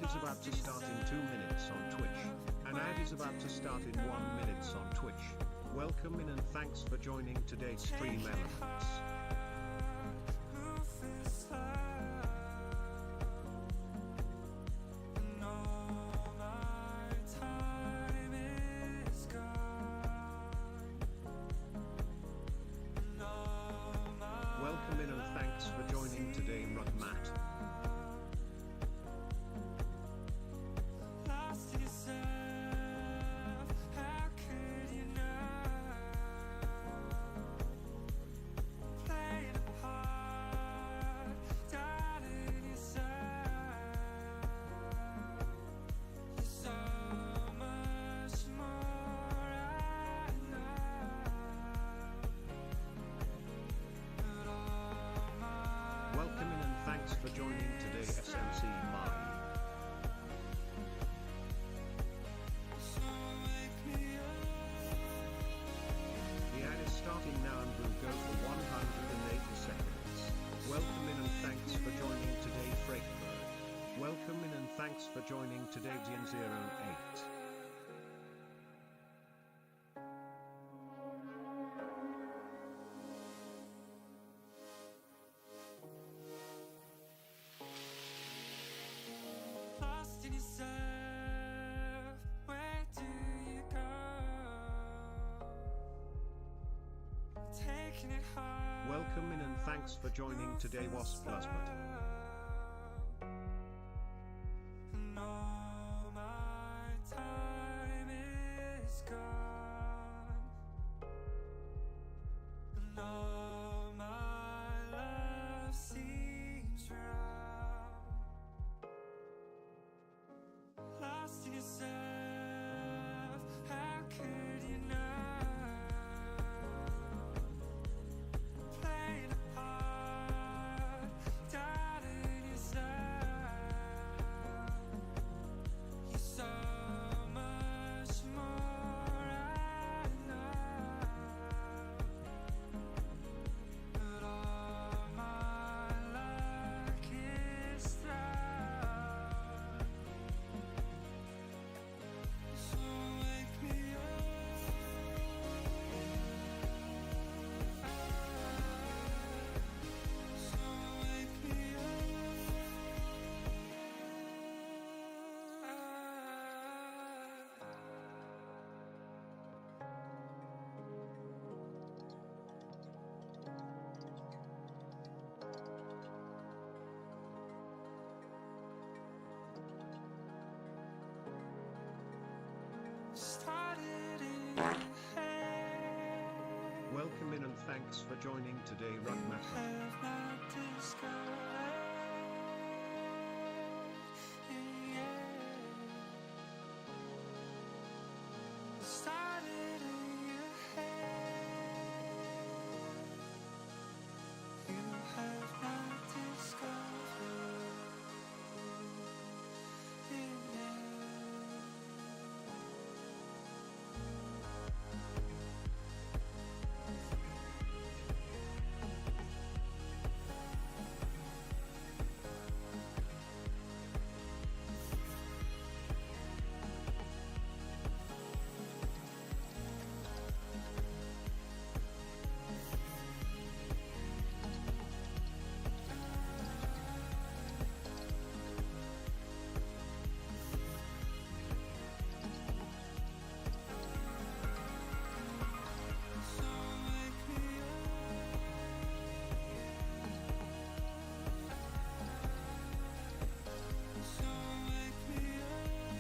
ad is about to start in 2 minutes on Twitch. An ad is about to start in 1 minute on Twitch. Welcome in and thanks for joining today's Stream Elements. Welcome in and thanks for joining today, Matt. For joining today SMC Mine. The ad is starting now and will go for 180 seconds. Welcome in and thanks for joining today Freightbird. Welcome in and thanks for joining today Dian08. Where do you go? Taking it hard. Welcome in and thanks for joining today Wasp Husband. And all my time is gone. And all my love seems wrong. Lost in yourself, how could you know? Playing a part, doubting yourself. You're so much more, I know. But all my luck is thrown. So wake me up. So wake me started in your head. Welcome in and thanks for joining today Rugmatter. Have not discovered yet. Started in your head. You have not discovered yet. So wake me up. So wake me up.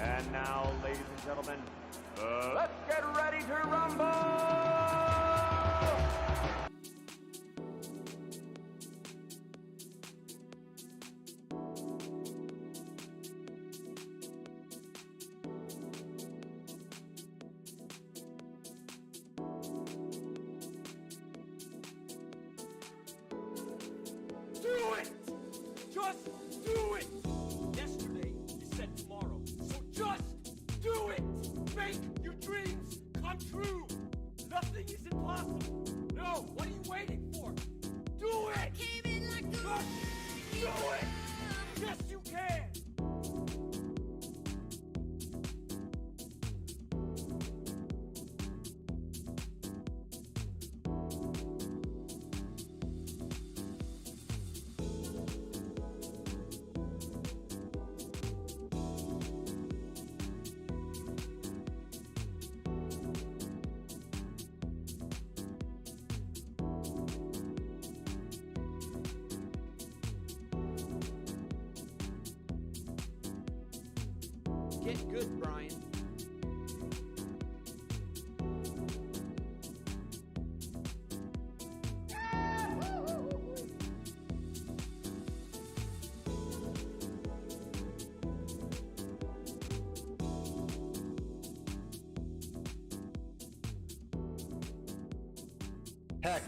And now, ladies and gentlemen, let's get ready to rumble! Do it! Just do it! Nothing is impossible. No, what are you waiting for? Do it! Just do it! Yes, you can! Get good, Brian. Heck.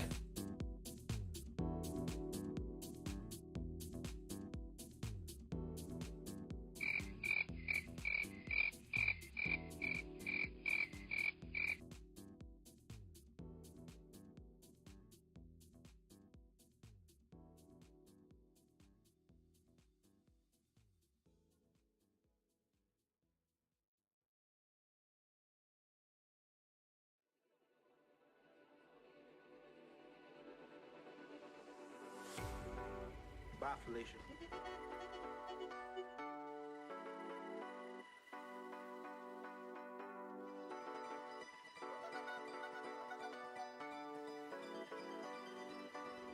Bye, Felicia.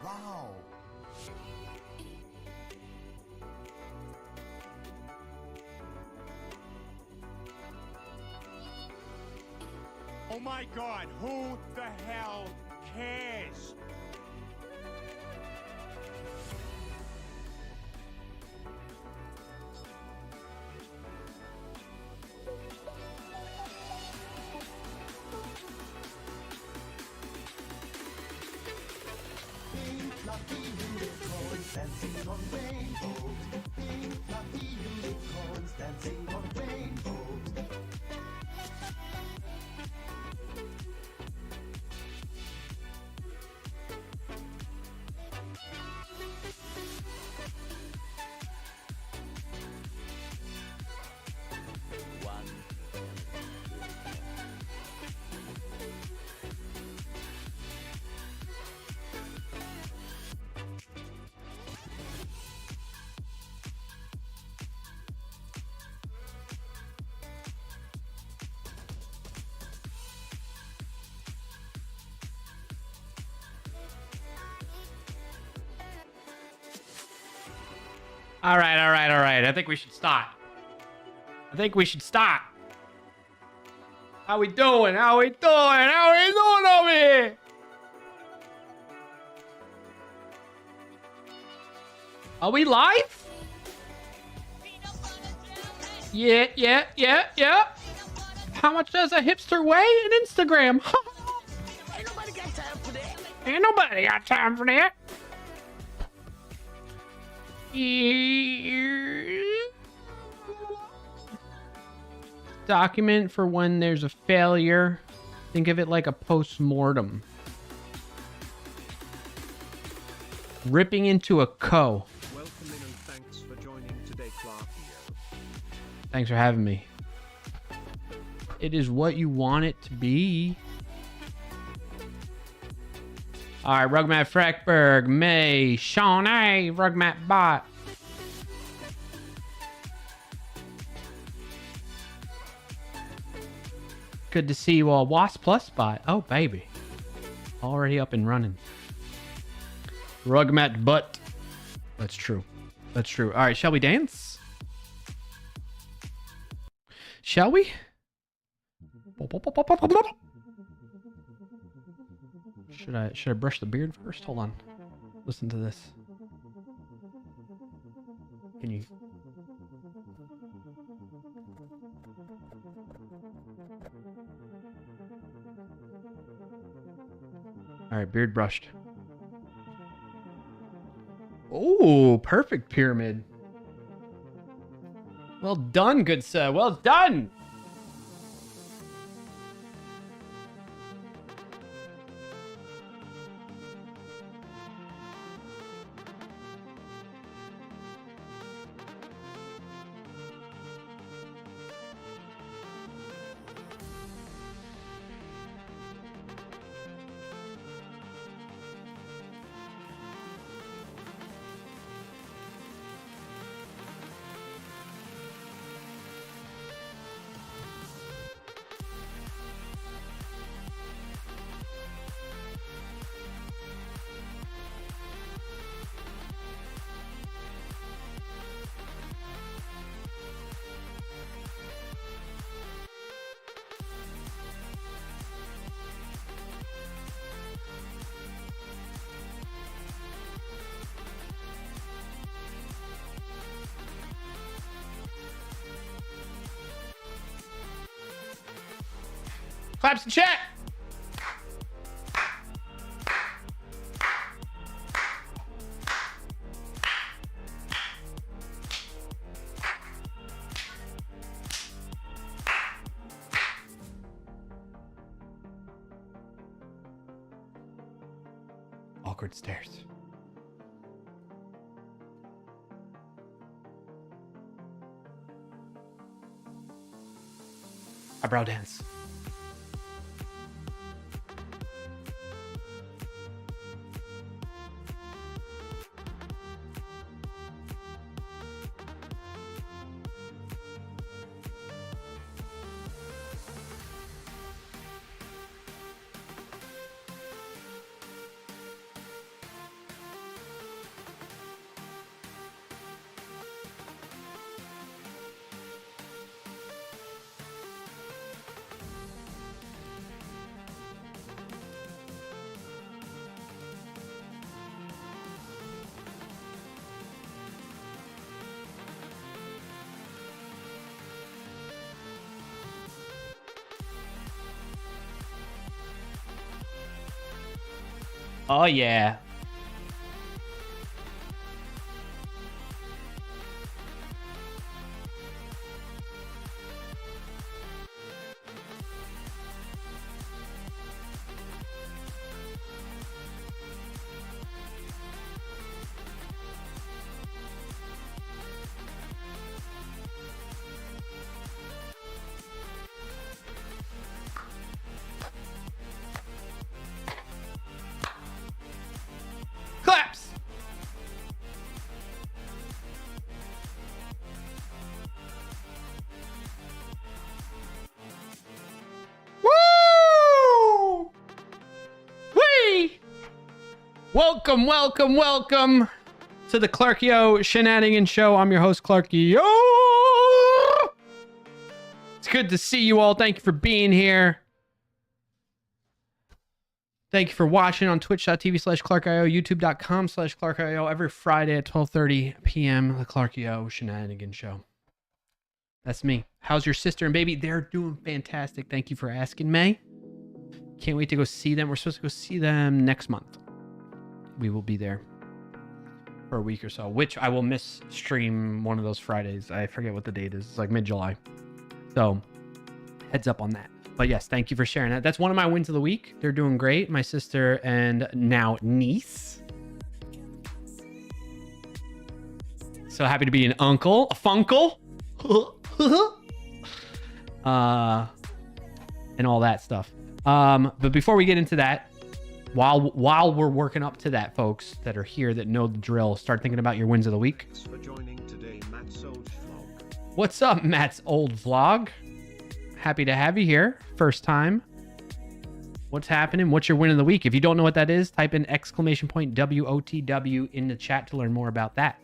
Wow. Oh my god, who the hell cares? Pink fluffy unicorns dancing on rainbows. Pink fluffy unicorns dancing on rainbows. All right, all right, all right. I think we should stop. I think we should stop. How we doing? How we doing? How we doing over here? Are we live? Yeah, yeah, yeah, yeah. How much does a hipster weigh in Instagram? Ain't nobody got time for that. Ain't nobody got time for that. Document for when there's a failure. Think of it like a post-mortem. Ripping into a co. Welcome in and thanks for joining today, Clarkio. Thanks for having me. It is what you want it to be. All right, Rugmat Freckberg, May, Sean A, Rugmat Bot. Good to see you all. Wasp Plus Bot. Oh, baby. Already up and running. Rugmat Butt. That's true. That's true. All right, shall we dance? Shall we? Should I brush the beard first? Hold on. Listen to this. Can you? All right, beard brushed. Oh, perfect pyramid. Well done, good sir. Well done. Claps in chat. Awkward stares. Eyebrow dance. Oh, yeah. Claps. Woo! Whee! Welcome, welcome, welcome to the Clarkio Shenanigans Show. I'm your host, Clarkio. It's good to see you all. Thank you for being here. Thank you for watching on twitch.tv/ClarkIO, youtube.com/ClarkIO every Friday at 12:30 p.m. The Clarkio Shenanigans Show. That's me. How's your sister and baby? They're doing fantastic. Thank you for asking, May. Can't wait to go see them. We're supposed to go see them next month. We will be there for a week or so, which I will miss stream one of those Fridays. I forget what the date is. It's like mid-July. So heads up on that. But yes, thank you for sharing that. That's one of my wins of the week. They're doing great. My sister and now niece. So happy to be an uncle, a funkle. And all that stuff. But before we get into that, while we're working up to that, folks that are here that know the drill, start thinking about your wins of the week. Thanks for joining today, Matt's old vlog. What's up, Matt's old vlog? Happy to have you here. First time. What's happening? What's your win of the week? If you don't know what that is, type in !WOTW in the chat to learn more about that.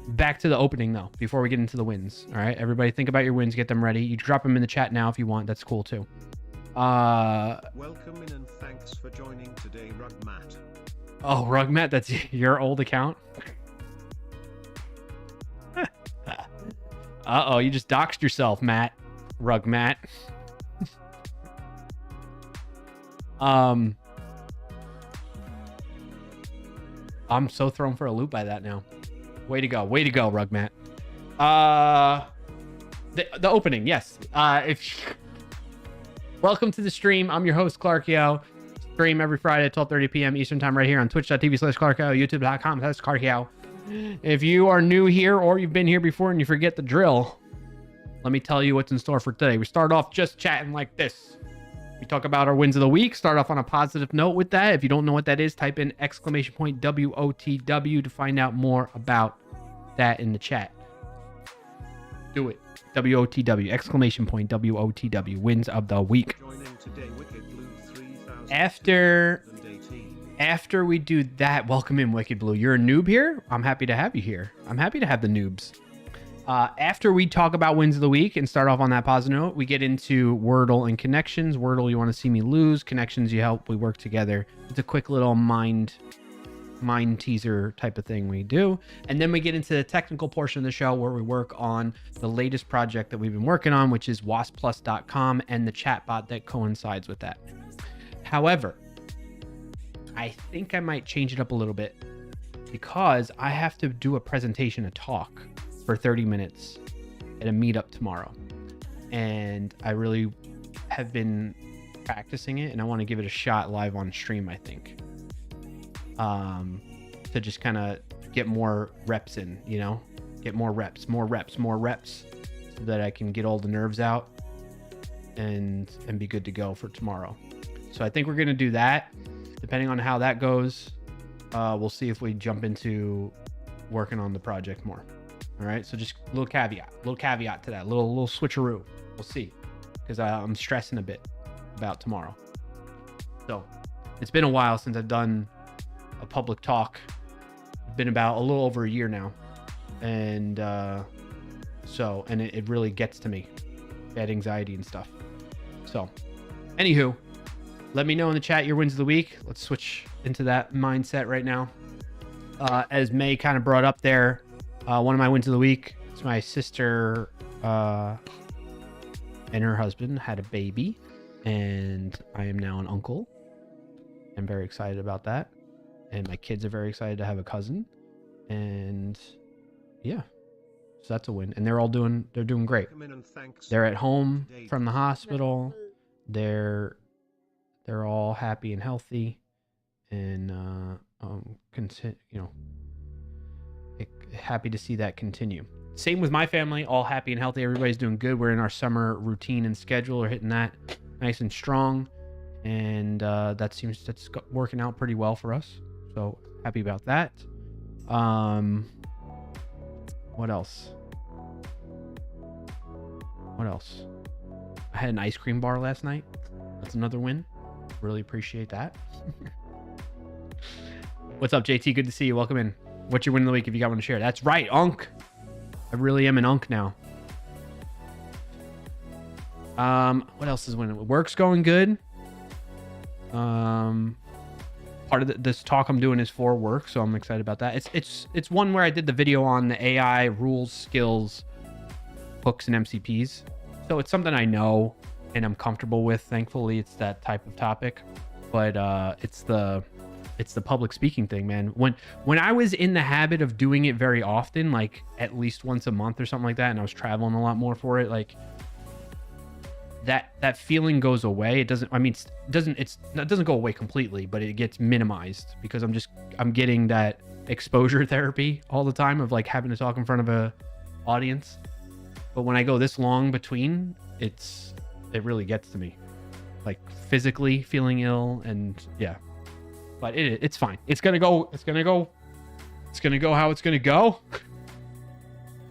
Back to the opening though, before we get into the wins. All right, everybody think about your wins, get them ready. You drop them in the chat now if you want. That's cool too. Welcome in and thanks for joining today, Rugmat. Oh, Rugmat, that's your old account? Uh-oh, you just doxed yourself, Matt. Rugmat. I'm so thrown for a loop by that now. Way to go, Rugmat. The opening, yes. Welcome to the stream. I'm your host, Clarkio. Stream every Friday at 12:30 p.m. Eastern Time right here on twitch.tv/Clarkio, youtube.com/Clarkio. If you are new here or you've been here before and you forget the drill, let me tell you what's in store for today. We start off just chatting like this. We talk about our wins of the week, start off on a positive note with that. If you don't know what that is, type in !WOTW to find out more about that in the chat. Do it. WOTW, !WOTW, wins of the week. Today, Wicked Blue 3000. After we do that, welcome in, Wicked Blue. You're a noob here? I'm happy to have you here. I'm happy to have the noobs. After we talk about wins of the week and start off on that positive note, we get into Wordle and connections. Wordle, you want to see me lose. Connections, you help. We work together. It's a quick little mind mind teaser type of thing we do. And then we get into the technical portion of the show where we work on the latest project that we've been working on, which is waspplus.com and the chatbot that coincides with that. However, I think I might change it up a little bit because I have to do a presentation, a talk for 30 minutes at a meetup tomorrow. And I really have been practicing it and I want to give it a shot live on stream, I think. To just kind of get more reps in, you know, get more reps, so that I can get all the nerves out and be good to go for tomorrow. So I think we're going to do that. Depending on how that goes, we'll see if we jump into working on the project more. All right. So just a little caveat to that, little switcheroo. We'll see, because I'm stressing a bit about tomorrow. So it's been a while since I've done a public talk. It's been about a little over a year now. And it really gets to me, bad anxiety and stuff. So anywho, let me know in the chat your wins of the week. Let's switch into that mindset right now. As May kind of brought up there, one of my wins of the week is my sister and her husband had a baby, and I am now an uncle. I'm very excited about that. And my kids are very excited to have a cousin. And yeah, so that's a win. And they're doing great. They're at home from the hospital. They're all happy and healthy, and happy to see that continue. Same with my family, all happy and healthy. Everybody's doing good. We're in our summer routine and schedule. We're hitting that nice and strong, and that's working out pretty well for us. So happy about that. What else? I had an ice cream bar last night. That's another win. Really appreciate that. What's up, JT? Good to see you. Welcome in. What's your win of the week if you got one to share? That's right, Unk. I really am an Unk now. What else is winning? Work's going good. Part of this talk I'm doing is for work, so I'm excited about that. It's one where I did the video on the AI rules, skills, hooks, and MCPs. So it's something I know and I'm comfortable with. Thankfully, it's that type of topic. But it's the public speaking thing, man. When I was in the habit of doing it very often, like at least once a month or something like that, and I was traveling a lot more for it, like that feeling goes away. It doesn't go away completely, but it gets minimized because I'm getting that exposure therapy all the time of like having to talk in front of a audience. But when I go this long between, it really gets to me, like physically feeling ill, and yeah. But it's fine. It's gonna go how it's gonna go,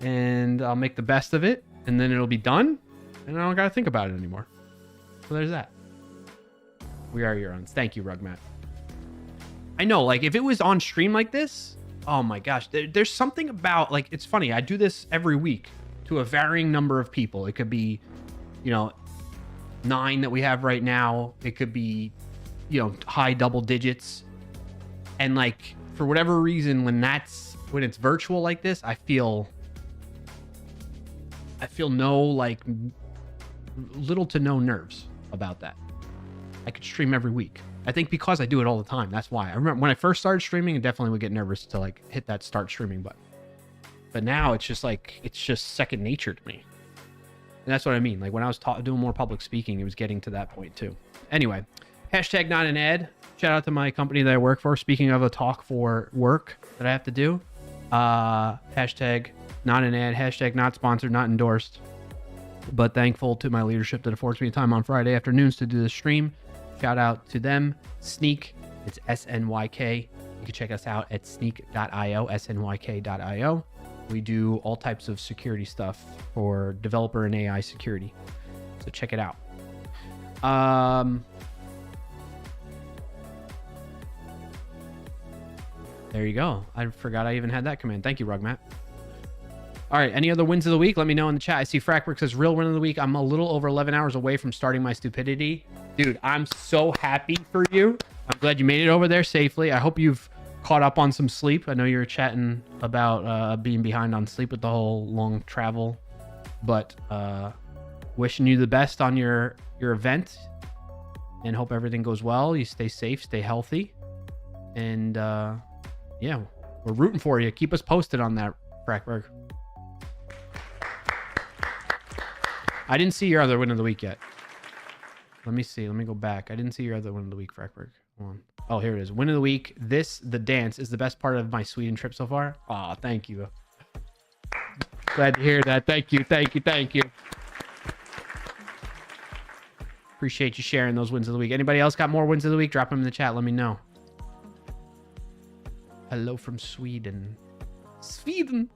and I'll make the best of it, and then it'll be done, and I don't gotta think about it anymore. So there's that. We are your own. Thank you, Rugmat. I know, like if it was on stream like this, oh my gosh, there's something about, like, it's funny. I do this every week to a varying number of people. It could be, 9 that we have right now. It could be, high double digits. And like, for whatever reason, when it's virtual like this, I feel no, like, little to no nerves about that. I could stream every week. I think because I do it all the time. That's why. I remember when I first started streaming, I definitely would get nervous to like hit that start streaming button. But now it's just second nature to me. And that's what I mean. Like when I was doing more public speaking, it was getting to that point too. Anyway, hashtag not an ad. Shout out to my company that I work for. Speaking of a talk for work that I have to do, hashtag not an ad, hashtag not sponsored, not endorsed, but thankful to my leadership that affords me time on Friday afternoons to do this stream. Shout out to them. Sneak, it's SNYK. You can check us out at sneak.io, SNYK.io. We do all types of security stuff for developer and AI security. So check it out. There you go. I forgot I even had that command. Thank you, Rugmat. All right. Any other wins of the week? Let me know in the chat. I see Frackwork says real win of the week. I'm a little over 11 hours away from starting my stupidity. Dude, I'm so happy for you. I'm glad you made it over there safely. I hope you've caught up on some sleep. I know you were chatting about being behind on sleep with the whole long travel, but wishing you the best on your event, and hope everything goes well. You stay safe, stay healthy, and yeah, we're rooting for you. Keep us posted on that, Frackberg. I didn't see your other win of the week yet. Let me see. Let me go back. I didn't see your other win of the week, Frackberg. Hold on. Oh, here it is. Win of the week. The dance is the best part of my Sweden trip so far. Aw, thank you. Glad to hear that. Thank you. Thank you. Thank you. Appreciate you sharing those wins of the week. Anybody else got more wins of the week? Drop them in the chat. Let me know. Hello from Sweden. Sweden.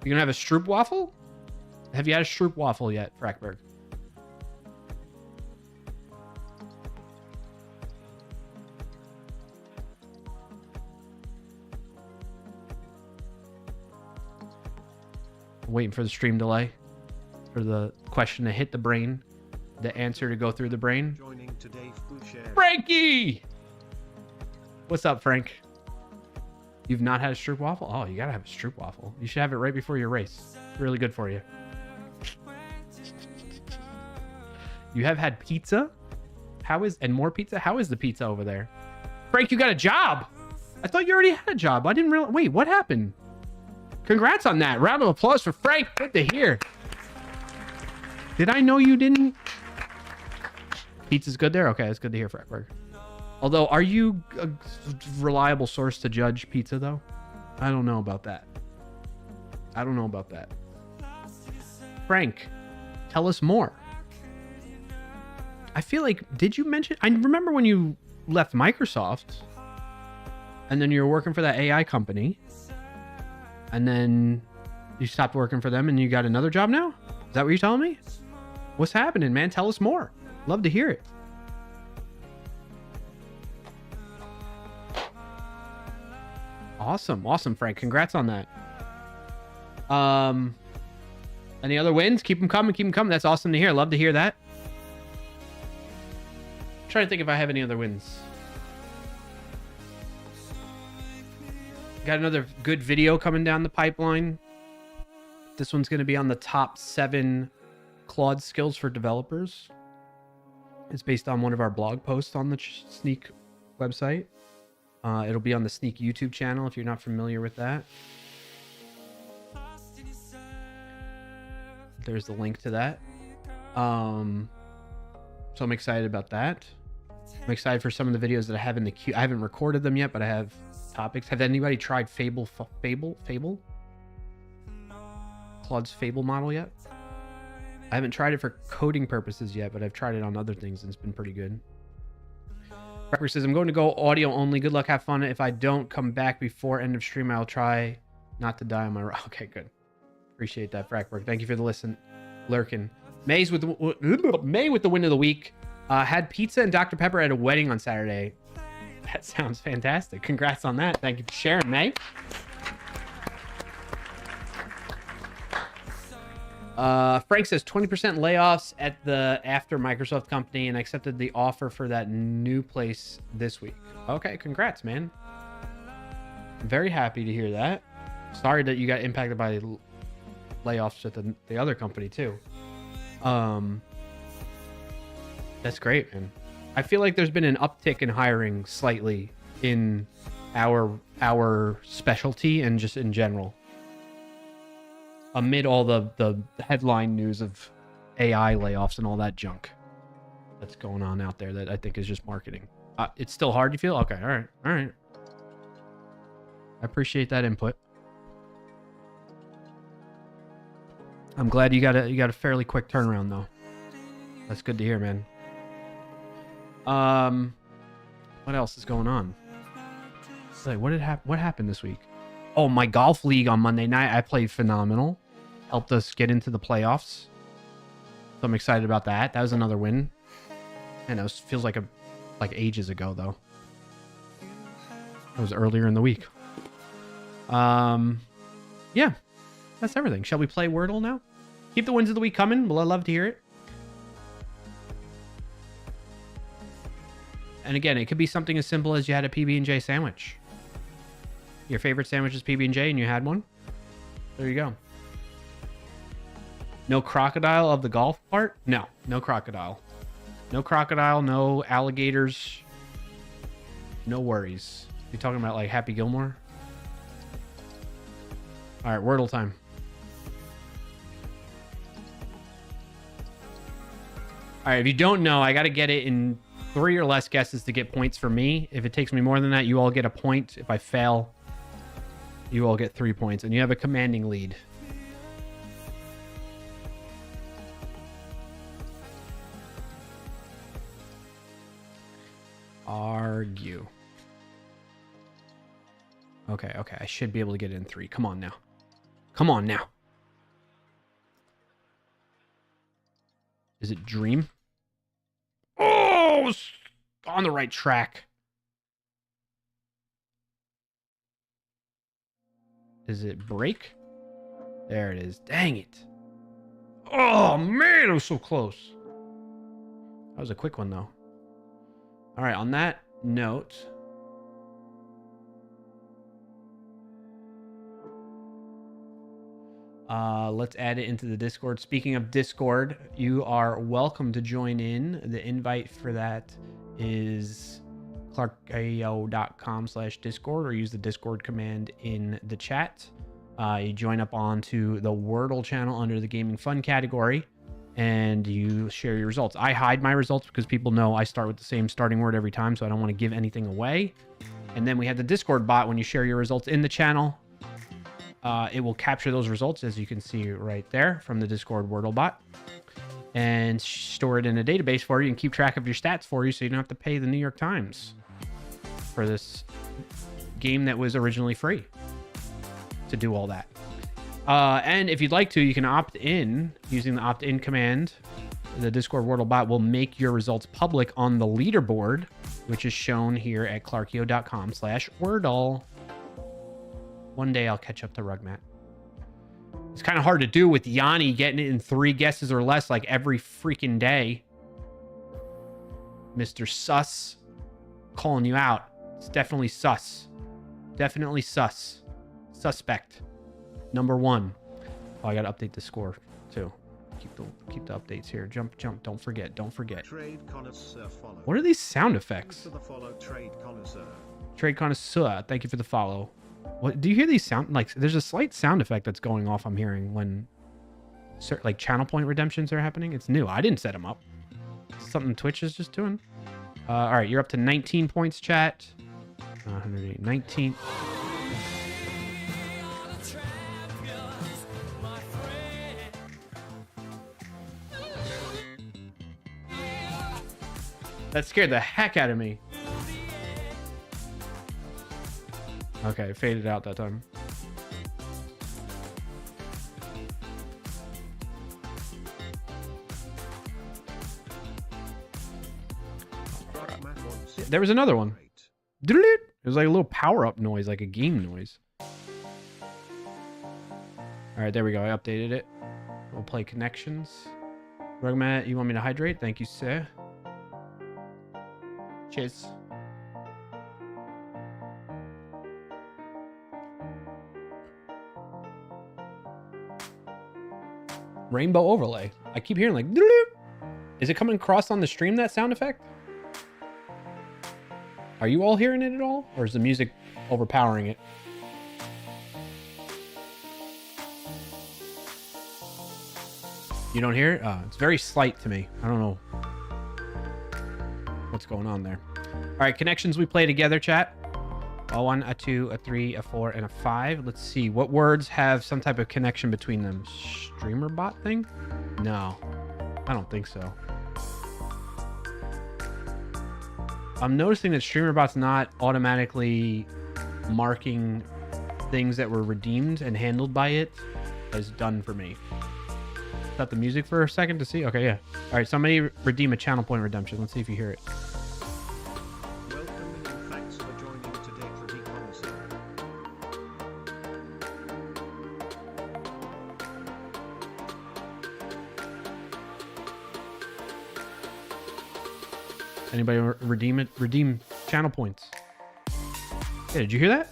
You gonna have a Stroop waffle? Have you had a Stroop waffle yet, Frackberg? Waiting for the stream delay for the question to hit the brain, the answer to go through the brain. Joining today, Frankie! What's up, Frank? You've not had a Stroop waffle? Oh, you gotta have a Stroop waffle. You should have it right before your race. It's really good for you. You have had pizza? And more pizza? How is the pizza over there? Frank, you got a job. I thought you already had a job. I didn't realize. Wait, what happened? Congrats on that. Round of applause for Frank. Good to hear. Did I know you didn't? Pizza's good there? Okay, that's good to hear, Frankberg. Although, are you a reliable source to judge pizza, though? I don't know about that. I don't know about that. Frank, tell us more. I feel like, did you mention? I remember when you left Microsoft and then you were working for that AI company and then you stopped working for them and you got another job now? Is that what you're telling me? What's happening, man? Tell us more. Love to hear it. Awesome. Awesome, Frank. Congrats on that. Any other wins? Keep them coming. Keep them coming. That's awesome to hear. Love to hear that. Trying to think if I have any other wins. Got another good video coming down the pipeline. This one's going to be on the top 7 Claude skills for developers. It's based on one of our blog posts on the Sneak website. It'll be on the Sneak YouTube channel if you're not familiar with that. There's the link to that. So I'm excited about that. I'm excited for some of the videos that I have in the queue. I haven't recorded them yet, but I have topics. Have anybody tried Fable? Claude's Fable model yet? I haven't tried it for coding purposes yet, but I've tried it on other things and it's been pretty good. Brecker says, I'm going to go audio only. Good luck, have fun. If I don't come back before end of stream, I'll try not to die on my... Okay, good. Appreciate that, Frackberg. Thank you for the listen. Lurkin. May with the win of the week. Had pizza and Dr. Pepper at a wedding on Saturday. That sounds fantastic. Congrats on that. Thank you for sharing, May. Frank says 20% layoffs at the after Microsoft company and accepted the offer for that new place this week. Okay, congrats, man. Very happy to hear that. Sorry that you got impacted by layoffs at the other company too. That's great, man. I feel like there's been an uptick in hiring slightly in our specialty and just in general. Amid all the headline news of AI layoffs and all that junk that's going on out there that I think is just marketing. It's still hard, you feel? Okay, all right. I appreciate that input. I'm glad you got a fairly quick turnaround though. That's good to hear, man. What else is going on? Like, what happened this week? Oh, my golf league on Monday night, I played phenomenal. Helped us get into the playoffs. So I'm excited about that. That was another win. And it feels like ages ago though. It was earlier in the week. Yeah. That's everything. Shall we play Wordle now? Keep the wins of the week coming. Well, I'd love to hear it. And again, it could be something as simple as you had a PB&J sandwich. Your favorite sandwich is PB&J and you had one? There you go. No crocodile of the golf part? No, no crocodile. No crocodile, no alligators. No worries. You talking about like Happy Gilmore? All right, Wordle time. All right, if you don't know, I got to get it in 3 or less guesses to get points for me. If it takes me more than that, you all get a point. If I fail, you all get 3 points, and you have a commanding lead. Argue. Okay, okay. I should be able to get it in 3. Come on now. Come on now. Is it dream? Oh, on the right track. Is it break? There it is. Dang it. Oh, man, it was so close. That was a quick one, though. All right, on that note, let's add it into the Discord. Speaking of Discord, you are welcome to join in. The invite for that is clarkio.com/Discord, or use the Discord command in the chat. You join up onto the Wordle channel under the Gaming Fun category, and you share your results. I hide my results because people know I start with the same starting word every time, so I don't want to give anything away. And then we have the Discord bot. When you share your results in the channel, it will capture those results, as you can see right there from the Discord Wordle bot, and store it in a database for you and keep track of your stats for you, so you don't have to pay the New York Times for this game that was originally free to do all that. And if you'd like to, you can opt in using the opt-in command. The Discord Wordle bot will make your results public on the leaderboard, which is shown here at clarkio.com/Wordle. One day I'll catch up to Rugmat. It's kind of hard to do with Yanni getting it in 3 guesses or less like every freaking day. Mr. Sus, calling you out. It's definitely sus. Definitely sus. Suspect. Number 1. Oh, I gotta update the score too. Keep the updates here. Jump. Don't forget. Trade connoisseur follow. What are these sound effects? For the follow, trade connoisseur. Trade connoisseur. Thank you for the follow. What do you hear? These sound like there's a slight sound effect that's going off. I'm hearing when like channel point redemptions are happening. It's new. I didn't set them up. Something Twitch is just doing. All right, you're up to 19 points, chat. 119. That scared the heck out of me. Okay, it faded out that time. There was another one. It was like a little power-up noise, like a game noise. All right, there we go. I updated it. We'll play connections. Rugmat, you want me to hydrate? Thank you, sir. Cheers. Rainbow overlay. I keep hearing like, is it coming across on the stream, that sound effect? Are you all hearing it at all? Or is the music overpowering it? You don't hear it? It's very slight to me. I don't know what's going on there. All right, connections we play together, chat. A 1, a 2, a 3, a 4, and a 5. Let's see. What words have some type of connection between them? Streamer bot thing? No, I don't think so. I'm noticing that StreamerBot's not automatically marking things that were redeemed and handled by it as done for me. Stop the music for a second to see. Okay, yeah. All right, somebody redeem a channel point redemption. Let's see if you hear it. Welcome and thanks for joining today, Trade Connoisseur. Anybody redeem it? Redeem channel points. Yeah, did you hear that?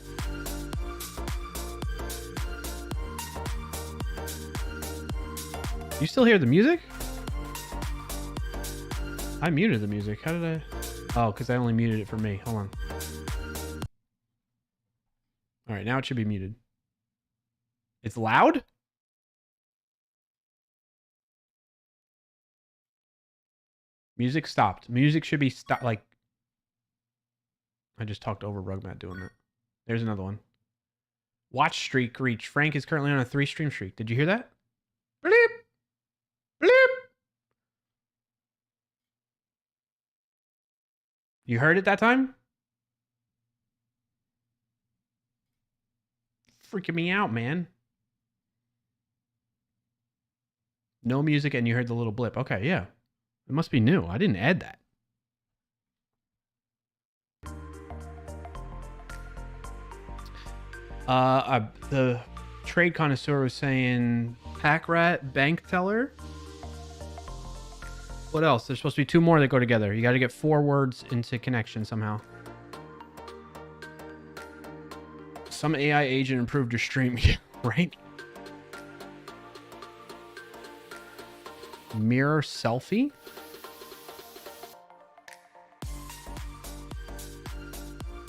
You still hear the music? I muted the music. How did I? Oh, because I only muted it for me. Hold on. All right, now it should be muted. It's loud? Music stopped. Music should be stopped. Like, I just talked over Rugmat doing that. There's another one. Watch streak reached. Frank is currently on a 3-stream streak. Did you hear that? Bleep. Bleep. You heard it that time? Freaking me out, man. No music and you heard the little blip. Okay, yeah. It must be new. I didn't add that. The trade connoisseur was saying pack rat, bank teller. What else? There's supposed to be 2 more that go together. You got to get 4 words into connection somehow. Some AI agent improved your stream, right? Mirror selfie?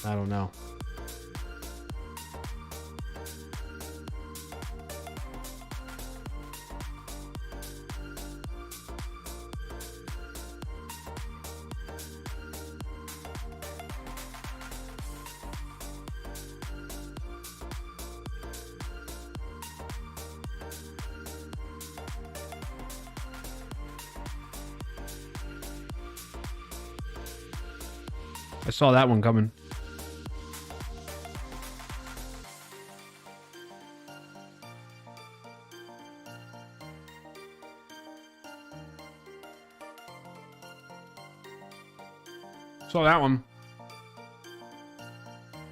I don't know. I saw that one coming. Saw that one.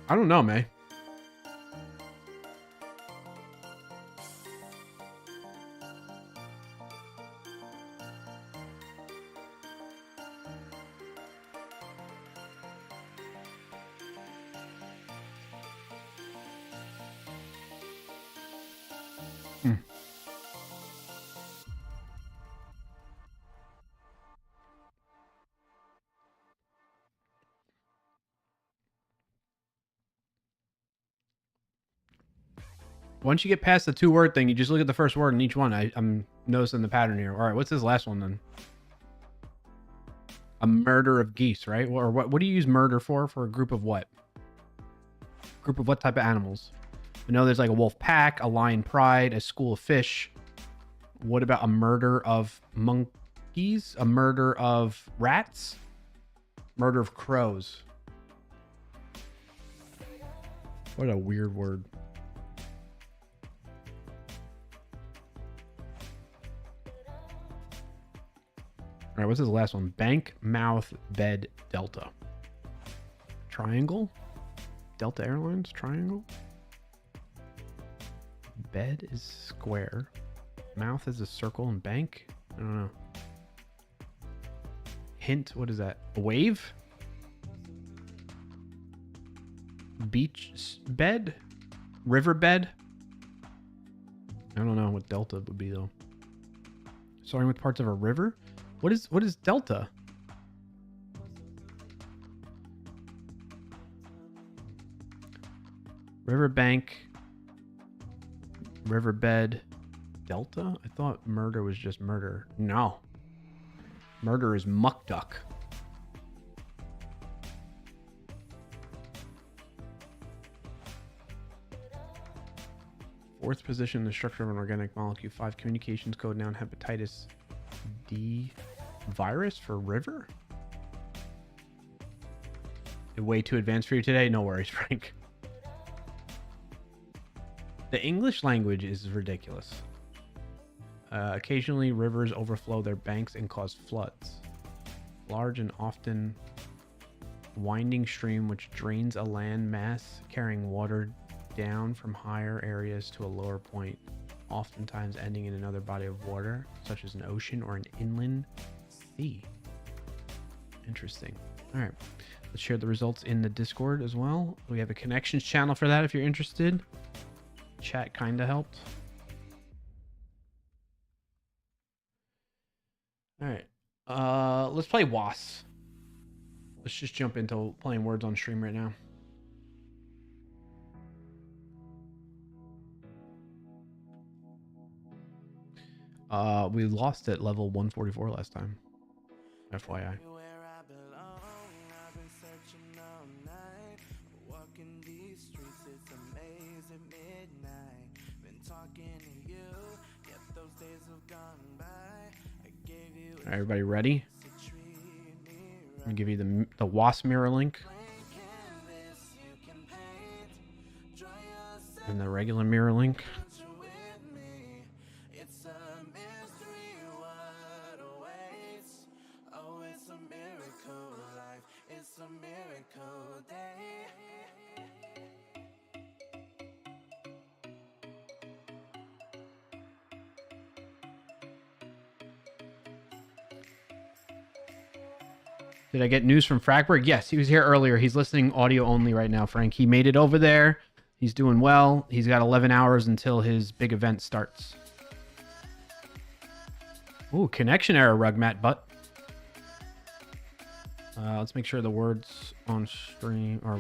I don't know, May. Once you get past the 2-word thing, you just look at the first word in each one. I'm noticing the pattern here. All right, what's this last one then? A murder of geese, right? Or what do you use murder for? For a group of what? Group of what type of animals? I know there's like a wolf pack, a lion pride, a school of fish. What about a murder of monkeys? A murder of rats? Murder of crows. What a weird word. All right, what's this last one? Bank, mouth, bed, delta. Triangle? Delta Airlines, triangle? Bed is square. Mouth is a circle and bank? I don't know. Hint, what is that? A wave? Beach bed? River bed? I don't know what delta would be though. Starting with parts of a river? What is delta? Riverbank, riverbed, delta? I thought murder was just murder. No. Murder is muck duck. Fourth position in the structure of an organic molecule. 5 communications code, noun, hepatitis D virus for river? Way too advanced for you today? No worries, Frank. The English language is ridiculous. Occasionally, rivers overflow their banks and cause floods. Large and often winding stream which drains a land mass carrying water down from higher areas to a lower point, oftentimes ending in another body of water, such as an ocean or an inland sea. Interesting. All right. Let's share the results in the Discord as well. We have a connections channel for that if you're interested. Chat kind of helped. All right. Let's play WAS. Let's just jump into playing words on stream right now. We lost at level 144 last time. FYI. All right, everybody ready? I'm gonna give you the WAS mirror link and the regular mirror link. Did I get news from Fragberg? Yes, he was here earlier. He's listening audio only right now, Frank. He made it over there. He's doing well. He's got 11 hours until his big event starts. Ooh, connection error, Rugmat butt. Let's make sure the words on stream or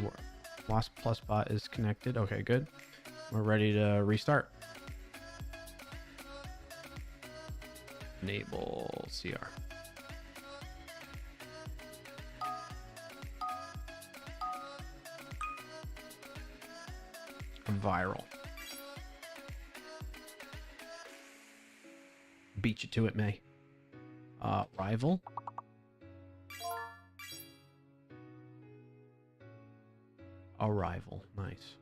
Wasp Plus bot is connected. Okay, good. We're ready to restart. Enable CR. Viral. Beat you to it, May. Rival. Arrival. Nice.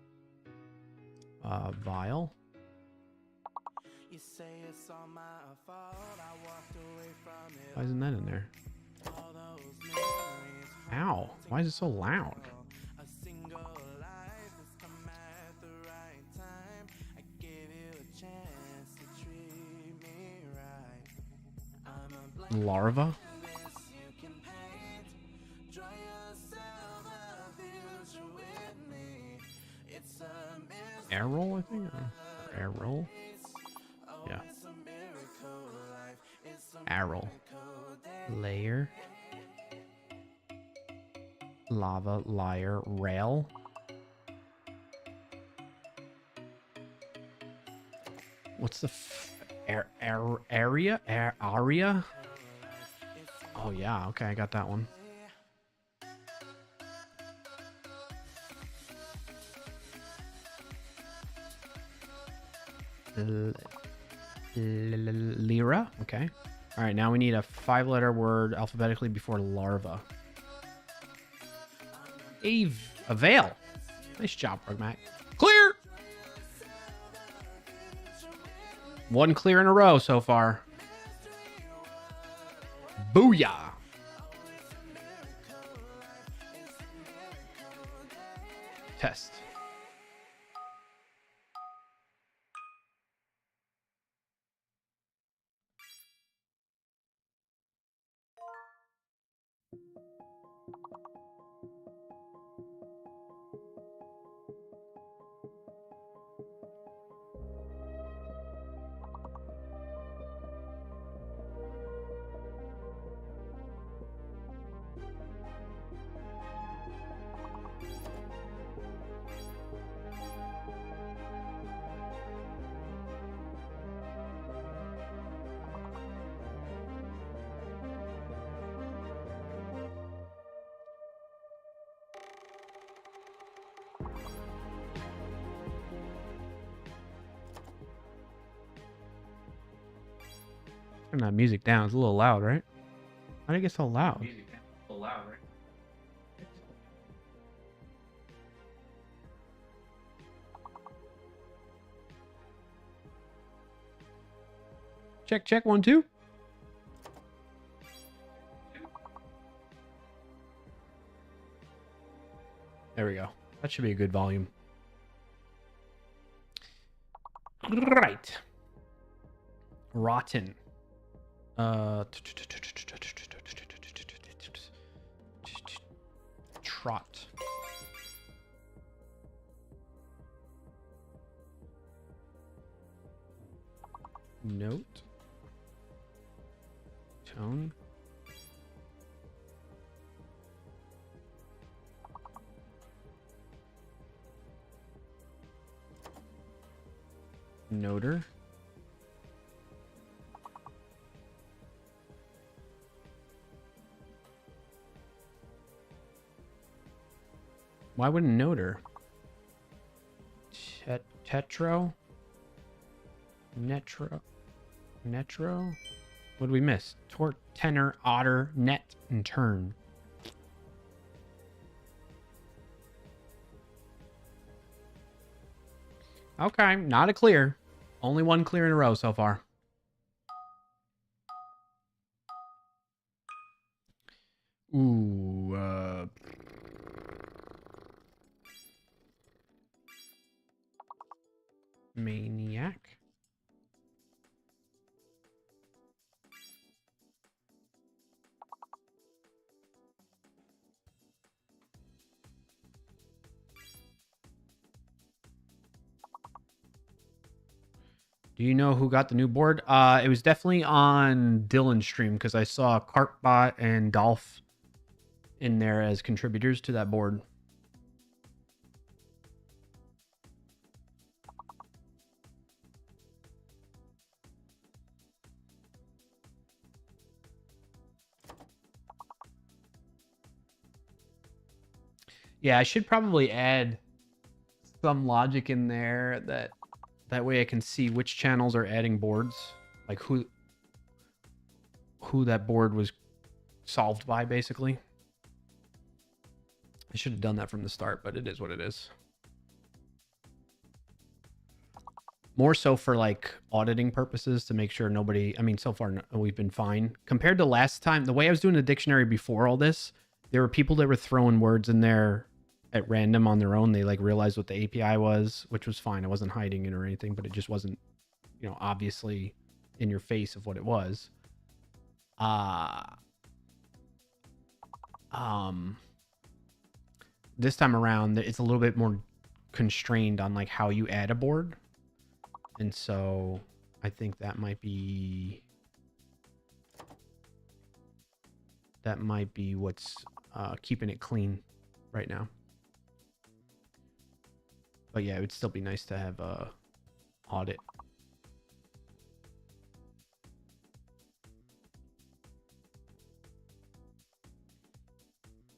Vile. Why isn't that in there? Ow. Why is it so loud? Larva. Errol, I think. Errol. Yeah. Errol. Layer. Lava. Liar. Rail. What's the area? Aria? Oh, yeah. Okay, I got that one. Lira? Okay. All right, now we need a 5-letter word alphabetically before larva. Avail. Nice job, Rugmac. Clear! One clear in a row so far. Booyah! Test. Turn that music down. It's a little loud, right? Why did it get so loud? Check, check, 1, 2. There we go. That should be a good volume. Right. Rotten. Trot. Note. Tone. Noter. Why wouldn't noter? Tetro? Netro? Netro? What did we miss? Tort, tenor, otter, net, and turn. Okay, not a clear. Only one clear in a row so far. Ooh, Maniac. Do you know who got the new board? It was definitely on Dylan's stream because I saw Cartbot and Dolph in there as contributors to that board. Yeah, I should probably add some logic in there that way I can see which channels are adding boards, like who that board was solved by, basically. I should have done that from the start, but it is what it is. More so for like auditing purposes to make sure nobody, I mean, so far we've been fine. Compared to last time, the way I was doing the dictionary before all this, there were people that were throwing words in there at random on their own. They like realized what the API was, which was fine. I wasn't hiding it or anything, but it just wasn't, you know, obviously in your face of what it was. This time around, it's a little bit more constrained on like how you add a board. And so I think that might be what's keeping it clean right now. But yeah, it would still be nice to have a audit.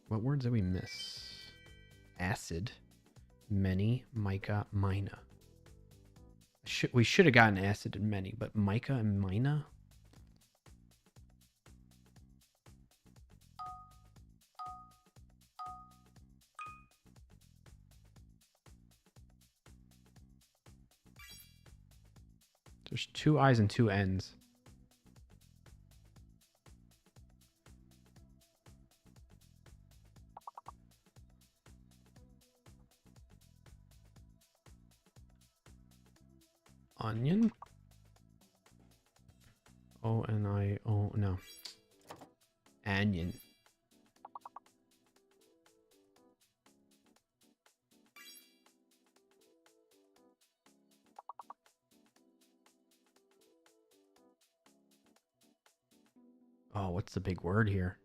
What words did we miss? Acid, many, mica, mina. We should have gotten acid and many, but mica and mina? There's 2 I's and 2 N's. Onion? O-N-I-O, no. Onion. Oh, what's the big word here?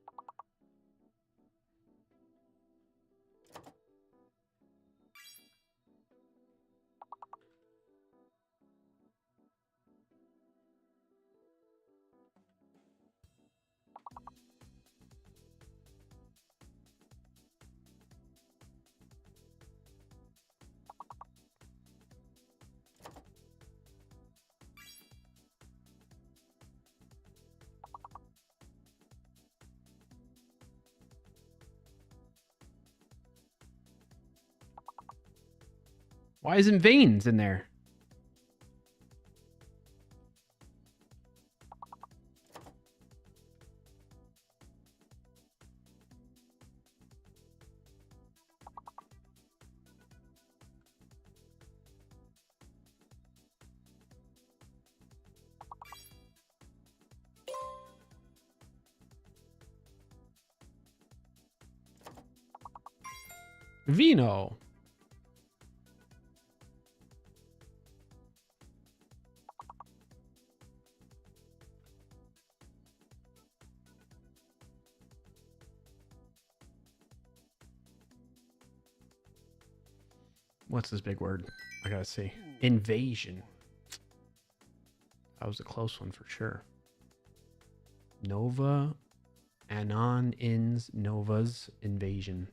Why isn't veins in there? Vino. What's this big word? I gotta see. Invasion. That was a close one for sure. Nova. Anon ins Nova's invasion.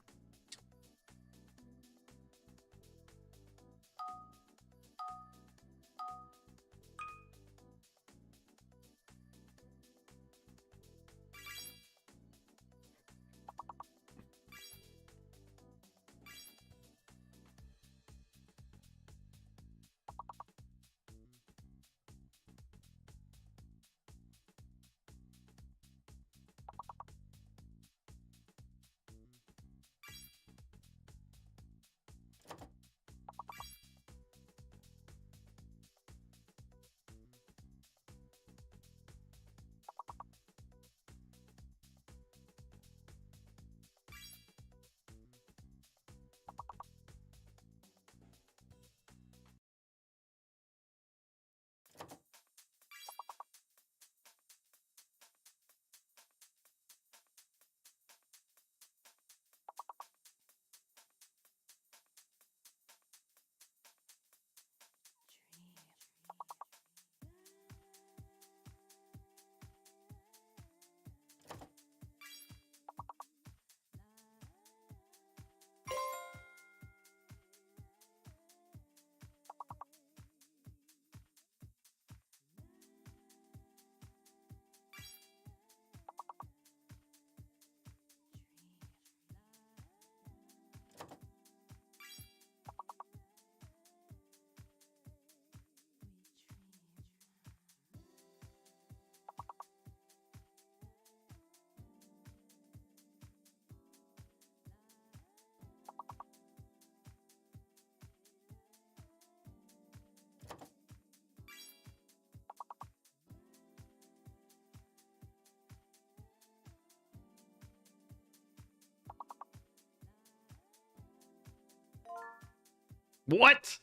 What?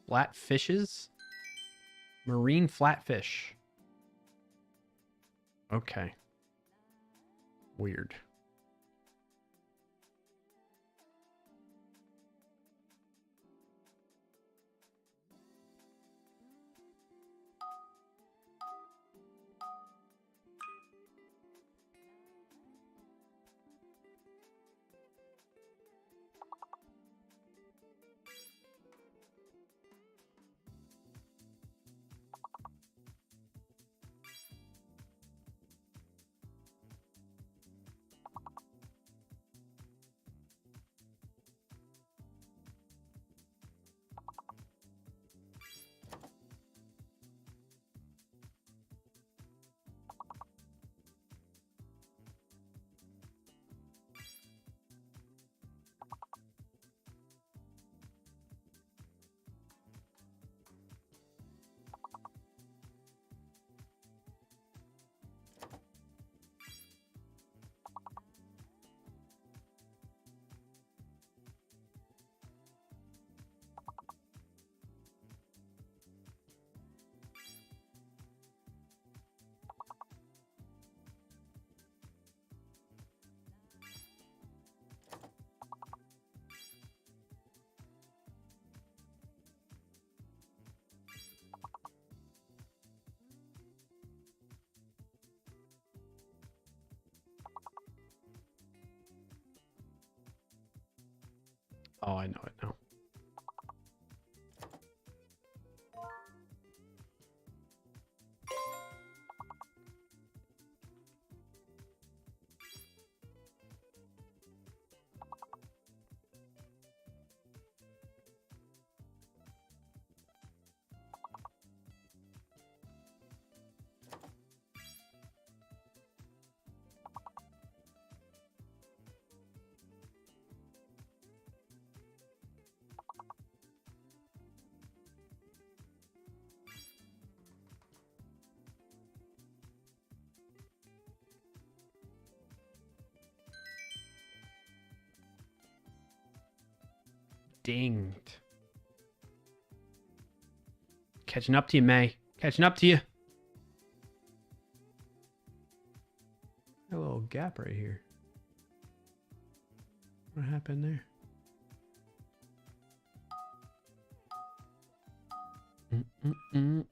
Flat fishes? Marine flatfish. Okay. Weird. Oh, I know it now. Dinged. Catching up to you, May. Catching up to you. A little gap right here. What happened there? Mm.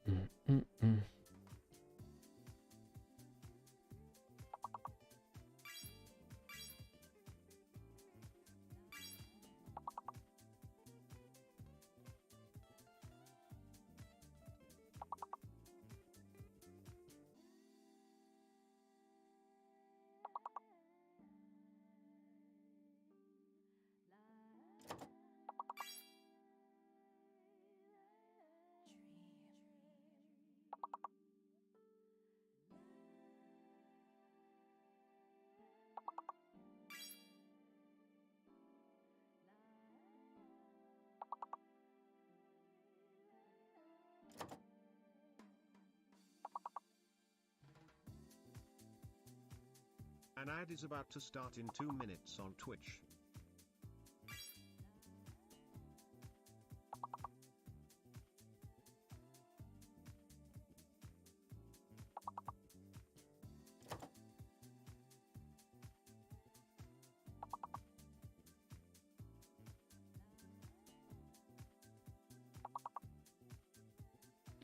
An ad is about to start in 2 minutes on Twitch.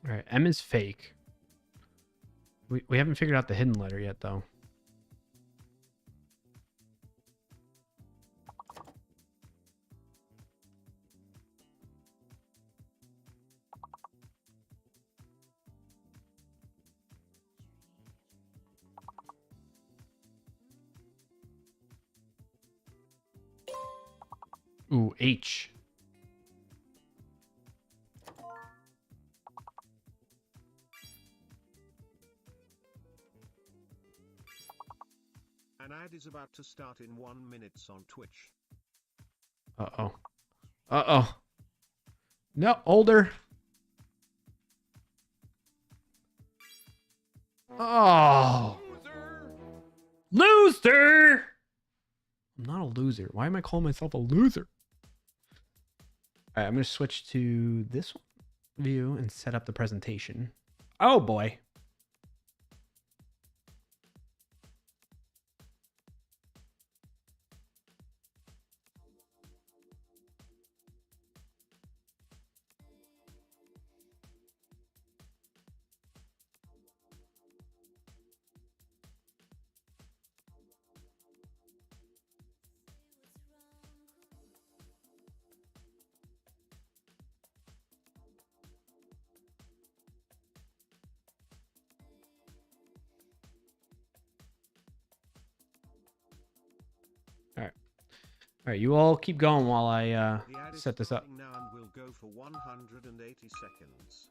All right, M is fake. We haven't figured out the hidden letter yet, though. Ooh, H. An ad is about to start in 1 minute on Twitch. Uh-oh. Uh-oh. No, older. Oh. Loser. I'm not a loser. Why am I calling myself a loser? All right, I'm going to switch to this view and set up the presentation. Oh, boy. All right, you all keep going while I The ad is set this up. starting now and will go for 180 seconds.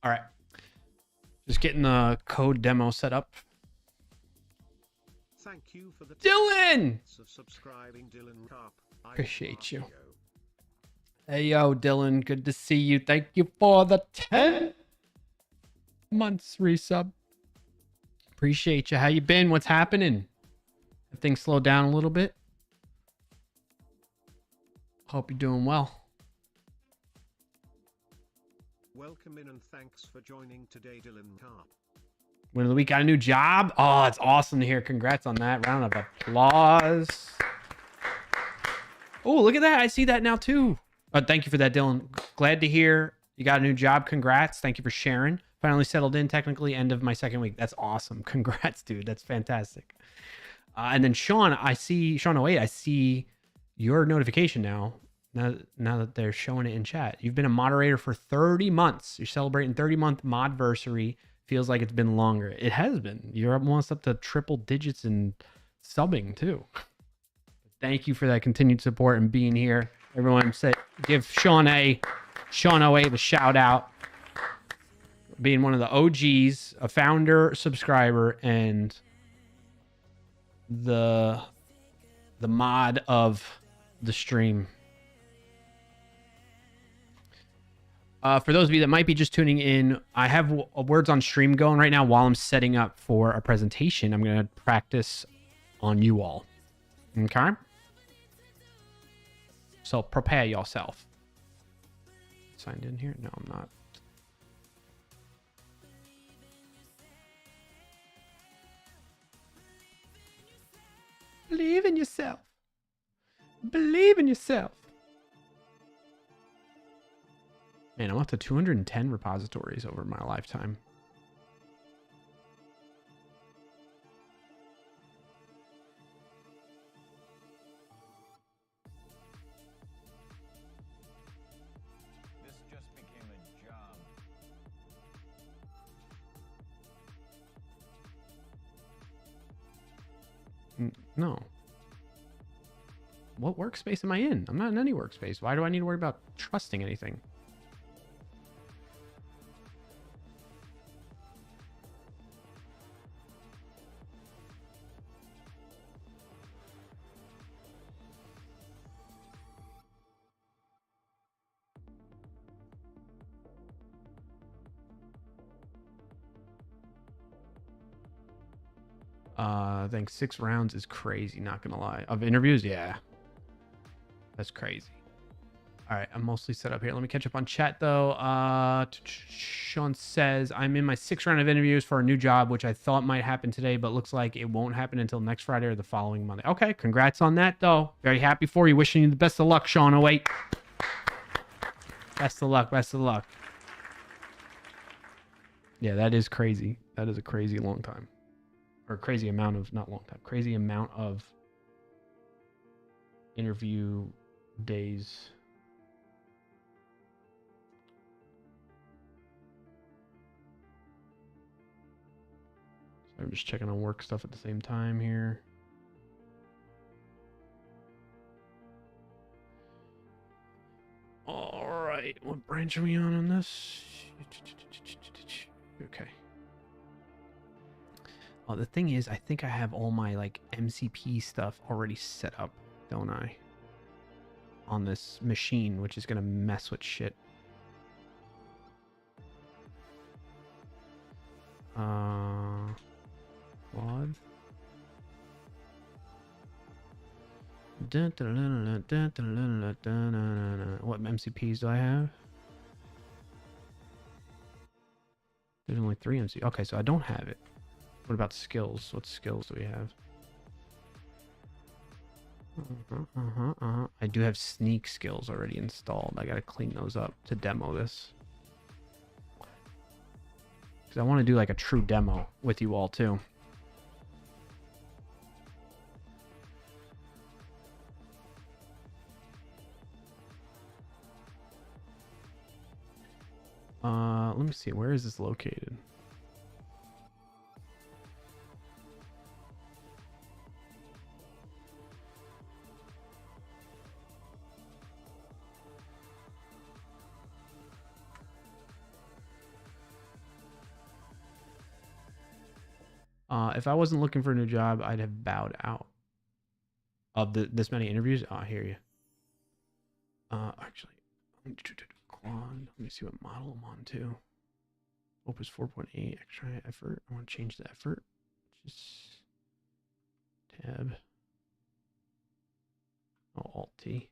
All right. Just getting the code demo set up. Thank you for the Dylan! of subscribing, Dylan Carp. Appreciate you. Hey, yo, Dylan. Good to see you. Thank you for the 10 months resub. Appreciate you. How you been? What's happening? Have things slowed down a little bit? Hope you're doing well. Welcome in and thanks for joining today, Dylan Carp. Win of the week, got a new job. Oh, it's awesome to hear. Congrats on that. Round of applause. Oh, look at that. I see that now too. Thank you for that, Dylan. Glad to hear you got a new job. Congrats. Thank you for sharing. Finally settled in, technically end of my second week. That's awesome. Congrats, dude. That's fantastic. And then Sean, I see your notification now that they're showing it in chat. You've been a moderator for 30 months. You're celebrating 30-month modversary. Feels like it's been longer. It has been. You're almost up to triple digits in subbing too. Thank you for that continued support and being here. Everyone give Sean O.A. the shout out. Being one of the OGs, a founder, subscriber, and the mod of the stream. For those of you that might be just tuning in, I have words on stream going right now while I'm setting up for a presentation. I'm going to practice on you all. Okay? So prepare yourself. Signed in here? No, I'm not. Believe in yourself. Believe in yourself. Man, I'm up to 210 repositories over my lifetime. This just became a job. No. What workspace am I in? I'm not in any workspace. Why do I need to worry about trusting anything? I think 6 rounds is crazy, not gonna lie. Of interviews, yeah. That's crazy. All right, I'm mostly set up here. Let me catch up on chat though. Sean says, I'm in my 6th round of interviews for a new job, which I thought might happen today, but looks like it won't happen until next Friday or the following Monday. Okay, congrats on that though. Very happy for you. Wishing you the best of luck, Sean. Oh, wait. Best of luck, best of luck. Yeah, that is crazy. That is a crazy long time. Or crazy amount of, not long time, crazy amount of interview days. So I'm just checking on work stuff at the same time here. All right, what branch are we on this? Okay. Oh, the thing is, I think I have all my like MCP stuff already set up, don't I? On this machine, which is gonna mess with shit. Quad. What MCPs do I have? There's only 3 MCPs. Okay, so I don't have it. What about skills? What skills do we have? I do have sneak skills already installed. I gotta clean those up to demo this. Because I want to do like a true demo with you all too. Let me see. Where is this located? If I wasn't looking for a new job, I'd have bowed out of this many interviews. Oh, I hear you. Actually, Quad. Let me see what model I'm on too. Opus 4.8. Extra effort. I want to change the effort. Just tab. Oh, Alt T.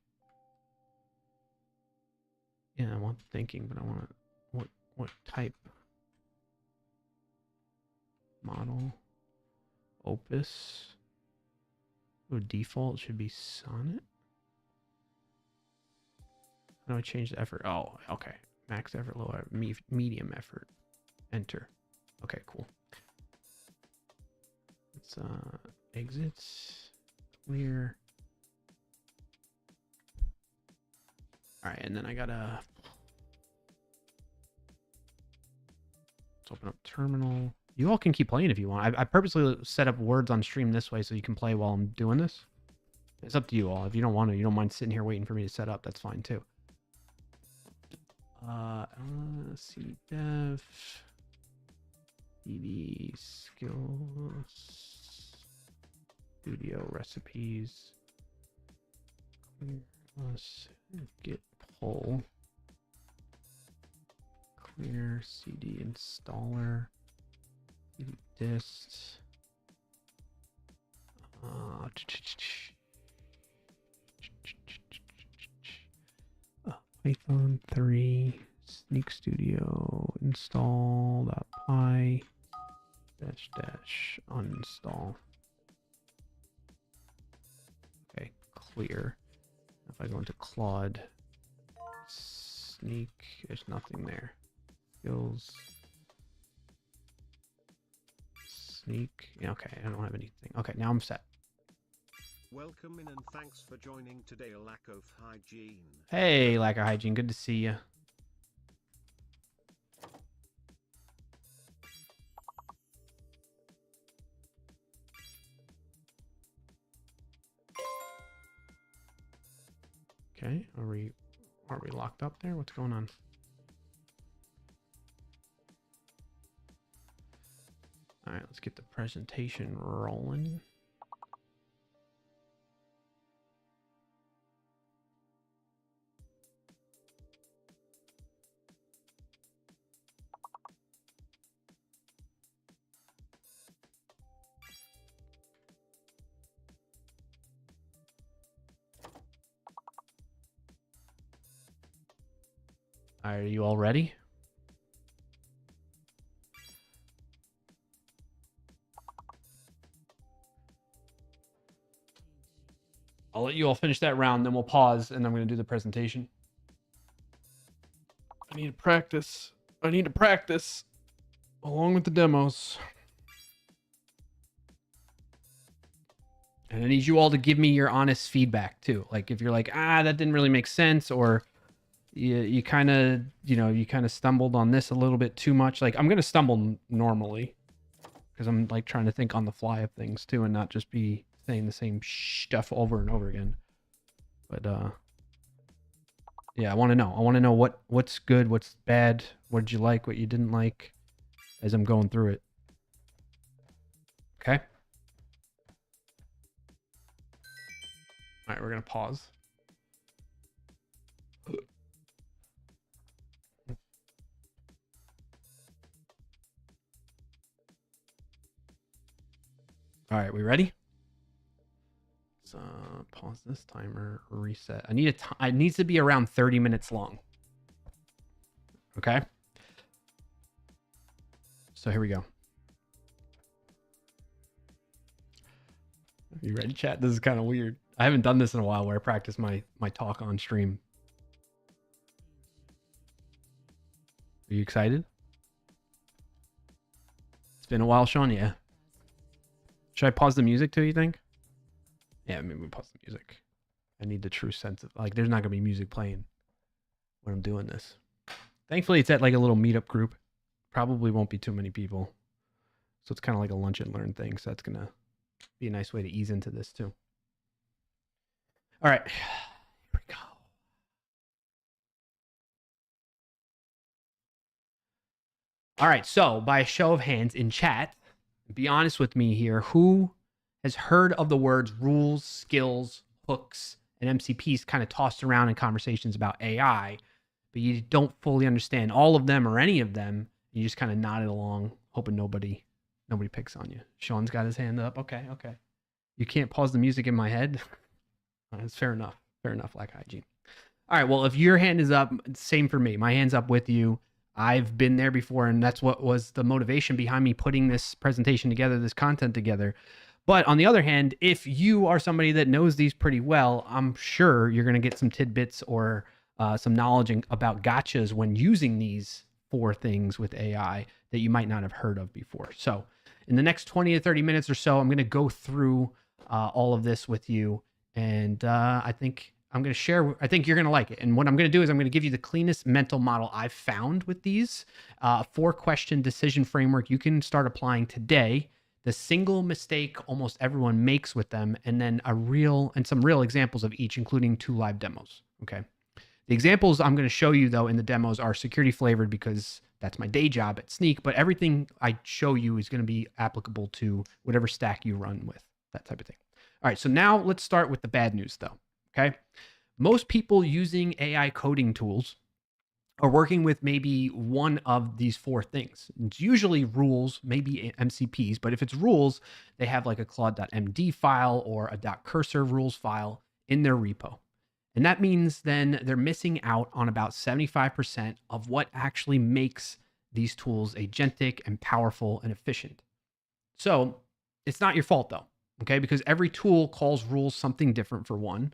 Yeah, I want thinking, but I want what type? Model. Opus. Oh, default should be Sonnet. How do I change the effort? Oh, okay. Max effort, low effort, medium effort. Enter. Okay, cool. Let's exits. Clear. All right, and then I gotta. Let's open up terminal. You all can keep playing if you want. I purposely set up words on stream this way so you can play while I'm doing this. It's up to you all. If you don't want to, you don't mind sitting here waiting for me to set up, that's fine too. C dev, ED skills, studio recipes. Let's git pull. Clear CD installer. Dist. Python 3 Sneak Studio install.py dash uninstall. Okay, clear. If I go into Claude Sneak, there's nothing there. Skills. Sneak. Yeah, okay, I don't have anything. Okay, now I'm set. Welcome in and thanks for joining today, a lack of hygiene. Hey, lack of hygiene. Good to see you. Okay, are we locked up there? What's going on? All right, let's get the presentation rolling. Are you all ready? I'll let you all finish that round, then we'll pause, and I'm going to do the presentation. I need to practice. I need to practice along with the demos. And I need you all to give me your honest feedback too. Like if you're like, that didn't really make sense, or you kind of, you kind of stumbled on this a little bit too much. Like I'm going to stumble normally because I'm like trying to think on the fly of things too and not just be saying the same stuff over and over again. But yeah, I want to know. I want to know what's good, what's bad, what did you like, what you didn't like as I'm going through it. Okay? All right, we're going to pause. All right, we ready? Let's pause this timer, reset. It needs to be around 30 minutes long. Okay? So here we go. You ready, chat? This is kind of weird. I haven't done this in a while where I practice my talk on stream. Are you excited? It's been a while, Sean. Yeah. Should I pause the music too, you think? Yeah, maybe we pause the music. I need the true sense of, like, there's not going to be music playing when I'm doing this. Thankfully, it's at like a little meetup group. Probably won't be too many people. So it's kind of like a lunch and learn thing. So that's going to be a nice way to ease into this too. All right. Here we go. All right. So by a show of hands in chat, Be honest with me here. Who has heard of the words rules, skills, hooks, and MCPs kind of tossed around in conversations about AI, but you don't fully understand all of them or any of them? You just kind of nodded along, hoping nobody picks on you. Sean's got his hand up. Okay. You can't pause the music in my head. That's fair enough. Fair enough, lack hygiene. All right. Well, if your hand is up, same for me. My hand's up with you. I've been there before, and that's what was the motivation behind me putting this presentation together, this content together. But on the other hand, if you are somebody that knows these pretty well, I'm sure you're going to get some tidbits or some knowledge about gotchas when using these 4 things with AI that you might not have heard of before. So in the next 20 to 30 minutes or so, I'm going to go through all of this with you. And I think I'm going to share, I think you're going to like it. And what I'm going to do is I'm going to give you the cleanest mental model I've found with these. 4-question decision framework you can start applying today. The single mistake almost everyone makes with them, and then some real examples of each, including 2 live demos. Okay. The examples I'm going to show you, though, in the demos are security flavored because that's my day job at Sneak, but everything I show you is going to be applicable to whatever stack you run with, that type of thing. All right, so now let's start with the bad news, though, okay? Most people using AI coding tools are working with maybe one of these 4 things. It's usually rules, maybe MCPs, but if it's rules, they have like a Claude.md file or a .cursor rules file in their repo. And that means then they're missing out on about 75% of what actually makes these tools agentic and powerful and efficient. So it's not your fault though, okay? Because every tool calls rules something different for one.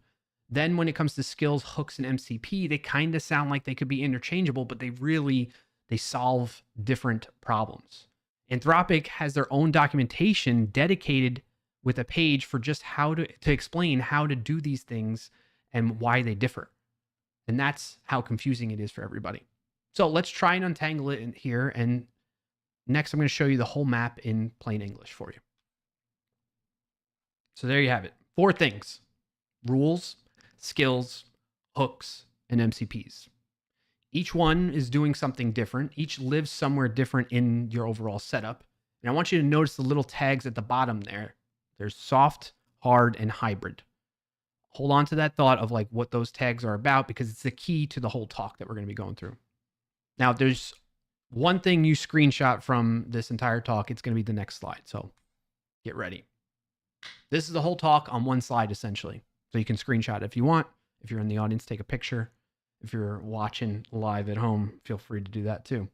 Then when it comes to skills, hooks, and MCP, they kind of sound like they could be interchangeable, but they solve different problems. Anthropic has their own documentation dedicated with a page for just how to explain how to do these things and why they differ. And that's how confusing it is for everybody. So let's try and untangle it in here. And next, I'm going to show you the whole map in plain English for you. So there you have it. 4 things: rules, skills, hooks, and MCPs. Each one is doing something different. Each lives somewhere different in your overall setup. And I want you to notice the little tags at the bottom there. There's soft, hard, and hybrid. Hold on to that thought of like what those tags are about, because it's the key to the whole talk that we're going to be going through. Now, there's one thing you screenshot from this entire talk. It's going to be the next slide. So get ready. This is the whole talk on one slide, essentially. So you can screenshot it if you want. If you're in the audience, take a picture. If you're watching live at home, feel free to do that too.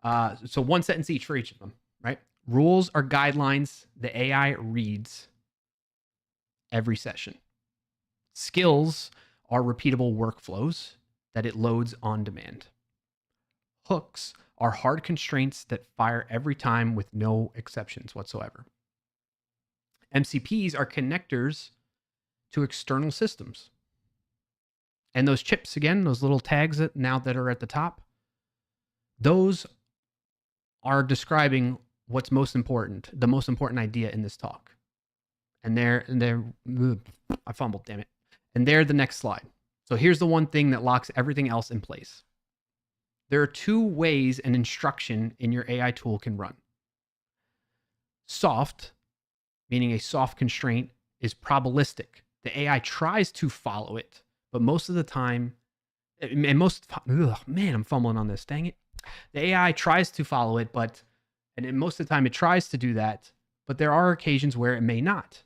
So 1 sentence each for each of them, right? Rules are guidelines the AI reads every session. Skills are repeatable workflows that it loads on demand. Hooks are hard constraints that fire every time with no exceptions whatsoever. MCPs are connectors to external systems. And those chips, again, those little tags that are at the top, those are describing what's most important, the most important idea in this talk. And I fumbled, damn it. And they're the next slide. So here's the one thing that locks everything else in place. There are 2 ways an instruction in your AI tool can run. Soft, meaning a soft constraint, is probabilistic. The AI tries to follow it, but most of the time, and I'm fumbling on this, dang it. The AI tries to follow it, and most of the time it tries to do that, but there are occasions where it may not.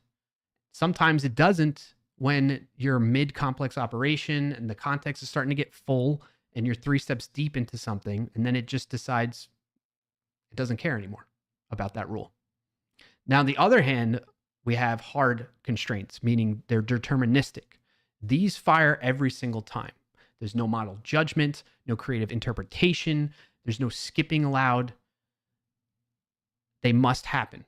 Sometimes it doesn't when you're mid-complex operation and the context is starting to get full and you're 3 steps deep into something, and then it just decides it doesn't care anymore about that rule. Now, on the other hand, we have hard constraints, meaning they're deterministic. These fire every single time. There's no model judgment, no creative interpretation, there's no skipping allowed. They must happen.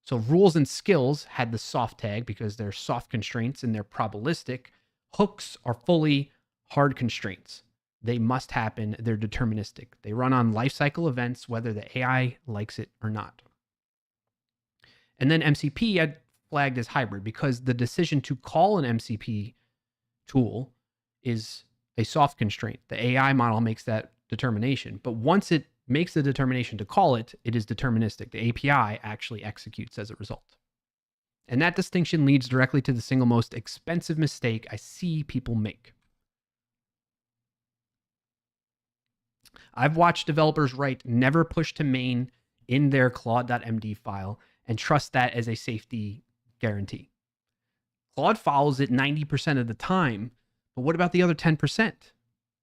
So rules and skills had the soft tag because they're soft constraints and they're probabilistic. Hooks are fully hard constraints. They must happen. They're deterministic. They run on lifecycle events, whether the AI likes it or not. And then MCP I flagged as hybrid because the decision to call an MCP tool is a soft constraint. The AI model makes that determination. But once it makes the determination to call it, it is deterministic. The API actually executes as a result. And that distinction leads directly to the single most expensive mistake I see people make. I've watched developers write never push to main in their Claude.md file and trust that as a safety guarantee. Claude follows it 90% of the time, but what about the other 10%?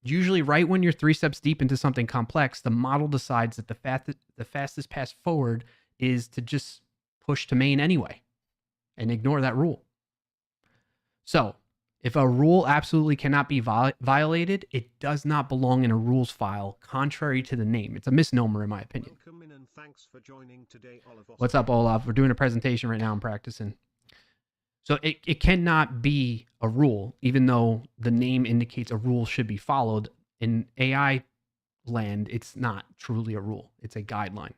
Usually right when you're 3 steps deep into something complex, the model decides that the fastest path forward is to just push to main anyway and ignore that rule. So if a rule absolutely cannot be violated, it does not belong in a rules file, contrary to the name. It's a misnomer, in my opinion. Welcome in and thanks for joining today, Oliver. What's up, Olaf? We're doing a presentation right now. I'm practicing. So it cannot be a rule, even though the name indicates a rule should be followed. In AI land, it's not truly a rule. It's a guideline.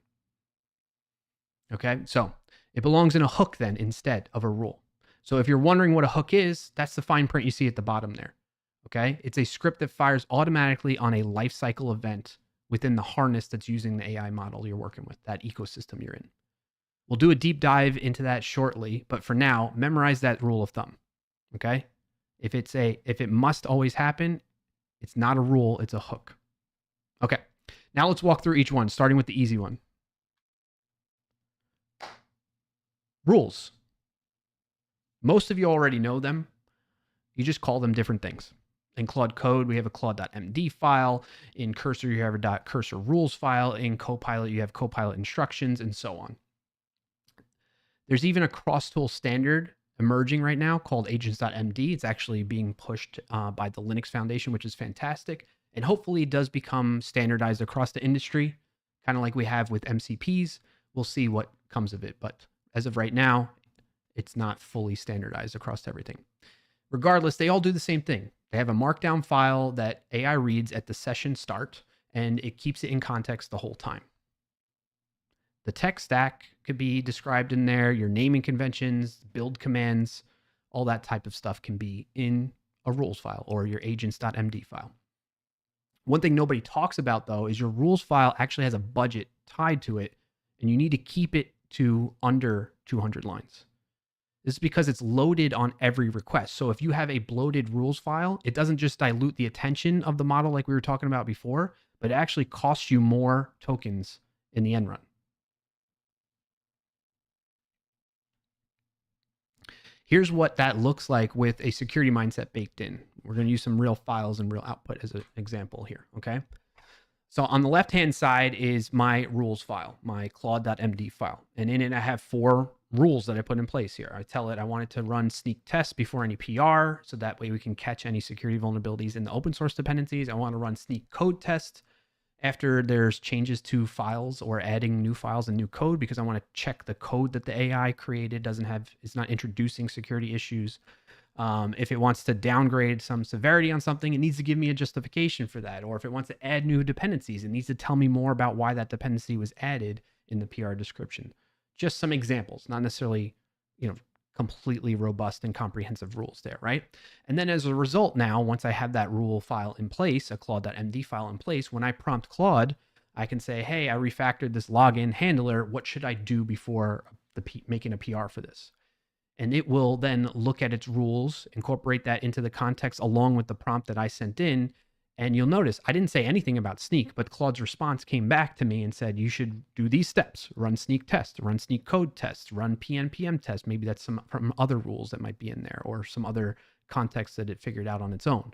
Okay, so it belongs in a hook then instead of a rule. So if you're wondering what a hook is, that's the fine print you see at the bottom there. Okay, it's a script that fires automatically on a lifecycle event within the harness that's using the AI model you're working with, that ecosystem you're in. We'll do a deep dive into that shortly, but for now, memorize that rule of thumb. Okay? If it must always happen, it's not a rule, it's a hook. Okay. Now let's walk through each one, starting with the easy one. Rules. Most of you already know them. You just call them different things. In Claude Code, we have a Claude.md file. In Cursor, you have a .cursor rules file. In Copilot, you have Copilot instructions, and so on. There's even a cross-tool standard emerging right now called agents.md. It's actually being pushed by the Linux Foundation, which is fantastic. And hopefully it does become standardized across the industry, kind of like we have with MCPs. We'll see what comes of it. But as of right now, it's not fully standardized across everything. Regardless, they all do the same thing. They have a markdown file that AI reads at the session start, and it keeps it in context the whole time. The tech stack could be described in there, your naming conventions, build commands, all that type of stuff can be in a rules file or your agents.md file. One thing nobody talks about, though, is your rules file actually has a budget tied to it, and you need to keep it to under 200 lines. This is because it's loaded on every request. So if you have a bloated rules file, it doesn't just dilute the attention of the model like we were talking about before, but it actually costs you more tokens in the end run. Here's what that looks like with a security mindset baked in. We're going to use some real files and real output as an example here, okay? So on the left-hand side is my rules file, my claude.md file. And in it, I have 4 rules that I put in place here. I tell it I want it to run sneak tests before any PR, so that way we can catch any security vulnerabilities in the open source dependencies. I want to run sneak code tests after there's changes to files or adding new files and new code, because I want to check the code that the AI created it's not introducing security issues. If it wants to downgrade some severity on something, it needs to give me a justification for that. Or if it wants to add new dependencies, it needs to tell me more about why that dependency was added in the PR description. Just some examples, not necessarily, completely robust and comprehensive rules there, right? And then as a result now, once I have that rule file in place, a claude.md file in place, when I prompt Claude, I can say, hey, I refactored this login handler. What should I do before making a PR for this? And it will then look at its rules, incorporate that into the context along with the prompt that I sent in. And you'll notice I didn't say anything about sneak, but Claude's response came back to me and said, you should do these steps: run sneak test, run sneak code test, run PNPM test. Maybe that's some from other rules that might be in there or some other context that it figured out on its own.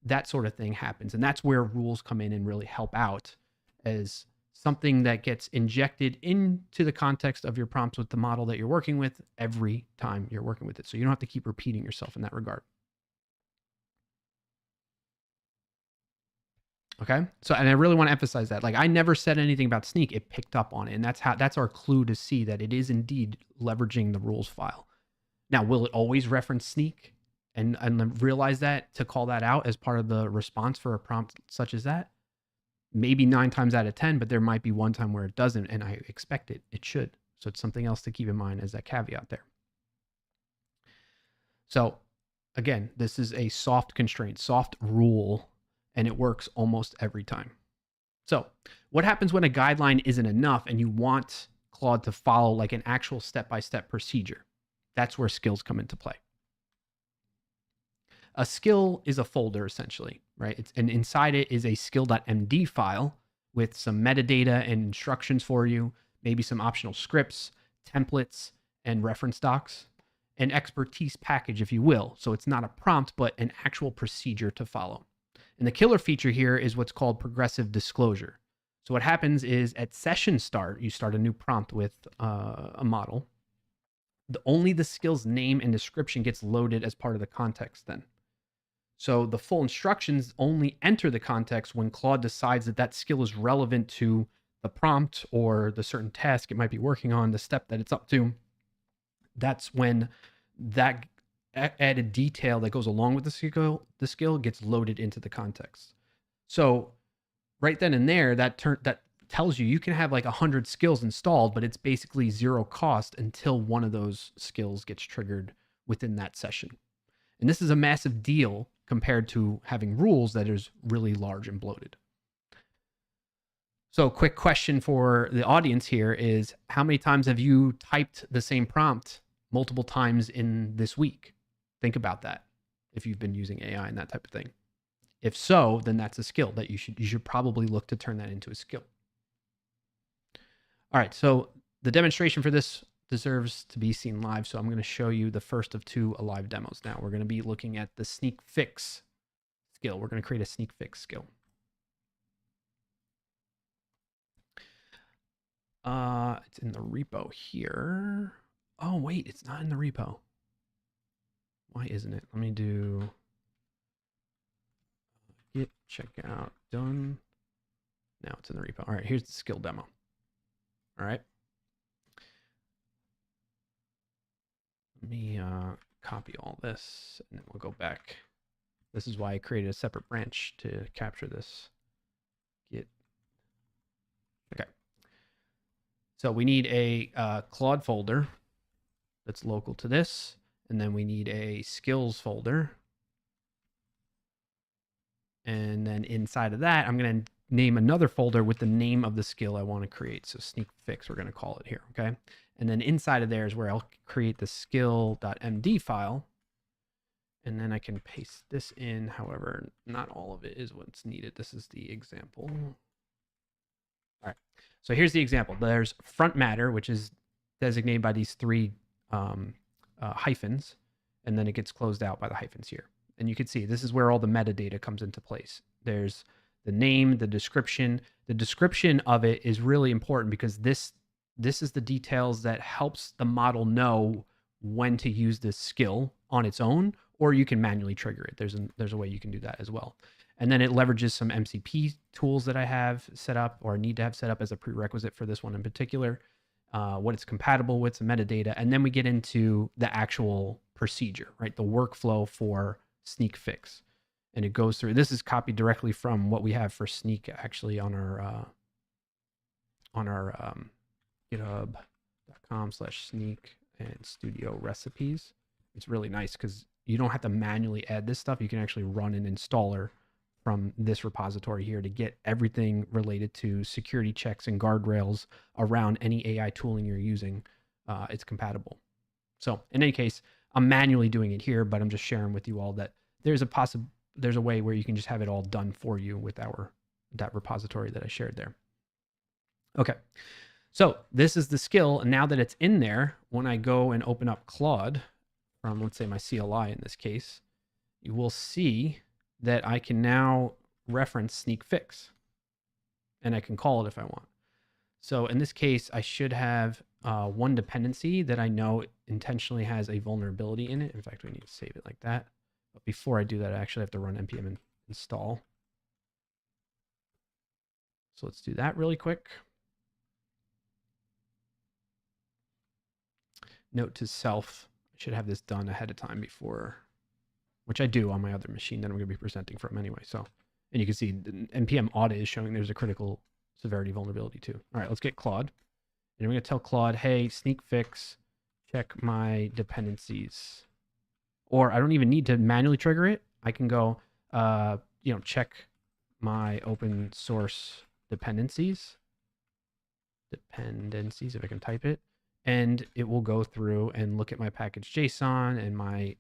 That sort of thing happens. And that's where rules come in and really help out as something that gets injected into the context of your prompts with the model that you're working with every time you're working with it. So you don't have to keep repeating yourself in that regard. Okay. So, and I really want to emphasize that, like, I never said anything about sneak. It picked up on it. And that's our clue to see that it is indeed leveraging the rules file. Now, will it always reference sneak and realize that to call that out as part of the response for a prompt such as that? Maybe 9 times out of 10, but there might be one time where it doesn't. And I expect it should. So it's something else to keep in mind as that caveat there. So again, this is a soft constraint, soft rule, and it works almost every time. So what happens when a guideline isn't enough and you want Claude to follow like an actual step-by-step procedure? That's where skills come into play. A skill is a folder essentially, right? And inside it is a skill.md file with some metadata and instructions for you, maybe some optional scripts, templates, and reference docs, an expertise package, if you will. So it's not a prompt, but an actual procedure to follow. And the killer feature here is what's called progressive disclosure. So what happens is at session start, you start a new prompt with a model. Only the skill's name and description gets loaded as part of the context then. So the full instructions only enter the context when Claude decides that that skill is relevant to the prompt or the certain task it might be working on, the step that it's up to. That's when that added detail that goes along with the skill gets loaded into the context. So right then and there, that tells you can have like 100 skills installed, but it's basically zero cost until one of those skills gets triggered within that session. And this is a massive deal compared to having rules that is really large and bloated. So quick question for the audience here is, how many times have you typed the same prompt multiple times in this week? Think about that if you've been using AI and that type of thing. If so, then that's a skill that you should probably look to turn that into a skill. All right, so the demonstration for this deserves to be seen live. So I'm going to show you the first of two live demos now. We're going to be looking at the sneak fix skill. We're going to create a sneak fix skill. It's in the repo here. Oh, wait, it's not in the repo. Why isn't it? Let me do git checkout done. Now it's in the repo. All right, here's the skill demo. All right. Let me copy all this and then we'll go back. This is why I created a separate branch to capture this. Git. Okay. So we need a Claude folder that's local to this. And then we need a skills folder. And then inside of that, I'm going to name another folder with the name of the skill I want to create. So sneak fix, we're going to call it here. Okay. And then inside of there is where I'll create the skill.md file. And then I can paste this in. However, not all of it is what's needed. This is the example. All right. So here's the example. There's front matter, which is designated by these three hyphens. And then it gets closed out by the hyphens here. And you can see this is where all the metadata comes into place. There's the name, the description. The description of it is really important because this is the details that helps the model know when to use this skill on its own, or you can manually trigger it. There's a way you can do that as well. And then it leverages some MCP tools that I have set up or need to have set up as a prerequisite for this one in particular, what it's compatible with, some metadata. And then we get into the actual procedure, right? The workflow for sneak fix. And it goes through, this is copied directly from what we have for sneak actually on our github.com/sneak and studio recipes. It's really nice because you don't have to manually add this stuff. You can actually run an installer from this repository here to get everything related to security checks and guardrails around any AI tooling you're using. It's compatible. So in any case, I'm manually doing it here, but I'm just sharing with you all that there's a way where you can just have it all done for you with that repository that I shared there. Okay. So this is the skill. And now that it's in there, when I go and open up Claude from, let's say, my CLI in this case, you will see that I can now reference sneak fix and I can call it if I want. So in this case, I should have one dependency that I know intentionally has a vulnerability in it. In fact, we need to save it like that. But before I do that, I actually have to run npm install. So let's do that really quick. Note to self, I should have this done ahead of time before, which I do on my other machine that I'm going to be presenting from anyway. So, and you can see the npm audit is showing there's a critical severity vulnerability too. All right, let's get Claude. And I'm going to tell Claude, hey, sneak fix, check my dependencies. Or I don't even need to manually trigger it. I can go, check my open source dependencies, if I can type it, and it will go through and look at my package JSON and my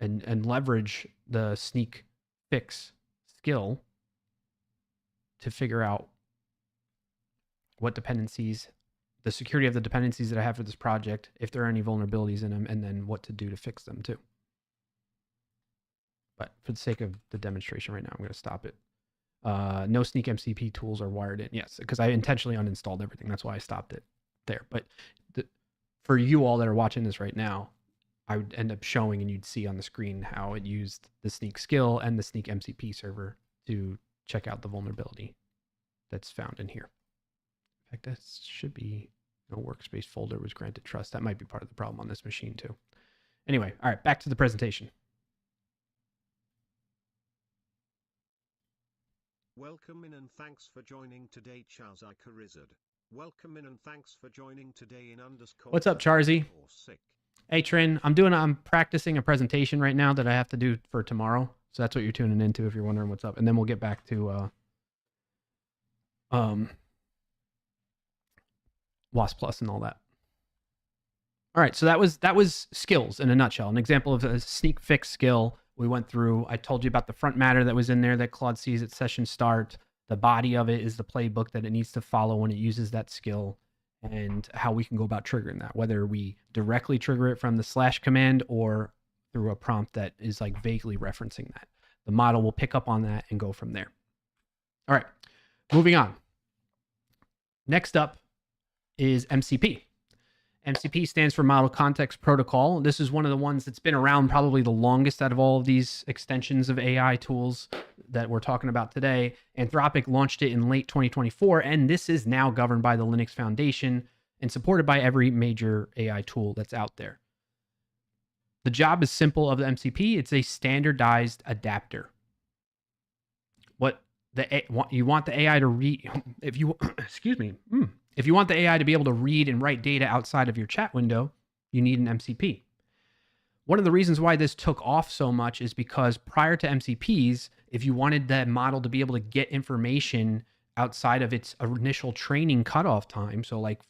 and leverage the sneak fix skill to figure out what dependencies, the security of the dependencies that I have for this project, if there are any vulnerabilities in them, and then what to do to fix them too. But for the sake of the demonstration right now, I'm going to stop it. No sneak MCP tools are wired in. Yes, because I intentionally uninstalled everything. That's why I stopped it there. But for you all that are watching this right now, I would end up showing and you'd see on the screen how it used the sneak skill and the sneak MCP server to check out the vulnerability that's found in here. In fact, that should be no workspace folder was granted trust. That might be part of the problem on this machine too. Anyway, all right, back to the presentation. Welcome in and thanks for joining today, Charzikarizard. Welcome in and thanks for joining today in underscore. What's up, Charzy? Hey, Trin. I'm practicing a presentation right now that I have to do for tomorrow. So that's what you're tuning into if you're wondering what's up. And then we'll get back to WASP Plus and all that. All right, so that was skills in a nutshell. An example of a sneak fix skill we went through. I told you about the front matter that was in there that Claude sees at session start. The body of it is the playbook that it needs to follow when it uses that skill, and how we can go about triggering that, whether we directly trigger it from the / command or through a prompt that is like vaguely referencing that. The model will pick up on that and go from there. All right, moving on. Next up is MCP. MCP stands for Model Context Protocol. This is one of the ones that's been around probably the longest out of all of these extensions of AI tools that we're talking about today. Anthropic launched it in late 2024, and this is now governed by the Linux Foundation and supported by every major AI tool that's out there. The job is simple of the MCP. It's a standardized adapter. You want the AI to read, if you, excuse me, if you want the AI to be able to read and write data outside of your chat window, you need an MCP. One of the reasons why this took off so much is because prior to MCPs, if you wanted that model to be able to get information outside of its initial training cutoff time, so like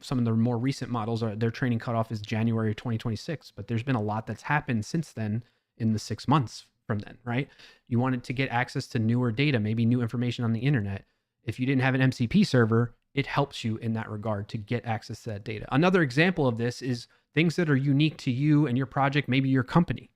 some of the more recent models, their training cutoff is January 2026, but there's been a lot that's happened since then in the 6 months from then, right? You wanted to get access to newer data, maybe new information on the internet. If you didn't have an MCP server, it helps you in that regard to get access to that data. Another example of this is things that are unique to you and your project, maybe your company,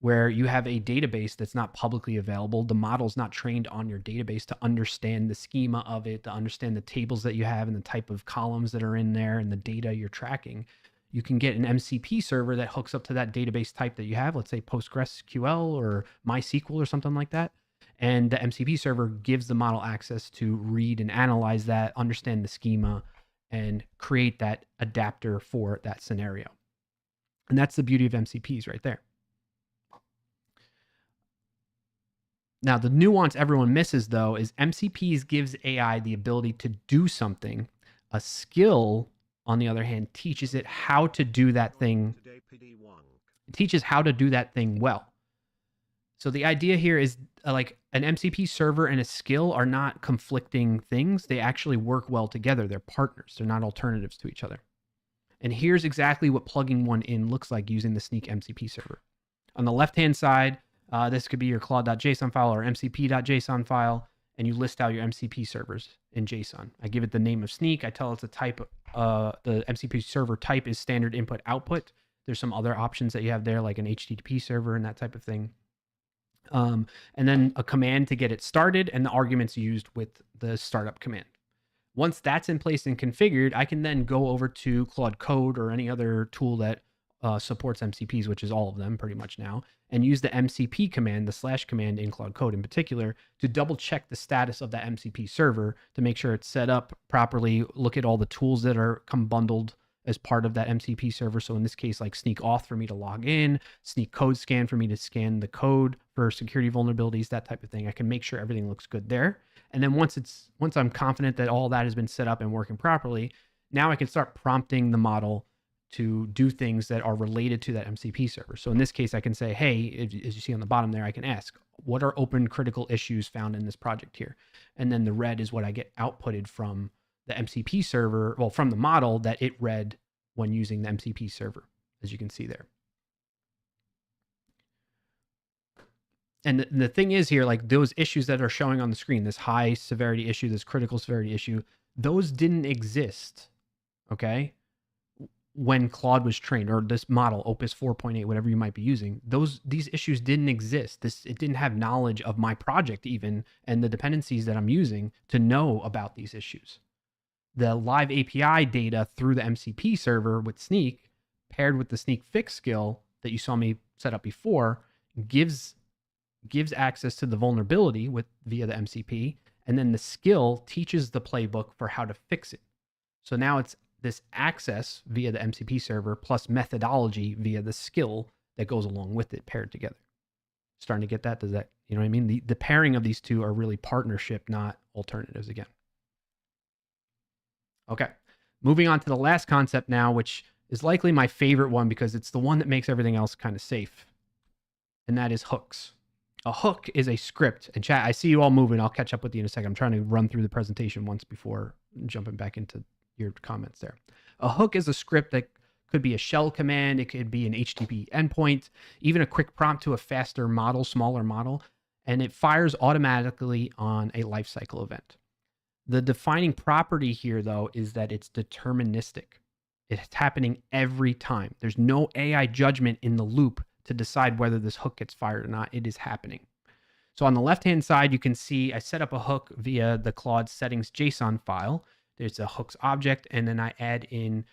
where you have a database that's not publicly available. The model's not trained on your database to understand the schema of it, to understand the tables that you have and the type of columns that are in there and the data you're tracking. You can get an MCP server that hooks up to that database type that you have, let's say PostgreSQL or MySQL or something like that. And the MCP server gives the model access to read and analyze that, understand the schema, and create that adapter for that scenario. And that's the beauty of MCPs right there. Now, the nuance everyone misses, though, is MCPs gives AI the ability to do something. A skill, on the other hand, teaches it how to do that thing. It teaches how to do that thing well. So the idea here is like an MCP server and a skill are not conflicting things. They actually work well together. They're partners. They're not alternatives to each other. And here's exactly what plugging one in looks like using the Sneak MCP server. On the left-hand side, this could be your claude.json file or mcp.json file, and you list out your MCP servers in JSON. I give it the name of Sneak. I tell it the type, the MCP server type is standard input output. There's some other options that you have there, like an HTTP server and that type of thing. And then a command to get it started and the arguments used with the startup command. Once that's in place and configured, I can then go over to Claude Code or any other tool that supports MCPs, which is all of them pretty much now, and use the MCP command, the / command in Claude Code in particular, to double check the status of that MCP server to make sure it's set up properly, look at all the tools that are come bundled as part of that MCP server. So in this case, like Sneak Auth for me to log in, Sneak Code Scan for me to scan the code for security vulnerabilities, that type of thing. I can make sure everything looks good there. And then once I'm confident that all that has been set up and working properly, now I can start prompting the model to do things that are related to that MCP server. So in this case, I can say, hey, as you see on the bottom there, I can ask, what are open critical issues found in this project here. And then the red is what I get outputted from the MCP server, well, from the model that it read when using the MCP server, as you can see there. And the thing is here, like those issues that are showing on the screen, this high severity issue, this critical severity issue, those didn't exist, okay? When Claude was trained, or this model, Opus 4.8, whatever you might be using, these issues didn't exist. It didn't have knowledge of my project even, and the dependencies that I'm using to know about these issues. The live API data through the MCP server with Sneak, paired with the Sneak fix skill that you saw me set up before, gives access to the vulnerability via the MCP, and then the skill teaches the playbook for how to fix it. So now it's this access via the MCP server plus methodology via the skill that goes along with it paired together. Starting to get that? Does that, you know what I mean? The pairing of these two are really partnership, not alternatives again. Okay, moving on to the last concept now, which is likely my favorite one because it's the one that makes everything else kind of safe, and that is hooks. A hook is a script. And chat, I see you all moving. I'll catch up with you in a second. I'm trying to run through the presentation once before jumping back into your comments there. A hook is a script that could be a shell command. It could be an HTTP endpoint, even a quick prompt to a faster model, smaller model, and it fires automatically on a lifecycle event. The defining property here, though, is that it's deterministic. It's happening every time. There's no AI judgment in the loop to decide whether this hook gets fired or not. It is happening. So on the left-hand side, you can see I set up a hook via the Claude settings JSON file. There's a hooks object, and then I add in,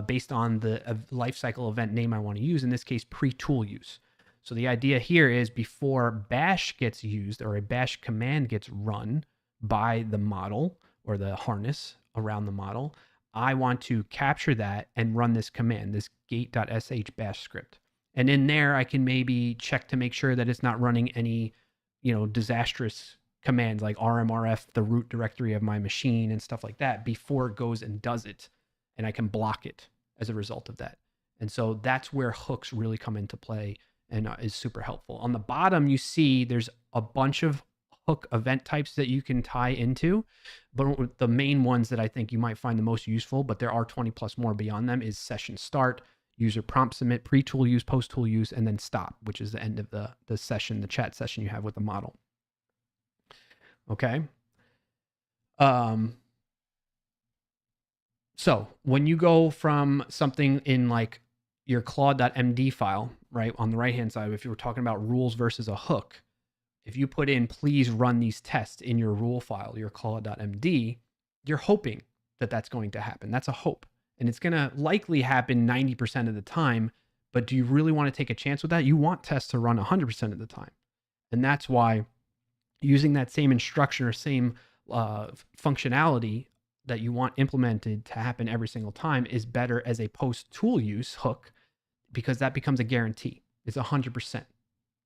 based on the lifecycle event name I want to use, in this case, pre-tool use. So the idea here is before bash gets used or a bash command gets run by the model or the harness around the model, I want to capture that and run this command, this gate.sh bash script. And in there, I can maybe check to make sure that it's not running any, disastrous commands like rmrf, the root directory of my machine and stuff like that before it goes and does it. And I can block it as a result of that. And so that's where hooks really come into play and is super helpful. On the bottom, you see there's a bunch of hook event types that you can tie into, but the main ones that I think you might find the most useful, but there are 20 plus more beyond them, is session start, user prompt submit, pre-tool use, post-tool use, and then stop, which is the end of the session, the chat session you have with the model. Okay. So when you go from something in like your claude.md file, right, on the right-hand side, if you were talking about rules versus a hook, if you put in, please run these tests in your rule file, your claude.md, you're hoping that that's going to happen. That's a hope. And it's going to likely happen 90% of the time. But do you really want to take a chance with that? You want tests to run 100% of the time. And that's why using that same instruction or same functionality that you want implemented to happen every single time is better as a post-tool use hook, because that becomes a guarantee. It's 100%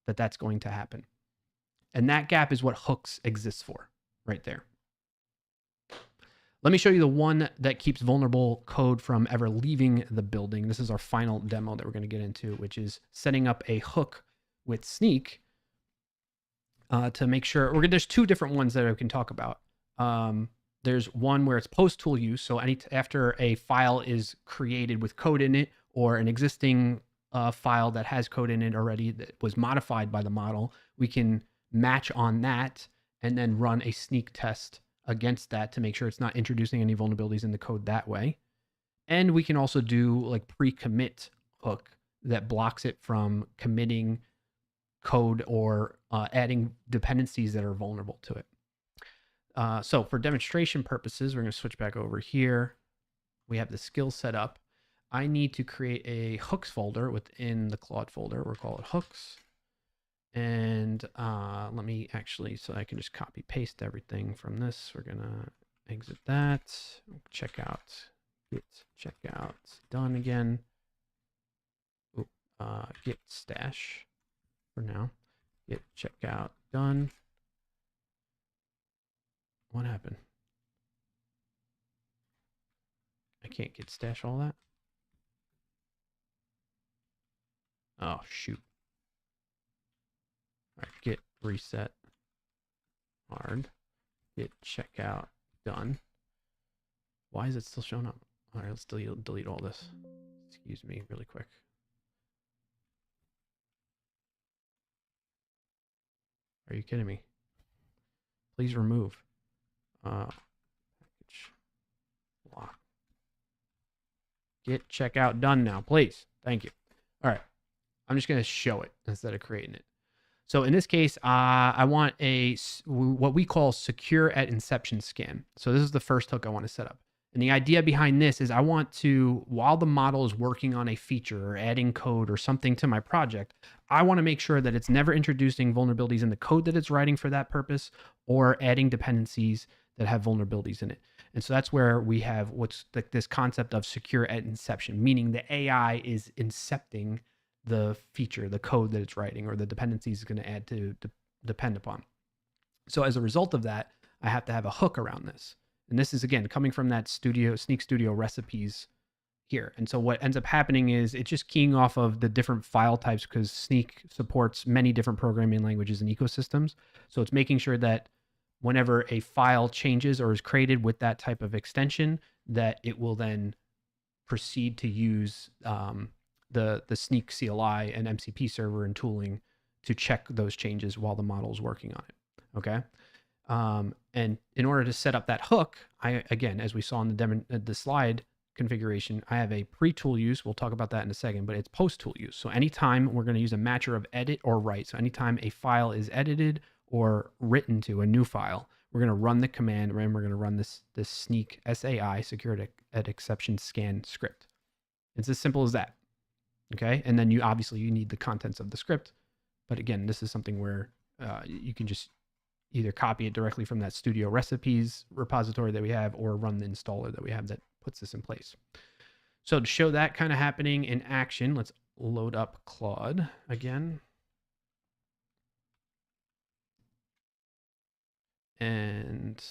that that's going to happen. And that gap is what hooks exists for right there. Let me show you the one that keeps vulnerable code from ever leaving the building. This is our final demo that we're going to get into, which is setting up a hook with Sneak to make sure. There's two different ones that I can talk about. There's one where it's post-tool use. So after a file is created with code in it, or an existing file that has code in it already that was modified by the model, we can match on that and then run a Sneak test against that to make sure it's not introducing any vulnerabilities in the code that way. And we can also do like pre-commit hook that blocks it from committing code or adding dependencies that are vulnerable to it. So for demonstration purposes, we're going to switch back over here. We have the skill set up. I need to create a hooks folder within the Claude folder. We'll call it hooks. And let me actually, so I can just copy paste everything from this. We're gonna exit that, check out, git checkout, done again. Oop, git stash for now, git checkout, done. What happened? I can't git stash all that. Oh, shoot. All right, git reset hard, hit checkout done. Why is it still showing up? All right, let's delete all this. Excuse me really quick. Are you kidding me? Please remove. Package lock. Get checkout done now, please. Thank you. All right. I'm just going to show it instead of creating it. So in this case, I want what we call secure at inception scan. So this is the first hook I want to set up. And the idea behind this is I want to, while the model is working on a feature or adding code or something to my project, I want to make sure that it's never introducing vulnerabilities in the code that it's writing for that purpose or adding dependencies that have vulnerabilities in it. And so that's where we have what's like this concept of secure at inception, meaning the AI is incepting the feature, the code that it's writing, or the dependencies it's going to add to depend upon. So as a result of that, I have to have a hook around this. And this is, again, coming from that Sneak Studio recipes here. And so what ends up happening is it's just keying off of the different file types because Sneak supports many different programming languages and ecosystems. So it's making sure that whenever a file changes or is created with that type of extension, that it will then proceed to use the Sneak CLI and MCP server and tooling to check those changes while the model is working on it. Okay. And in order to set up that hook, again, as we saw in the slide configuration, I have a pre-tool use. We'll talk about that in a second, but it's post-tool use. So anytime we're going to use a matcher of edit or write. So anytime a file is edited or written to a new file, we're going to run the command, and we're going to run this Sneak SAI, secure at exception scan script. It's as simple as that. Okay. And then you need the contents of the script. But again, this is something where you can just either copy it directly from that Studio recipes repository that we have or run the installer that we have that puts this in place. So to show that kind of happening in action, let's load up Claude again. And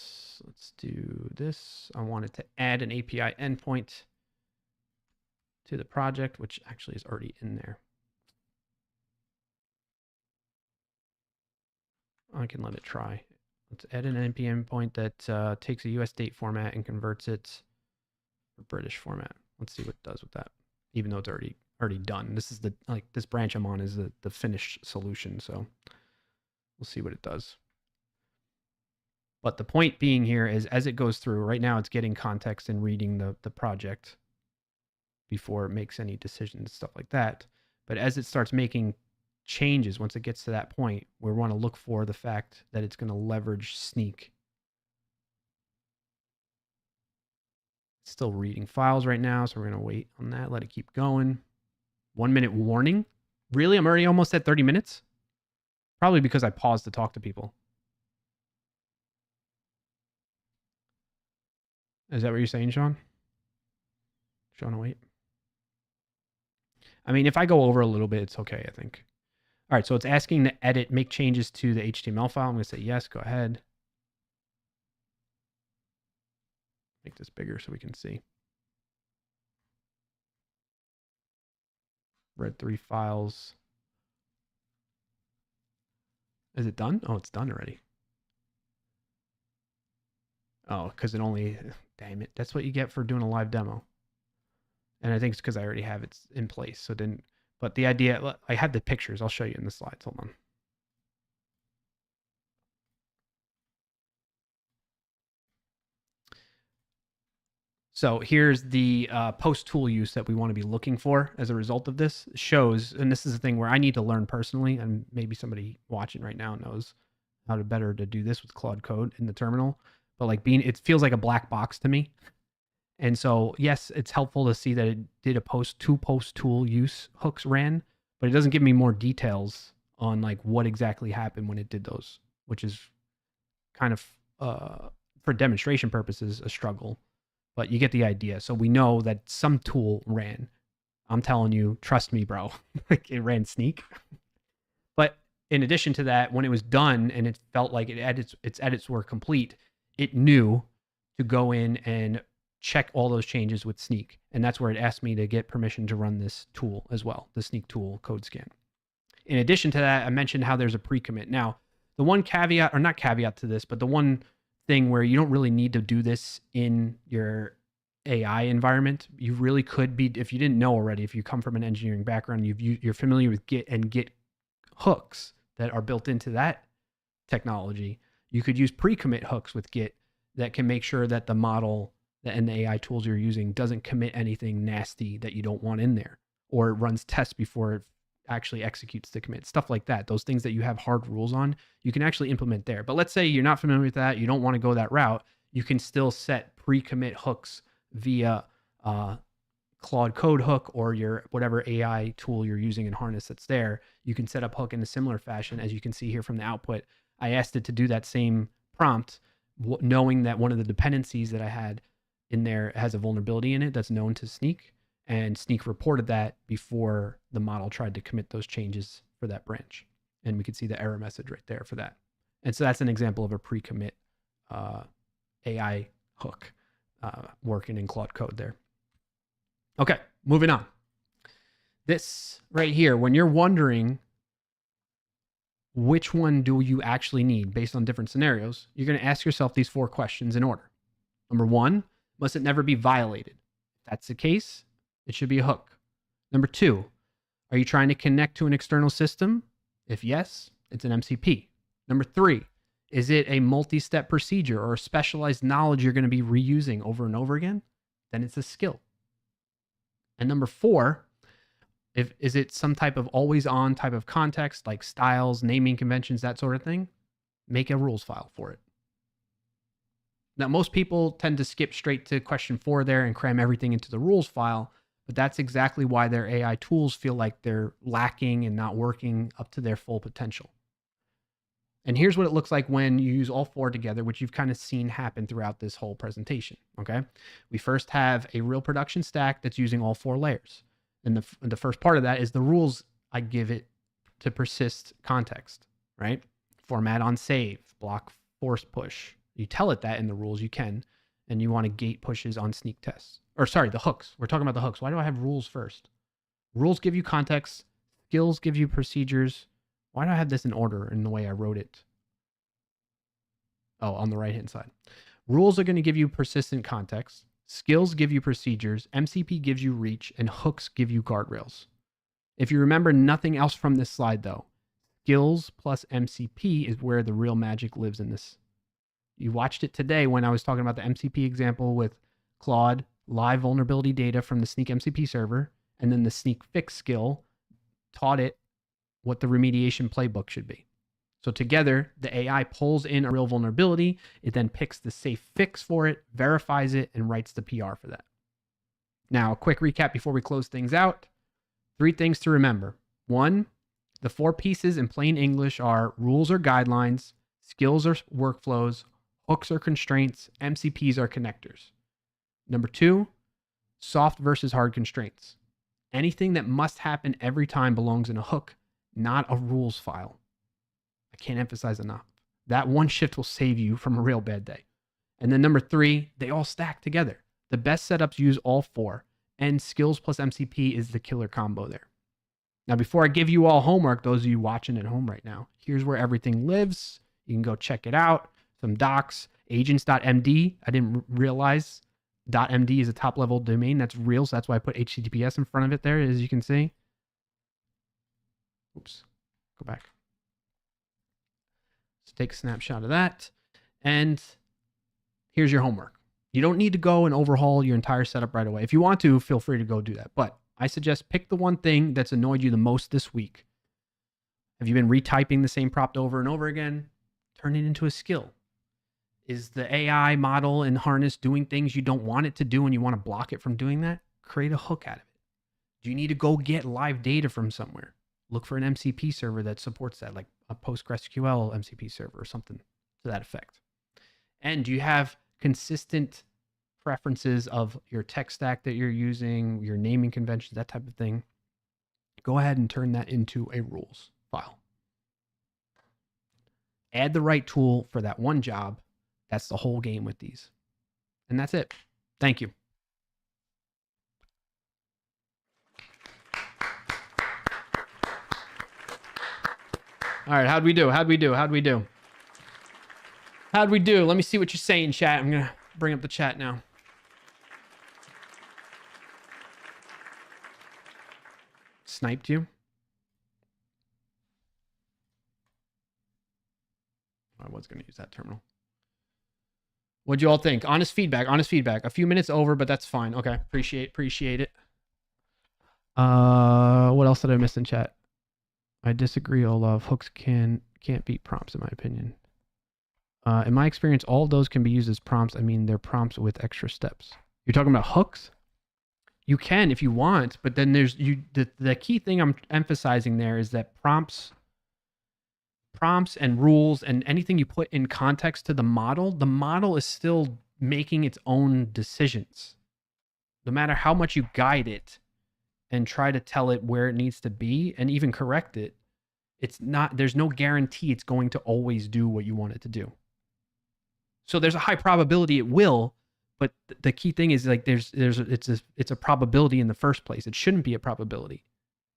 let's do this. I wanted to add an API endpoint to the project, which actually is already in there. I can let it try. Let's add an NPM endpoint that takes a US date format and converts it for British format. Let's see what it does with that. Even though it's already done. This is this branch I'm on is the finished solution. So we'll see what it does. But the point being here is as it goes through, right now it's getting context and reading the project before it makes any decisions, stuff like that. But as it starts making changes, once it gets to that point, we want to look for the fact that it's going to leverage Sneak. It's still reading files right now, so we're going to wait on that, let it keep going. 1 minute warning. Really? I'm already almost at 30 minutes? Probably because I paused to talk to people. Is that what you're saying, Sean? Sean, wait. I mean, if I go over a little bit, it's okay, I think. All right, so it's asking to edit, make changes to the HTML file. I'm going to say yes, go ahead. Make this bigger so we can see. Read 3 files. Is it done? Oh, it's done already. Oh, because it only, damn it. That's what you get for doing a live demo. And I think it's because I already have it in place. So it didn't. But the idea, I had the pictures. I'll show you in the slides. Hold on. So here's the post tool use that we want to be looking for as a result of this. Shows, and this is the thing where I need to learn personally, and maybe somebody watching right now knows how to better to do this with Claude Code in the terminal. But like it feels like a black box to me. And so, yes, it's helpful to see that it did two post tool use hooks ran, but it doesn't give me more details on like what exactly happened when it did those, which is kind of, for demonstration purposes, a struggle, but you get the idea. So we know that some tool ran. I'm telling you, trust me, bro, like it ran Sneak. But in addition to that, when it was done and it felt like its edits were complete, it knew to go in and check all those changes with Sneak. And that's where it asked me to get permission to run this tool as well, the Sneak tool code scan. In addition to that, I mentioned how there's a pre-commit. Now, The one caveat, or not caveat to this, but the one thing where you don't really need to do this in your AI environment, you really could be, if you didn't know already, if you come from an engineering background, you're familiar with Git and Git hooks that are built into that technology. You could use pre-commit hooks with Git that can make sure that the model and the AI tools you're using doesn't commit anything nasty that you don't want in there, or it runs tests before it actually executes the commit, stuff like that. Those things that you have hard rules on, you can actually implement there. But let's say you're not familiar with that, you don't want to go that route, you can still set pre-commit hooks via Claude Code hook or your whatever AI tool you're using in Harness that's there. You can set up hook in a similar fashion. As you can see here from the output, I asked it to do that same prompt, knowing that one of the dependencies that I had in there has a vulnerability in it that's known to Sneak, and Sneak reported that before the model tried to commit those changes for that branch. And we could see the error message right there for that. And so that's an example of a pre-commit AI hook working in Claude Code there. Okay, moving on. This right here, when you're wondering which one do you actually need based on different scenarios, you're going to ask yourself these 4 questions in order. Number 1, must it never be violated? If that's the case, it should be a hook. Number 2, are you trying to connect to an external system? If yes, it's an MCP. Number 3, is it a multi-step procedure or a specialized knowledge you're going to be reusing over and over again? Then it's a skill. And number 4, is it some type of always on type of context, like styles, naming conventions, that sort of thing? Make a rules file for it. Now, most people tend to skip straight to question 4 there and cram everything into the rules file, but that's exactly why their AI tools feel like they're lacking and not working up to their full potential. And here's what it looks like when you use all 4 together, which you've kind of seen happen throughout this whole presentation, okay? We first have a real production stack that's using all 4 layers. And the first part of that is the rules I give it to persist context, right? Format on save, block force push. You tell it that in the rules, you can, and you want to gate pushes on sneak tests. Or sorry, the hooks. We're talking about the hooks. Why do I have rules first? Rules give you context. Skills give you procedures. Why do I have this in order in the way I wrote it? Oh, on the right-hand side. Rules are going to give you persistent context. Skills give you procedures. MCP gives you reach, and hooks give you guardrails. If you remember nothing else from this slide, though, skills plus MCP is where the real magic lives in this. You watched it today when I was talking about the MCP example with Claude, live vulnerability data from the Sneak MCP server, and then the Sneak fix skill taught it what the remediation playbook should be. So together, the AI pulls in a real vulnerability. It then picks the safe fix for it, verifies it, and writes the PR for that. Now, a quick recap before we close things out. 3 things to remember. 1, the 4 pieces in plain English are rules or guidelines, skills or workflows, hooks or constraints, MCPs are connectors. Number 2, soft versus hard constraints. Anything that must happen every time belongs in a hook, not a rules file. I can't emphasize enough. That one shift will save you from a real bad day. And then number 3, they all stack together. The best setups use all 4, and skills plus MCP is the killer combo there. Now, before I give you all homework, those of you watching at home right now, here's where everything lives. You can go check it out. Some docs, agents.md. I didn't realize .md is a top level domain. That's real, so that's why I put HTTPS in front of it there, as you can see. Oops, go back. Let's take a snapshot of that. And here's your homework. You don't need to go and overhaul your entire setup right away. If you want to, feel free to go do that. But I suggest pick the one thing that's annoyed you the most this week. Have you been retyping the same prompt over and over again? Turn it into a skill. Is the AI model in Harness doing things you don't want it to do and you want to block it from doing that? Create a hook out of it. Do you need to go get live data from somewhere? Look for an MCP server that supports that, like a PostgreSQL MCP server or something to that effect. And do you have consistent preferences of your tech stack that you're using, your naming conventions, that type of thing? Go ahead and turn that into a rules file. Add the right tool for that one job. That's the whole game with these. And that's it. Thank you. All right, how'd we do? How'd we do? How'd we do? How'd we do? Let me see what you're saying, chat. I'm gonna bring up the chat now. Sniped you? I was gonna use that terminal. What'd you all think? Honest feedback, honest feedback. A few minutes over, but that's fine. Okay, appreciate it. What else did I miss in chat? I disagree, Olaf. Hooks can't beat prompts in my opinion. In my experience, all of those can be used as prompts. I mean, they're prompts with extra steps. You're talking about hooks? You can if you want, but then there's the key thing I'm emphasizing there is that prompts and rules and anything you put in context to the model is still making its own decisions. No matter how much you guide it and try to tell it where it needs to be and even correct it, there's no guarantee it's going to always do what you want it to do. So there's a high probability it will, but the key thing is like it's a probability in the first place. It shouldn't be a probability.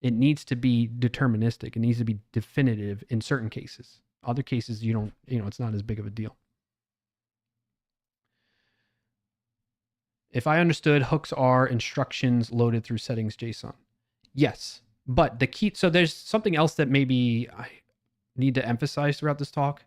It needs to be deterministic. It needs to be definitive in certain cases. Other cases, it's not as big of a deal. If I understood, hooks are instructions loaded through settings JSON. Yes, but the key, so there's something else that maybe I need to emphasize throughout this talk.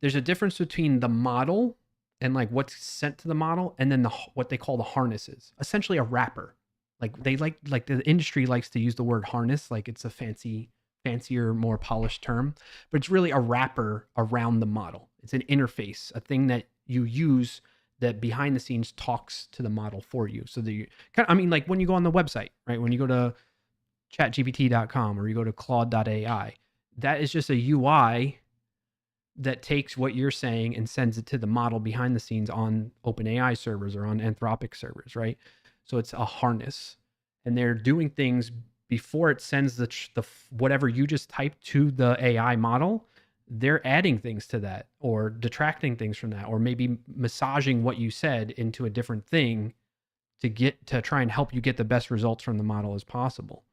There's a difference between the model and like what's sent to the model and then what they call the harnesses, essentially a wrapper. Like the industry likes to use the word harness, like it's a fancier, more polished term, but it's really a wrapper around the model. It's an interface, a thing that you use that behind the scenes talks to the model for you. So that you like when you go on the website, right? When you go to chatgpt.com or you go to claude.ai, that is just a UI that takes what you're saying and sends it to the model behind the scenes on OpenAI servers or on Anthropic servers, right? So it's a harness, and they're doing things before it sends the whatever you just typed to the AI model. They're adding things to that or detracting things from that, or maybe massaging what you said into a different thing to try and help you get the best results from the model as possible.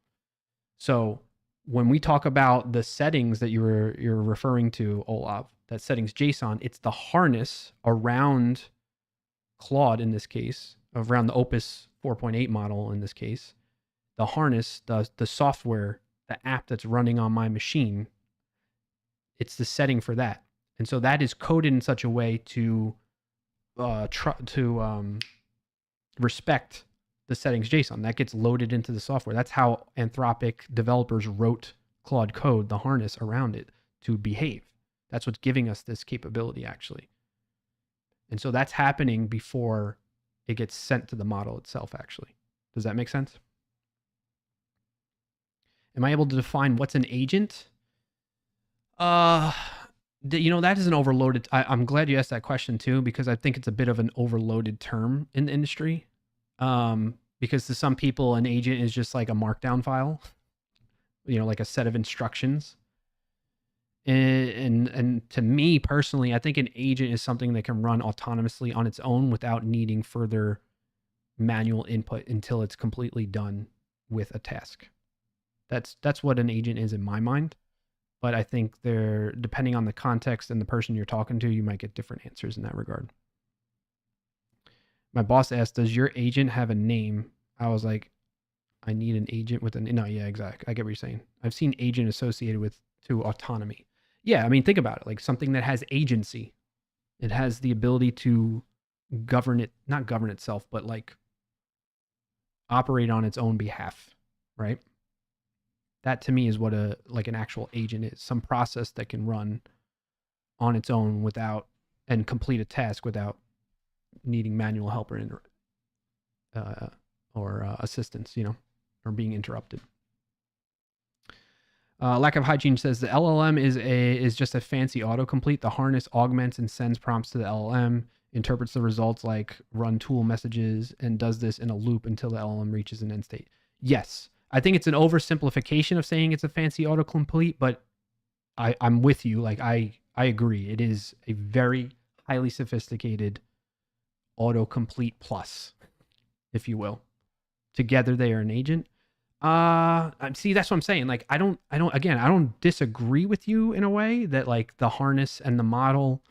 So when we talk about the settings that you're referring to, Olaf, that settings JSON, it's the harness around Claude in this case, around the Opus 4.8 model in this case. The harness, the software, the app that's running on my machine, it's the setting for that. And so that is coded in such a way to respect the settings JSON. That gets loaded into the software. That's how Anthropic developers wrote Claude code, the harness around it, to behave. That's what's giving us this capability, actually. And so that's happening before it gets sent to the model itself, actually. Does that make sense? Am I able to define what's an agent? That is an overloaded... I'm glad you asked that question, too, because I think it's a bit of an overloaded term in the industry. Because to some people, an agent is just like a markdown file, like a set of instructions. And to me personally, I think an agent is something that can run autonomously on its own without needing further manual input until it's completely done with a task. That's what an agent is in my mind. But I think depending on the context and the person you're talking to, you might get different answers in that regard. My boss asked, does your agent have a name? I was like, I need an agent with no, yeah, exactly. I get what you're saying. I've seen agent associated to autonomy. Yeah, I mean, think about it. Like something that has agency. It has the ability to not govern itself, but like operate on its own behalf, right? That to me is what an actual agent is. Some process that can run on its own and complete a task without needing manual help or assistance, or being interrupted. Lack of hygiene says the LLM is just a fancy autocomplete. The harness augments and sends prompts to the LLM, interprets the results like run tool messages, and does this in a loop until the LLM reaches an end state. Yes, I think it's an oversimplification of saying it's a fancy autocomplete, but I'm with you. Like I agree. It is a very highly sophisticated autocomplete plus, if you will. Together they are an agent. See, that's what I'm saying. Like, I don't disagree with you in a way that like the harness and the model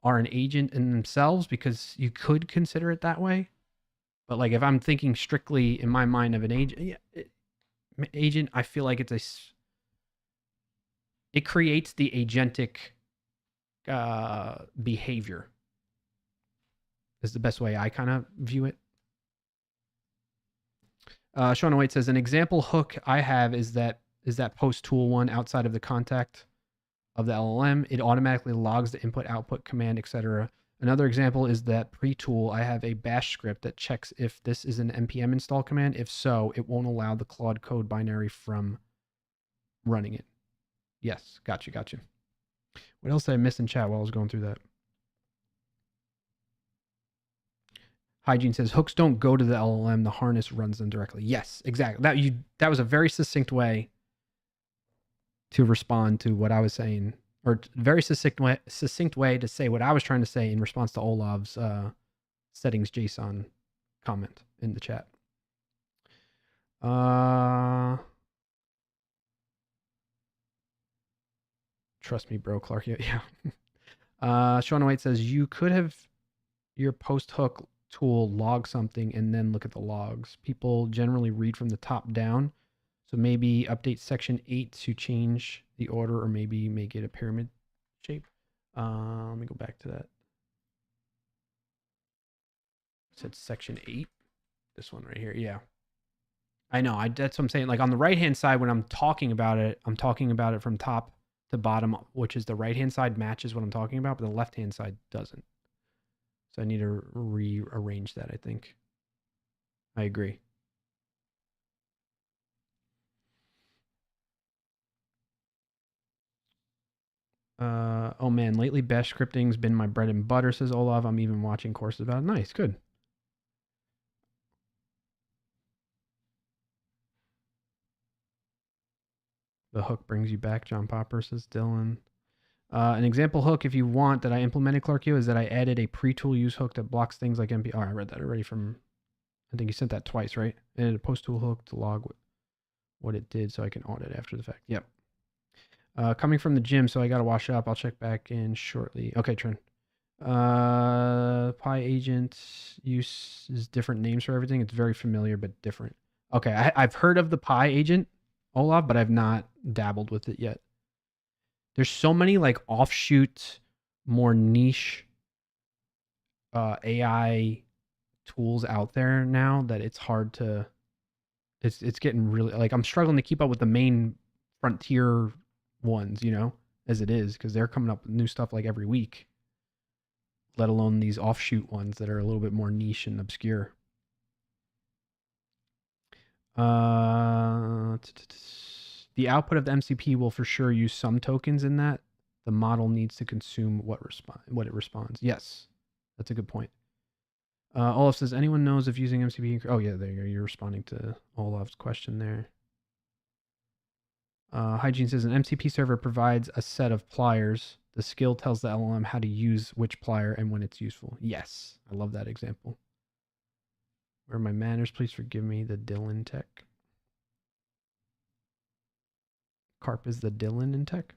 are an agent in themselves, because you could consider it that way. But like, if I'm thinking strictly in my mind of an agent, agent, I feel like it creates the agentic behavior is the best way I kind of view it. Shauna White says, an example hook I have is that post tool one outside of the contact of the LLM. It automatically logs the input, output, command, etc. Another example is that pre-tool. I have a bash script that checks if this is an npm install command. If so, it won't allow the Claude code binary from running it. Yes, gotcha. What else did I miss in chat while I was going through that? Hygiene says hooks don't go to the LLM, the harness runs them directly. Yes, exactly. That was a very succinct way to respond to what I was saying, or very succinct way to say what I was trying to say in response to Olav's settings JSON comment in the chat. Trust me, bro, Clark. Yeah. Shauna White says you could have your post hook tool log something and then look at the logs. People generally read from the top down. So maybe update section 8 to change the order, or maybe make it a pyramid shape. Let me go back to that. It said section 8. This one right here. Yeah. I know. That's what I'm saying. Like on the right-hand side, when I'm talking about it from top to bottom, which is the right-hand side matches what I'm talking about, but the left-hand side doesn't. So I need to rearrange that, I think. I agree. Oh man, lately bash scripting's been my bread and butter, says Olav. I'm even watching courses about it. Nice, good. The hook brings you back, John Popper, says Dylan. An example hook, if you want, that I implemented, Clarkio, is that I added a pre-tool use hook that blocks things like MP. Oh, I read that already from, I think you sent that twice, right? I added a post-tool hook to log what it did so I can audit after the fact. Yep. Coming from the gym, so I got to wash up. I'll check back in shortly. Okay, Trent. Pi agent uses different names for everything. It's very familiar, but different. Okay, I've heard of the Pi agent, Olaf, but I've not dabbled with it yet. There's so many like offshoot, more niche AI tools out there now that it's hard to. It's getting really, like, I'm struggling to keep up with the main frontier ones, you know, as it is, because they're coming up with new stuff like every week, let alone these offshoot ones that are a little bit more niche and obscure. The output of the MCP will for sure use some tokens in that. The model needs to consume what it responds. Yes, that's a good point. Olaf says, anyone knows if using MCP? Oh yeah, there you go. You're responding to Olaf's question there. Hygiene says, an MCP server provides a set of pliers. The skill tells the LLM how to use which plier and when it's useful. Yes, I love that example. Where are my manners? Please forgive me. The Dylan tech. Carp is the Dylan in tech.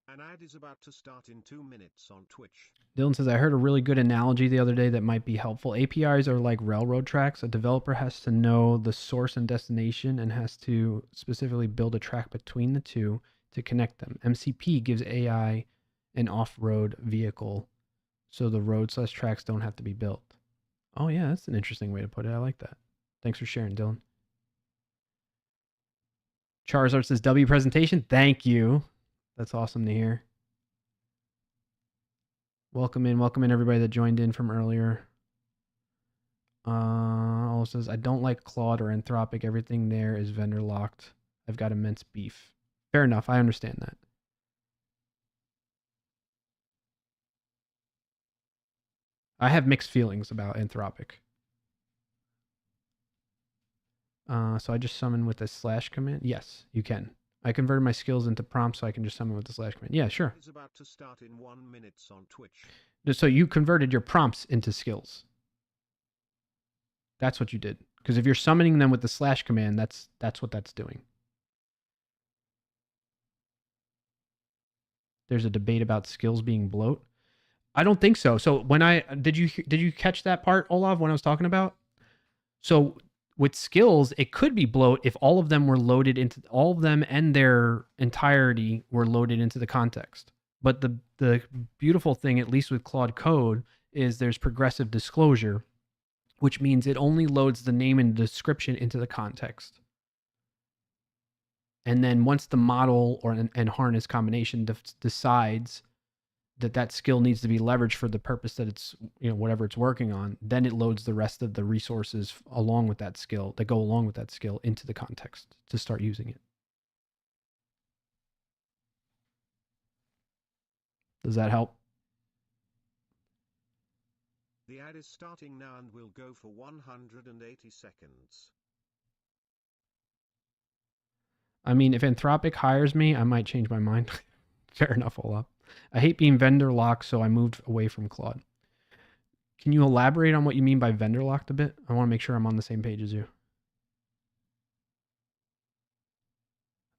An ad is about to start in 2 minutes on Twitch. Dylan says, I heard a really good analogy the other day that might be helpful. APIs are like railroad tracks. A developer has to know the source and destination and has to specifically build a track between the two to connect them. MCP gives AI an off-road vehicle so the road/tracks don't have to be built. Oh yeah, that's an interesting way to put it. I like that. Thanks for sharing, Dylan. Charizard says, W presentation. Thank you. That's awesome to hear. Welcome in everybody that joined in from earlier. Also says, I don't like Claude or Anthropic. Everything there is vendor locked. I've got immense beef. Fair enough. I understand that. I have mixed feelings about Anthropic. So I just summon with a slash command. Yes, you can. I converted my skills into prompts so I can just summon with the slash command. Yeah, sure. It's about to start in 1 minute on Twitch. So you converted your prompts into skills. That's what you did, Because if you're summoning them with the slash command, that's what that's doing. There's a debate about skills being bloat. I don't think so. So when did you catch that part, Olav, when I was talking about? So with skills, it could be bloat if all of them and their entirety were loaded into the context. But the beautiful thing, at least with Claude Code, is there's progressive disclosure, which means it only loads the name and description into the context. And then once the model and harness combination decides that skill needs to be leveraged for the purpose that it's, whatever it's working on, then it loads the rest of the resources along with that skill that go along with that skill into the context to start using it. Does that help? The ad is starting now and will go for 180 seconds. I mean, if Anthropic hires me, I might change my mind. Fair enough, Olaf. I hate being vendor locked, so I moved away from Claude. Can you elaborate on what you mean by vendor locked a bit? I want to make sure I'm on the same page as you.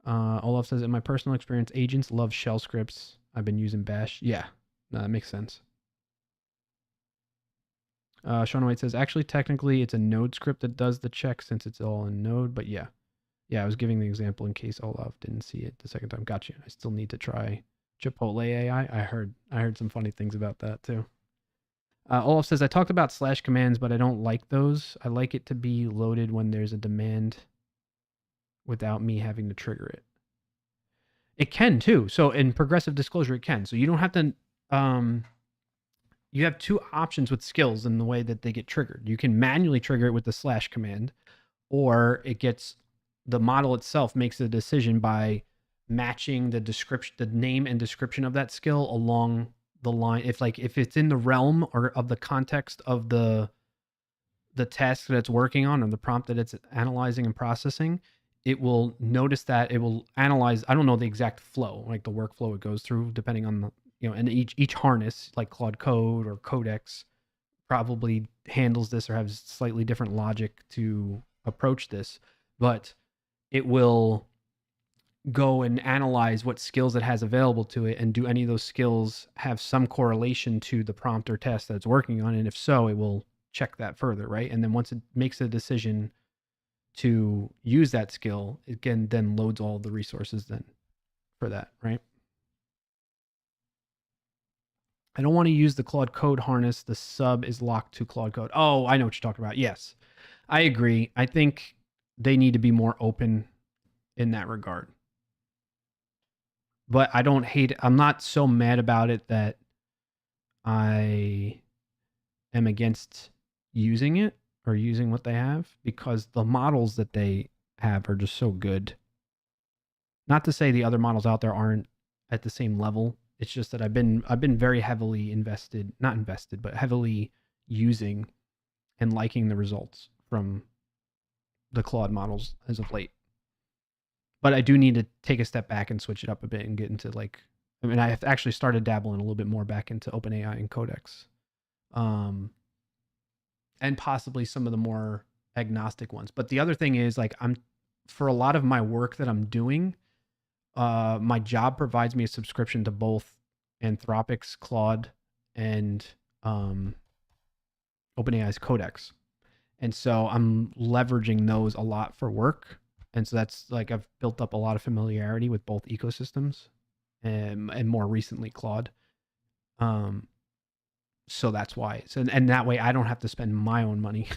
Olaf says, in my personal experience, agents love shell scripts. I've been using bash. Yeah, no, that makes sense. Sean White says, actually, technically, it's a Node script that does the check since it's all in Node, but yeah. Yeah, I was giving the example in case Olaf didn't see it the second time. Gotcha. I still need to try Chipotle AI. I heard some funny things about that too. Olaf says, I talked about slash commands, but I don't like those. I like it to be loaded when there's a demand without me having to trigger it. It can too. So in progressive disclosure, it can. So you don't have to, you have two options with skills in the way that they get triggered. You can manually trigger it with the slash command, or the model itself makes a decision by matching the description, the name and description of that skill along the line. If it's in the realm or of the context of the task that it's working on or the prompt that it's analyzing and processing, it will notice that. It will analyze. I don't know the exact flow, like the workflow it goes through, depending on the, and each harness, like Claude Code or Codex, probably handles this or has slightly different logic to approach this, but it will go and analyze what skills it has available to it, and do any of those skills have some correlation to the prompt or task that it's working on, and if so, it will check that further, right? And then once it makes a decision to use that skill, it can then loads all the resources then for that, right? I don't want to use the Claude Code harness. The sub is locked to Claude Code. Oh, I know what you're talking about. Yes, I agree. I think they need to be more open in that regard. But I don't hate it. I'm not so mad about it that I am against using it or using what they have, because the models that they have are just so good. Not to say the other models out there aren't at the same level. It's just that I've been very heavily heavily using and liking the results from the Claude models as of late. But I do need to take a step back and switch it up a bit and get into I have actually started dabbling a little bit more back into OpenAI and Codex. And possibly some of the more agnostic ones. But the other thing is, for a lot of my work that I'm doing, my job provides me a subscription to both Anthropic's Claude and OpenAI's Codex. And so I'm leveraging those a lot for work. And so that's I've built up a lot of familiarity with both ecosystems and more recently Claude. So that's why. And that way I don't have to spend my own money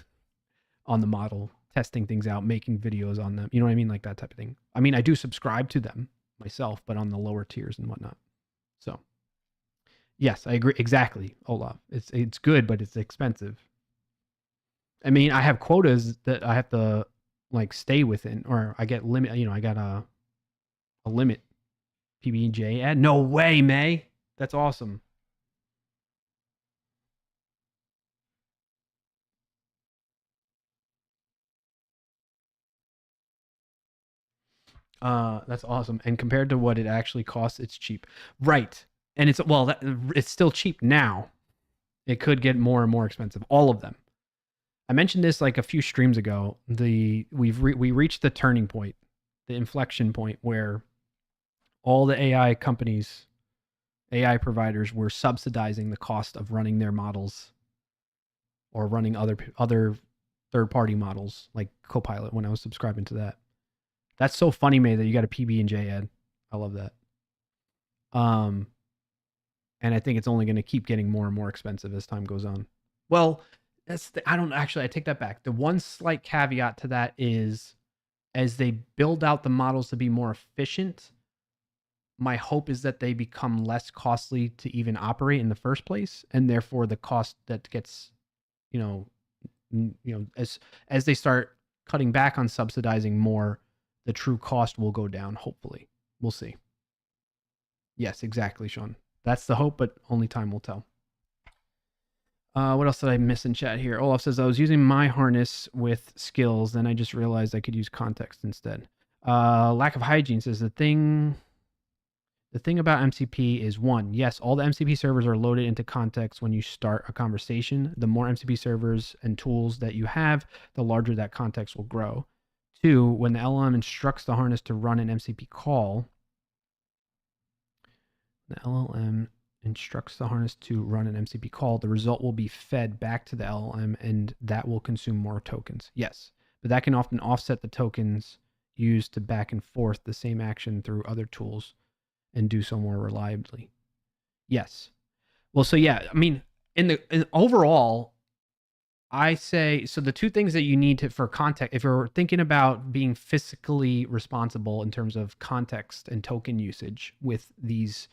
on the model, testing things out, making videos on them. You know what I mean? Like that type of thing. I mean, I do subscribe to them myself, but on the lower tiers and whatnot. So yes, I agree. Exactly, Olaf. It's good, but it's expensive. I mean, I have quotas that I have to stay within, or I get limit. I got a limit. PB&J ad. No way, May. That's awesome. That's awesome. And compared to what it actually costs, it's cheap. Right. And it's still cheap now. It could get more and more expensive. All of them. I mentioned this like a few streams ago. We reached the turning point, the inflection point where all the AI companies, AI providers were subsidizing the cost of running their models or running other third-party models like Copilot when I was subscribing to that. That's so funny, May, that you got a PB&J ad. I love that. And I think it's only going to keep getting more and more expensive as time goes on. Well, I take that back. The one slight caveat to that is as they build out the models to be more efficient, my hope is that they become less costly to even operate in the first place, and therefore the cost that gets, as they start cutting back on subsidizing more, the true cost will go down. Hopefully, we'll see. Yes, exactly, Sean. That's the hope, but only time will tell. What else did I miss in chat here? Olaf says, I was using my harness with skills, then I just realized I could use context instead. Lack of hygiene says, the thing about MCP is, one, yes, all the MCP servers are loaded into context when you start a conversation. The more MCP servers and tools that you have, the larger that context will grow. Two, when the LLM instructs the harness to run an MCP call, the LLM instructs the harness to run an MCP call, the result will be fed back to the LLM, and that will consume more tokens. Yes, but that can often offset the tokens used to back and forth the same action through other tools and do so more reliably. Yes. Well, so yeah, I mean, overall, I say, so the two things that you need to, for context, if you're thinking about being fiscally responsible in terms of context and token usage with these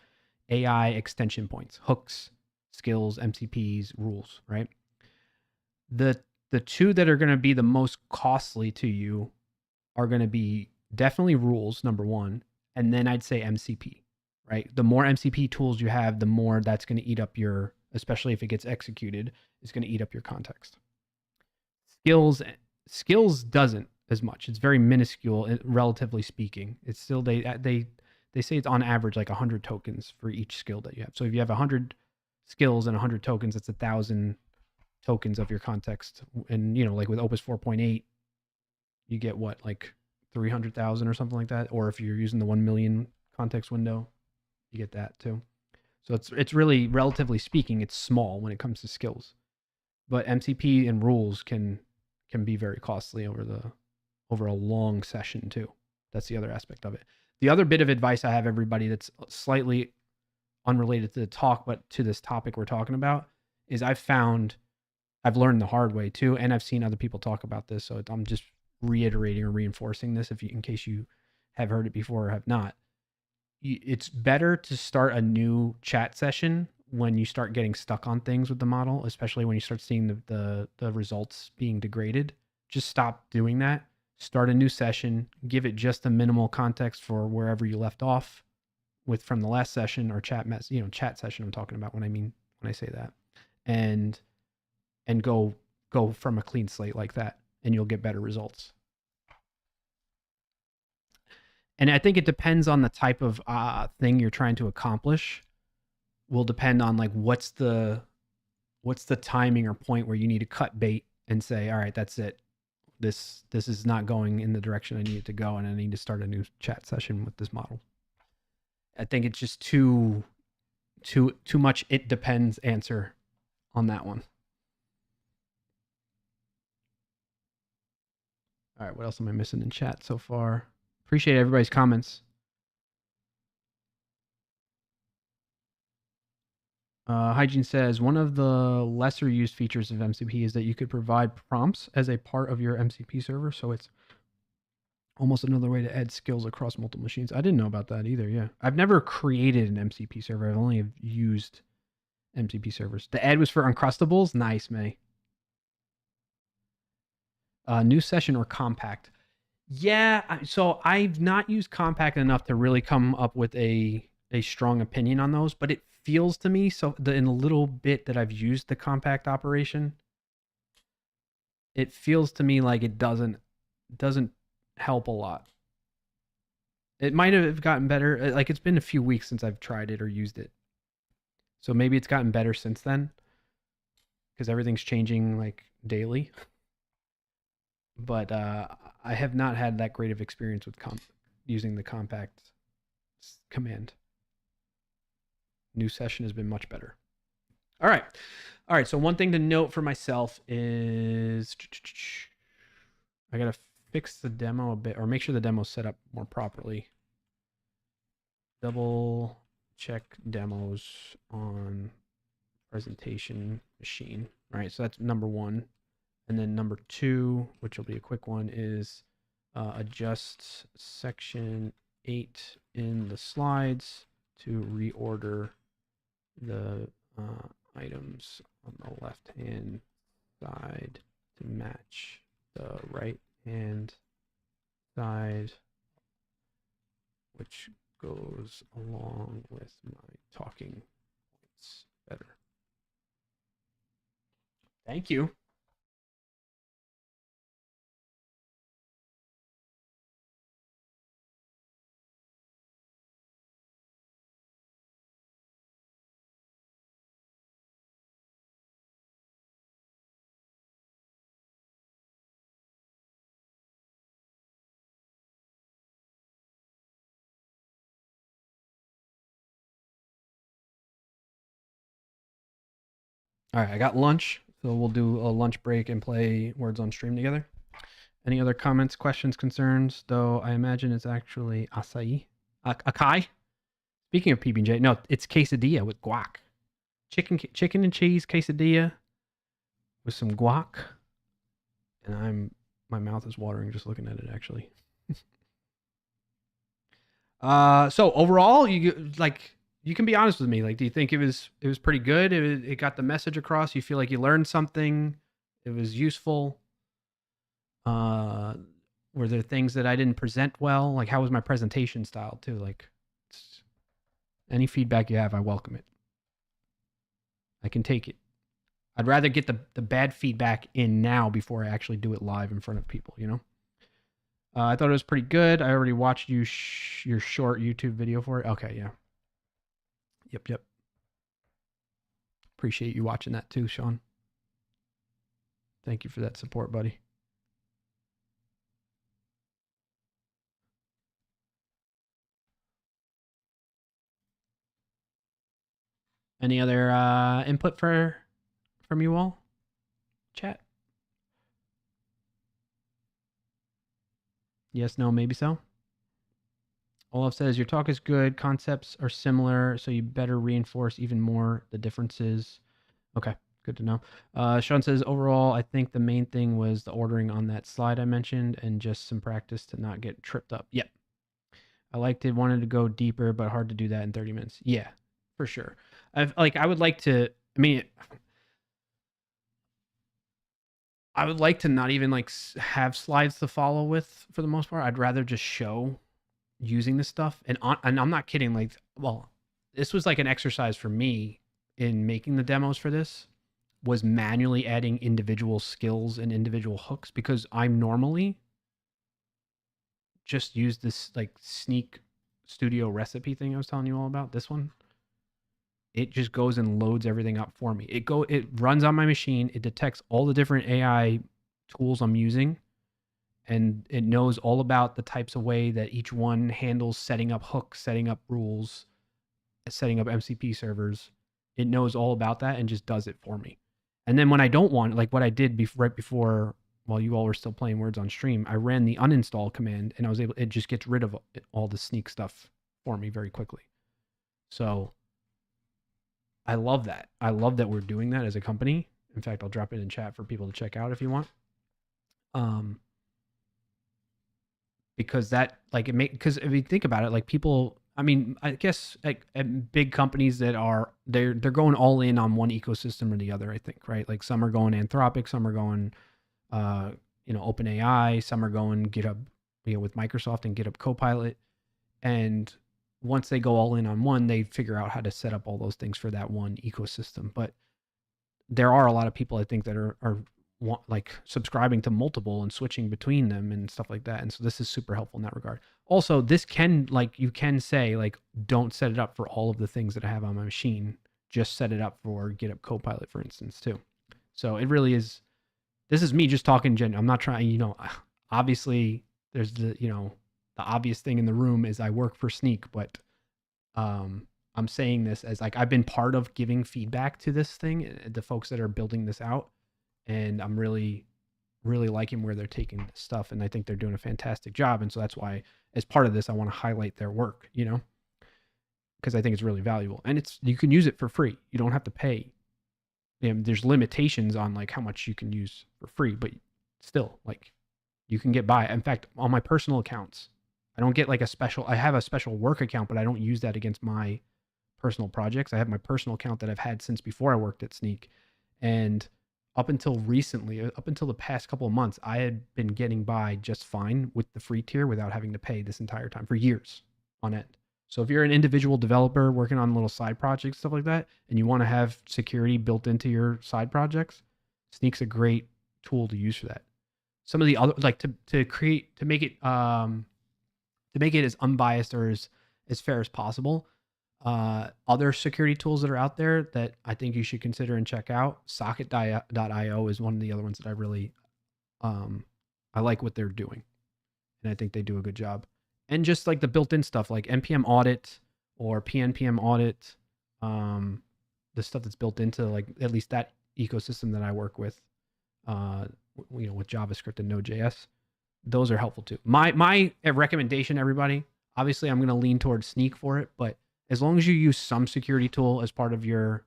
AI extension points, hooks, skills, MCPs, rules, right? The two that are going to be the most costly to you are going to be definitely rules, number one, and then I'd say MCP, right? The more MCP tools you have, the more that's going to eat up your, especially if it gets executed, it's going to eat up your context. Skills doesn't as much. It's very minuscule, relatively speaking. It's still, they say it's on average like 100 tokens for each skill that you have. So if you have 100 skills and 100 tokens, that's 1,000 tokens of your context. And, like with Opus 4.8, you get what, like 300,000 or something like that. Or if you're using the 1 million context window, you get that too. So it's really, relatively speaking, it's small when it comes to skills. But MCP and rules can be very costly over a long session too. That's the other aspect of it. The other bit of advice I have everybody that's slightly unrelated to the talk, but to this topic we're talking about, is I've learned the hard way too, and I've seen other people talk about this, so I'm just reiterating or reinforcing this in case you have heard it before or have not. It's better to start a new chat session when you start getting stuck on things with the model, especially when you start seeing the results being degraded. Just stop doing that. Start a new session, give it just a minimal context for wherever you left off from the last session or chat session I'm talking about when I say that, and go from a clean slate like that, and you'll get better results. And I think it depends on the type of thing you're trying to accomplish. Will depend on like what's the timing or point where you need to cut bait and say, all right, that's it. This is not going in the direction I need it to go, and I need to start a new chat session with this model. I think it's just too much it depends answer on that one. All right, what else am I missing in chat so far? Appreciate everybody's comments. Hygiene says, one of the lesser used features of MCP is that you could provide prompts as a part of your MCP server. So it's almost another way to add skills across multiple machines. I didn't know about that either. Yeah. I've never created an MCP server. I've only used MCP servers. The ad was for Uncrustables. Nice, May. New session or compact. Yeah. So I've not used compact enough to really come up with a strong opinion on those, but it feels to me, so in a little bit that I've used the compact operation, it feels to me like it doesn't help a lot. It might have gotten better. Like it's been a few weeks since I've tried it or used it. So maybe it's gotten better since then, because everything's changing like daily. but I have not had that great of experience with using the compact command. New session has been much better. All right. So one thing to note for myself is I got to fix the demo a bit, or make sure the demo's set up more properly. Double check demos on presentation machine. All right. So that's number one. And then number two, which will be a quick one, is adjust section 8 in the slides to reorder the items on the left hand side to match the right hand side, which goes along with my talking points better. Thank you. All right, I got lunch, so we'll do a lunch break and play Words on Stream together. Any other comments, questions, concerns? Though I imagine it's actually acai. Acai? Speaking of PB&J, no, it's quesadilla with guac. Chicken and cheese quesadilla with some guac. And my mouth is watering just looking at it, actually. So overall, you can be honest with me. Like, do you think it was pretty good? It got the message across. You feel like you learned something. It was useful. Were there things that I didn't present well? Like, how was my presentation style too? Like, any feedback you have, I welcome it. I can take it. I'd rather get the bad feedback in now before I actually do it live in front of people, you know? I thought it was pretty good. I already watched your short YouTube video for it. Okay, yeah. Yep. Appreciate you watching that too, Sean. Thank you for that support, buddy. Any other input from you all? Chat? Yes, no, maybe so. Olaf says, your talk is good. Concepts are similar, so you better reinforce even more the differences. Okay, good to know. Sean says, overall, I think the main thing was the ordering on that slide I mentioned and just some practice to not get tripped up. Yep. I liked it, wanted to go deeper, but hard to do that in 30 minutes. Yeah, for sure. I would like to not even like have slides to follow with for the most part. I'd rather just show using this stuff. And I'm not kidding. Like, well, this was like an exercise for me in making the demos for this, was manually adding individual skills and individual hooks, because I'm normally just use this like Sneak Studio recipe thing I was telling you all about. This one, it just goes and loads everything up for me. It runs on my machine. It detects all the different AI tools I'm using, and it knows all about the types of way that each one handles setting up hooks, setting up rules, setting up MCP servers. It knows all about that and just does it for me. And then when I don't want, like what I did right before, while you all were still playing Words on Stream, I ran the uninstall command and it just gets rid of all the Sneak stuff for me very quickly. So I love that. I love that we're doing that as a company. In fact, I'll drop it in chat for people to check out if you want. Because that, like, because if you think about it, like people, I mean, I guess like at big companies that are, they're going all in on one ecosystem or the other, I think, right? Like some are going Anthropic, some are going, OpenAI, some are going GitHub, with Microsoft and GitHub Copilot. And once they go all in on one, they figure out how to set up all those things for that one ecosystem. But there are a lot of people, I think, that are like subscribing to multiple and switching between them and stuff like that. And so this is super helpful in that regard. Also, this can, like, you can say, like, don't set it up for all of the things that I have on my machine. Just set it up for GitHub Copilot, for instance, too. So it really is this is me just talking I'm not trying, obviously there's the obvious thing in the room is I work for Sneak, but I'm saying this as like I've been part of giving feedback to this thing, the folks that are building this out, and I'm really liking where they're taking this stuff, and I think they're doing a fantastic job. And so that's why, as part of this, I want to highlight their work, because I think it's really valuable, and you can use it for free. You don't have to pay. There's limitations on like how much you can use for free, but still, like, you can get by. In fact, on my personal accounts, I don't get like I have a special work account, but I don't use that against my personal projects. I have my personal account that I've had since before I worked at Sneak. And up until recently, up until the past couple of months, I had been getting by just fine with the free tier without having to pay this entire time for years on end. So if you're an individual developer working on little side projects, stuff like that, and you want to have security built into your side projects, Sneak's a great tool to use for that. Some of the other, like to make it as unbiased or as fair as possible. Other security tools that are out there that I think you should consider and check out. Socket.io is one of the other ones that I really, I like what they're doing, and I think they do a good job. And just like the built-in stuff like NPM audit or PNPM audit, the stuff that's built into like at least that ecosystem that I work with, with JavaScript and Node.js, those are helpful too. My recommendation, everybody, obviously I'm going to lean towards Sneak for it, but as long as you use some security tool as part of your,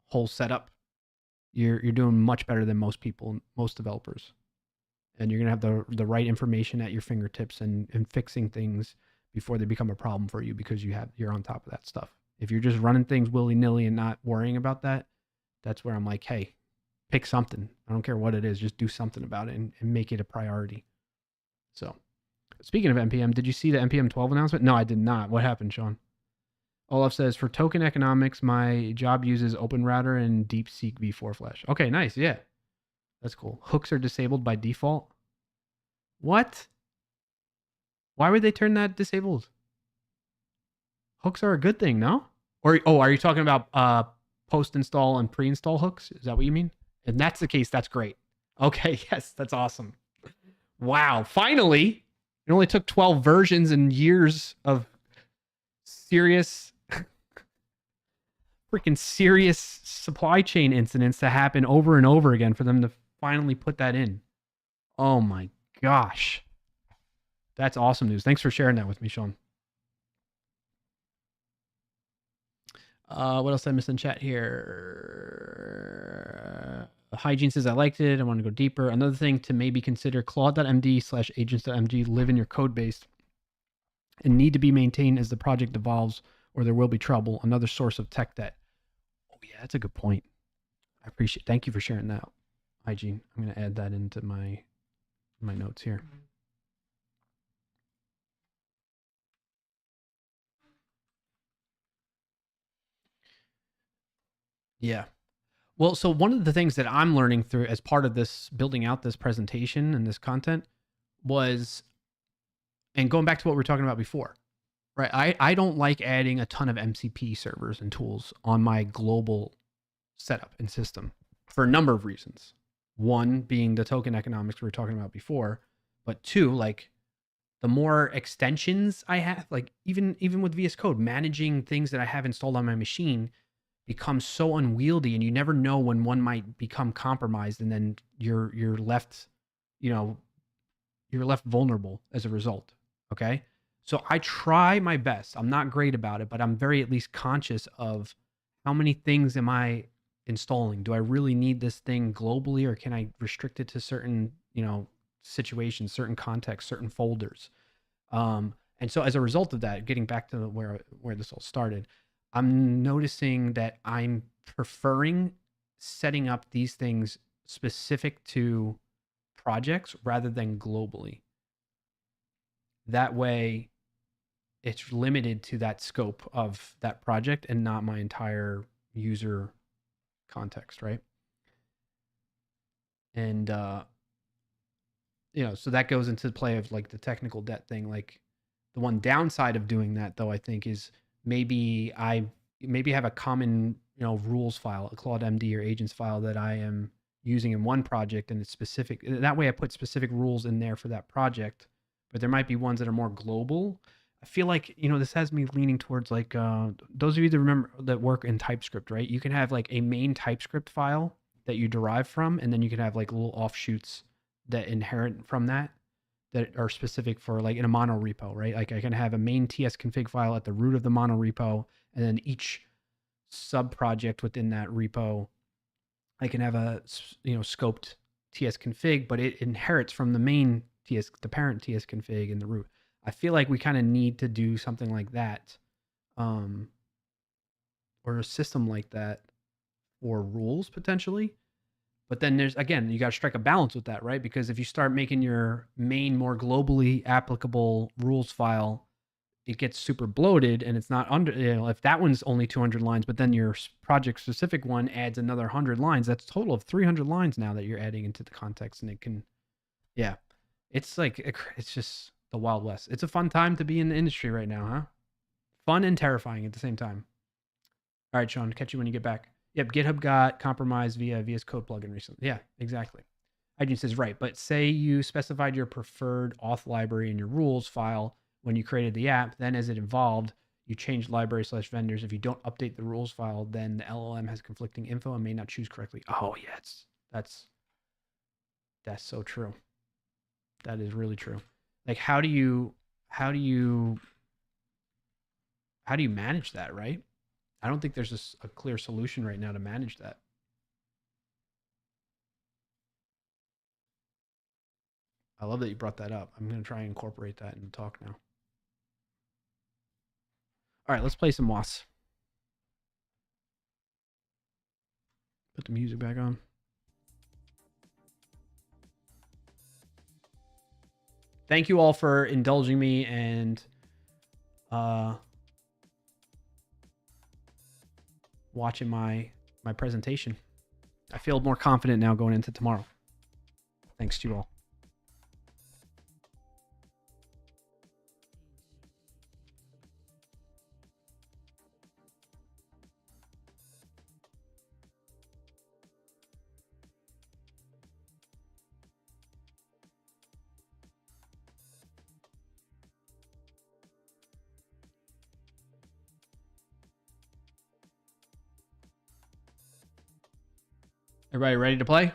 whole setup, you're doing much better than most people, most developers. And you're going to have the right information at your fingertips and fixing things before they become a problem for you because you're on top of that stuff. If you're just running things willy-nilly and not worrying about that, that's where I'm like, hey, pick something. I don't care what it is. Just do something about it and make it a priority. So speaking of NPM, did you see the NPM 12 announcement? No, I did not. What happened, Sean? Olaf says, for token economics, my job uses OpenRouter and DeepSeek v4 Flash. Okay, nice. Yeah. That's cool. Hooks are disabled by default. What? Why would they turn that disabled? Hooks are a good thing, no? Or are you talking about post-install and pre-install hooks? Is that what you mean? If that's the case, that's great. Okay, yes, that's awesome. Wow, finally. It only took 12 versions and years of freaking serious supply chain incidents to happen over and over again for them to finally put that in. Oh my gosh. That's awesome news. Thanks for sharing that with me, Sean. What else did I miss in chat here? Hygiene says, I liked it. I want to go deeper. Another thing to maybe consider, claude.md/agents.md live in your code base and need to be maintained as the project evolves or there will be trouble. Another source of tech debt. Oh yeah, that's a good point. I appreciate it. Thank you for sharing that, Hygiene. I'm going to add that into my notes here. Yeah. Well, so one of the things that I'm learning through as part of this, building out this presentation and this content was, and going back to what we were talking about before, right? I don't like adding a ton of MCP servers and tools on my global setup and system for a number of reasons. One being the token economics we were talking about before, but two, like the more extensions I have, like even with VS Code, managing things that I have installed on my machine becomes so unwieldy, and you never know when one might become compromised, and then you're left, you're left vulnerable as a result. Okay. So I try my best. I'm not great about it, but I'm very at least conscious of how many things am I installing? Do I really need this thing globally, or can I restrict it to certain, situations, certain contexts, certain folders? And so as a result of that, getting back to where this all started, I'm noticing that I'm preferring setting up these things specific to projects rather than globally. That way it's limited to that scope of that project and not my entire user context, right? And, so that goes into the play of like the technical debt thing. Like the one downside of doing that, though, I think is maybe I have a common, rules file, a Claude MD or agents file that I am using in one project and it's specific. That way I put specific rules in there for that project, but there might be ones that are more global. I feel like, this has me leaning towards like those of you that remember that work in TypeScript, right? You can have like a main TypeScript file that you derive from, and then you can have like little offshoots that inherit from that are specific for like in a mono repo, right? Like I can have a main TS config file at the root of the mono repo, and then each sub project within that repo, I can have a scoped TS config, but it inherits from the main TS, the parent TS config in the root. I feel like we kind of need to do something like that, or a system like that for rules potentially. But then there's, again, you got to strike a balance with that, right? Because if you start making your main more globally applicable rules file, it gets super bloated and it's not under, if that one's only 200 lines, but then your project specific one adds another 100 lines, that's a total of 300 lines now that you're adding into the context. And it can, yeah, it's like, it's just the Wild West. It's a fun time to be in the industry right now, huh? Fun and terrifying at the same time. All right, Sean, catch you when you get back. Yep, GitHub got compromised via VS Code plugin recently. Yeah, exactly. Hygiene says, right, but say you specified your preferred auth library in your rules file when you created the app, then as it evolved, you changed library/vendors. If you don't update the rules file, then the LLM has conflicting info and may not choose correctly. Oh, yeah, that's so true. That is really true. Like, how do you manage that, right? I don't think there's a clear solution right now to manage that. I love that you brought that up. I'm going to try and incorporate that in the talk now. All right, let's play some WAS. Put the music back on. Thank you all for indulging me and watching my presentation. I feel more confident now going into tomorrow. Thanks to you all. Everybody ready to play?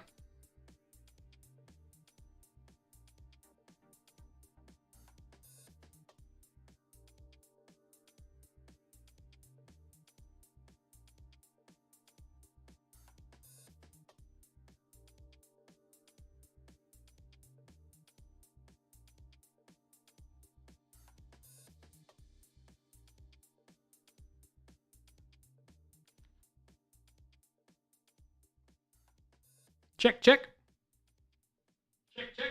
Check, check. Check, check.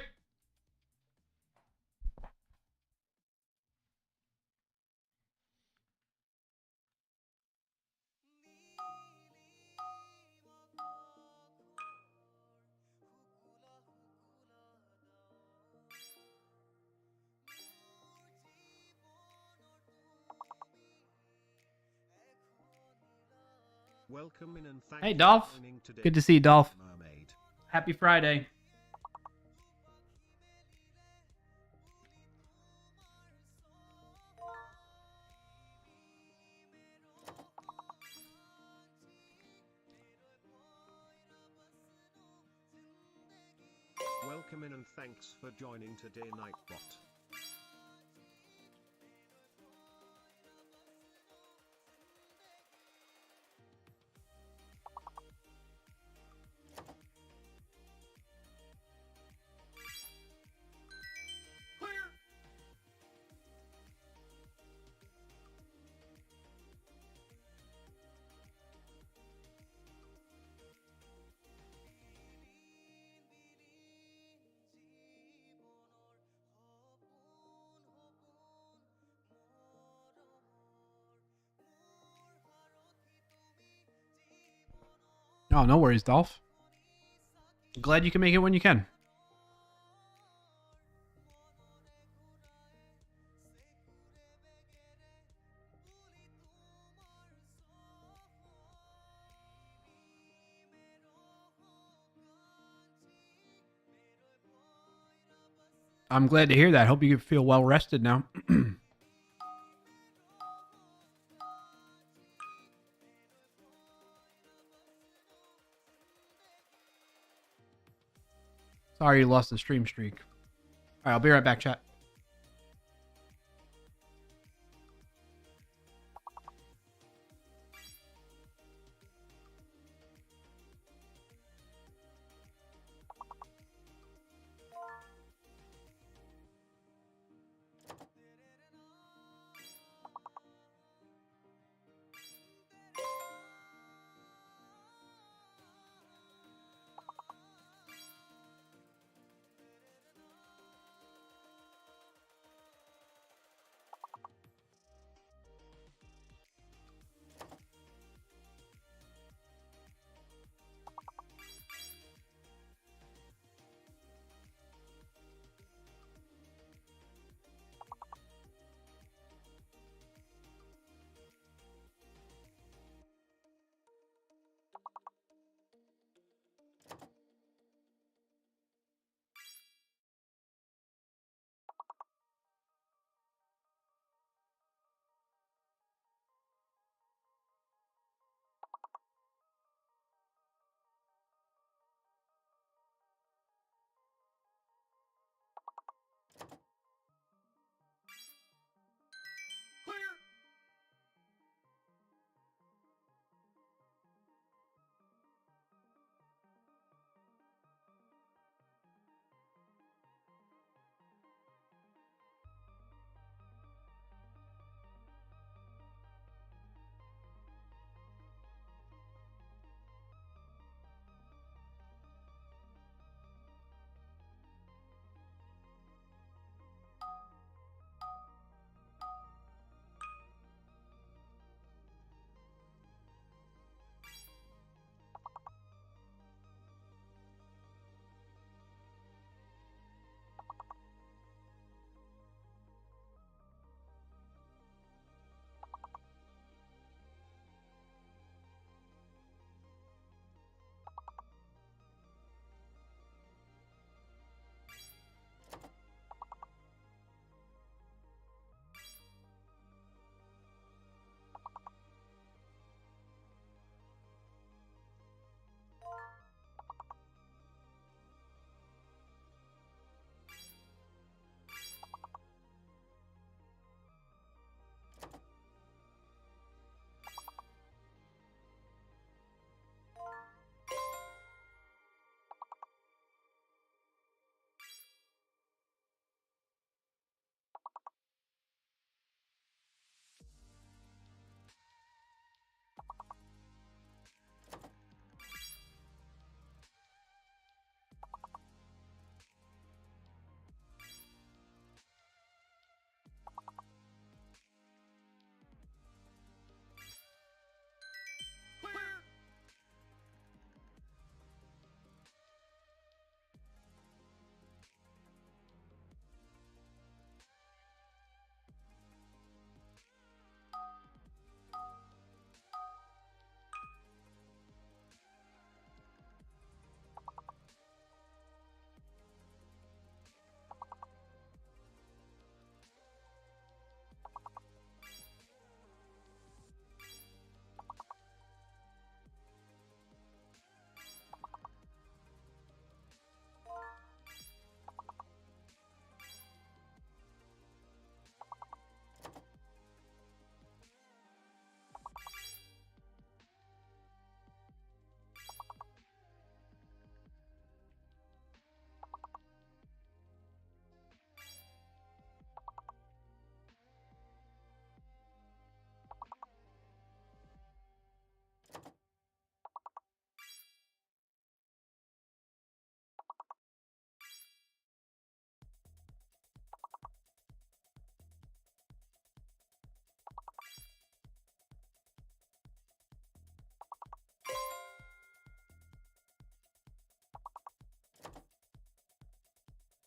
Welcome in and thank Hey, you for Dolph. joining today, Good to see you, Dolph. Mermaid. Happy Friday. Welcome in and thanks for joining today, Nightbot. Oh, no worries, Dolph. Glad you can make it when you can. I'm glad to hear that. Hope you feel well rested now. Sorry you lost the stream streak. All right, I'll be right back, chat.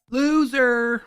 Loser.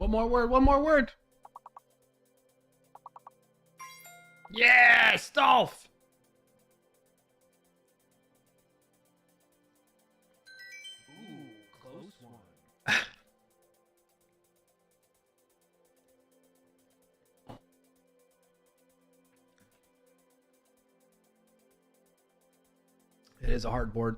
One more word. One more word. Yeah, Stolf. Ooh, close one. It is a hard board.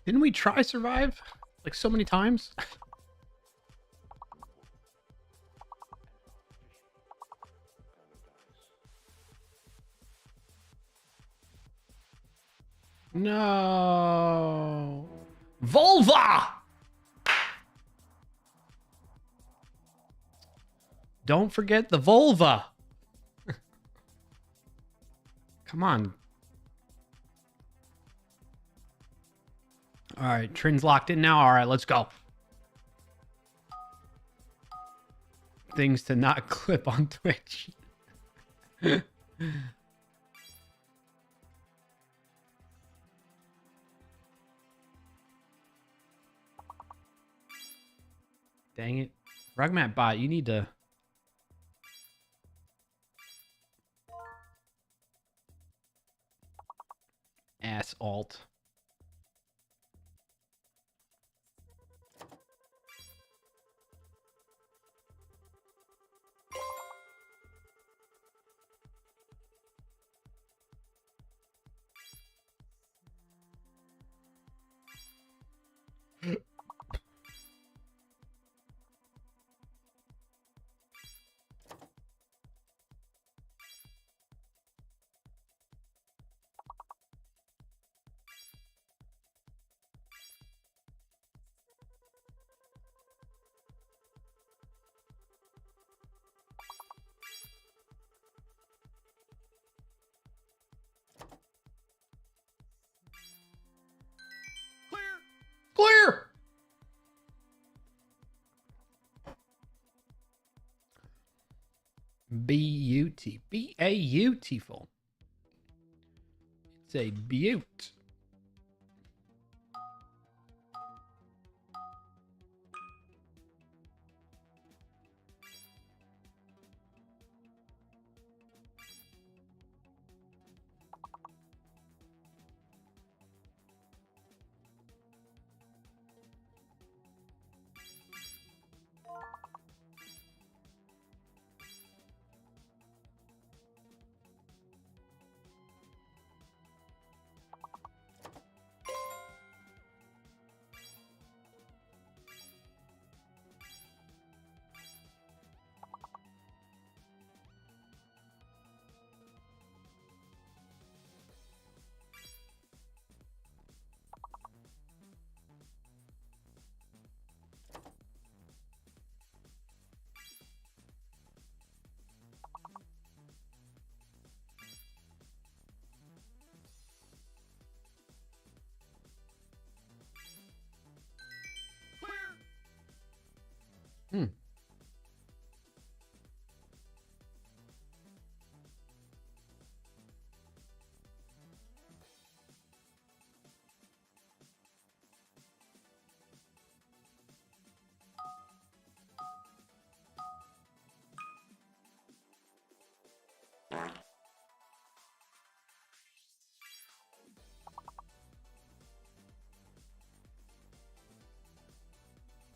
Didn't we try survive like so many times? No. Vulva! Don't forget the vulva. Come on. All right, Trin's locked in now. All right, let's go. Things to not clip on Twitch. Dang it. Rugmat bot, you need to... Ass alt. Clear! Beautiful. It's a beaut. Hmm.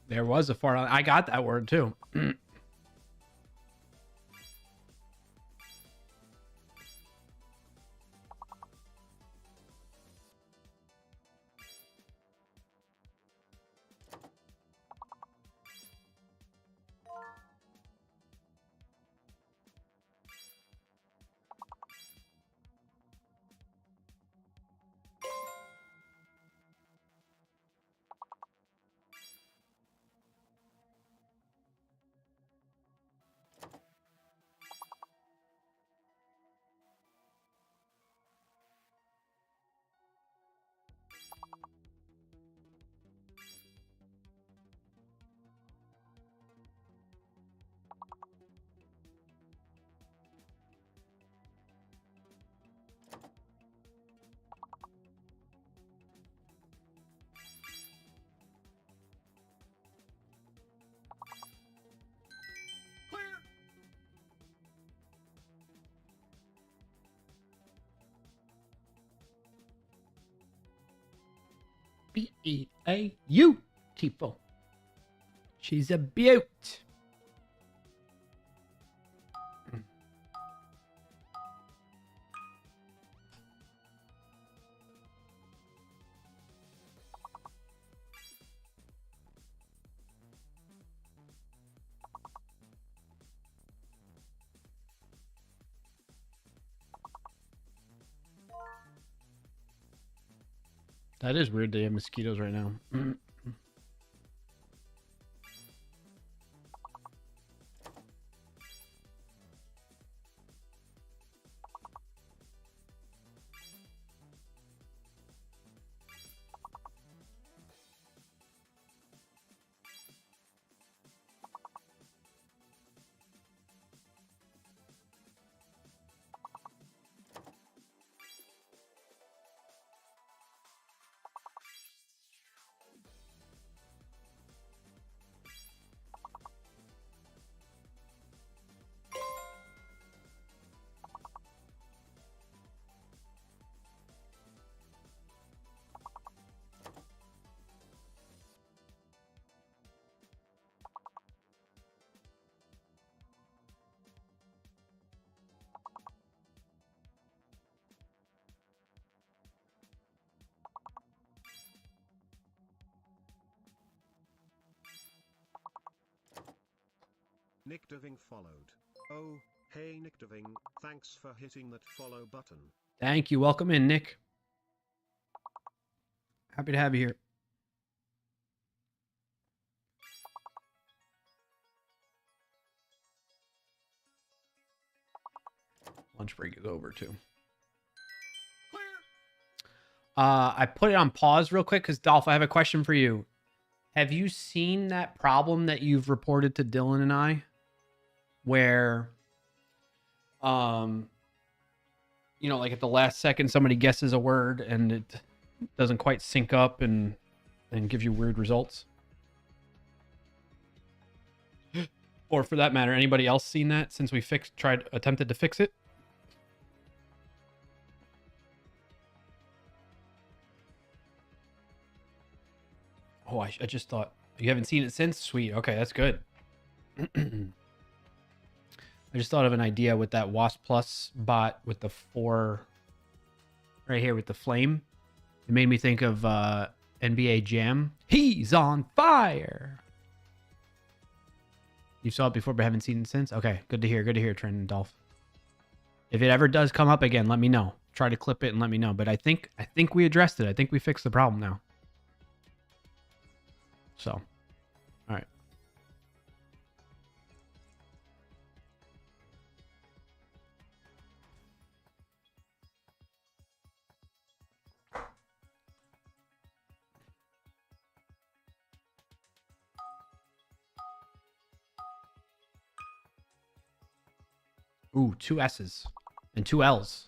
There was a fart. I got that word too. Beautiful. She's a beaut. That is weird. They have mosquitoes right now. Nick Deving followed. Oh, hey Nick Deving, thanks for hitting that follow button. Thank you. Welcome in, Nick. Happy to have you here. Lunch break is over too. I put it on pause real quick because Dolph, I have a question for you. Have you seen that problem that you've reported to Dylan and I, where, you know, like at the last second somebody guesses a word and it doesn't quite sync up and give you weird results? Or for that matter, anybody else seen that since we attempted to fix it? Oh, I just thought you haven't seen it since. Sweet. Okay, that's good. I just thought of an idea with that Wasp Plus bot with the 4 right here with the flame. It made me think of NBA Jam. He's on fire. You saw it before but haven't seen it since? Okay, good to hear. Good to hear, Trent and Dolph. If it ever does come up again, let me know. Try to clip it and let me know. But I think we addressed it. I think we fixed the problem now. So, all right. Ooh, 2 S's and 2 L's.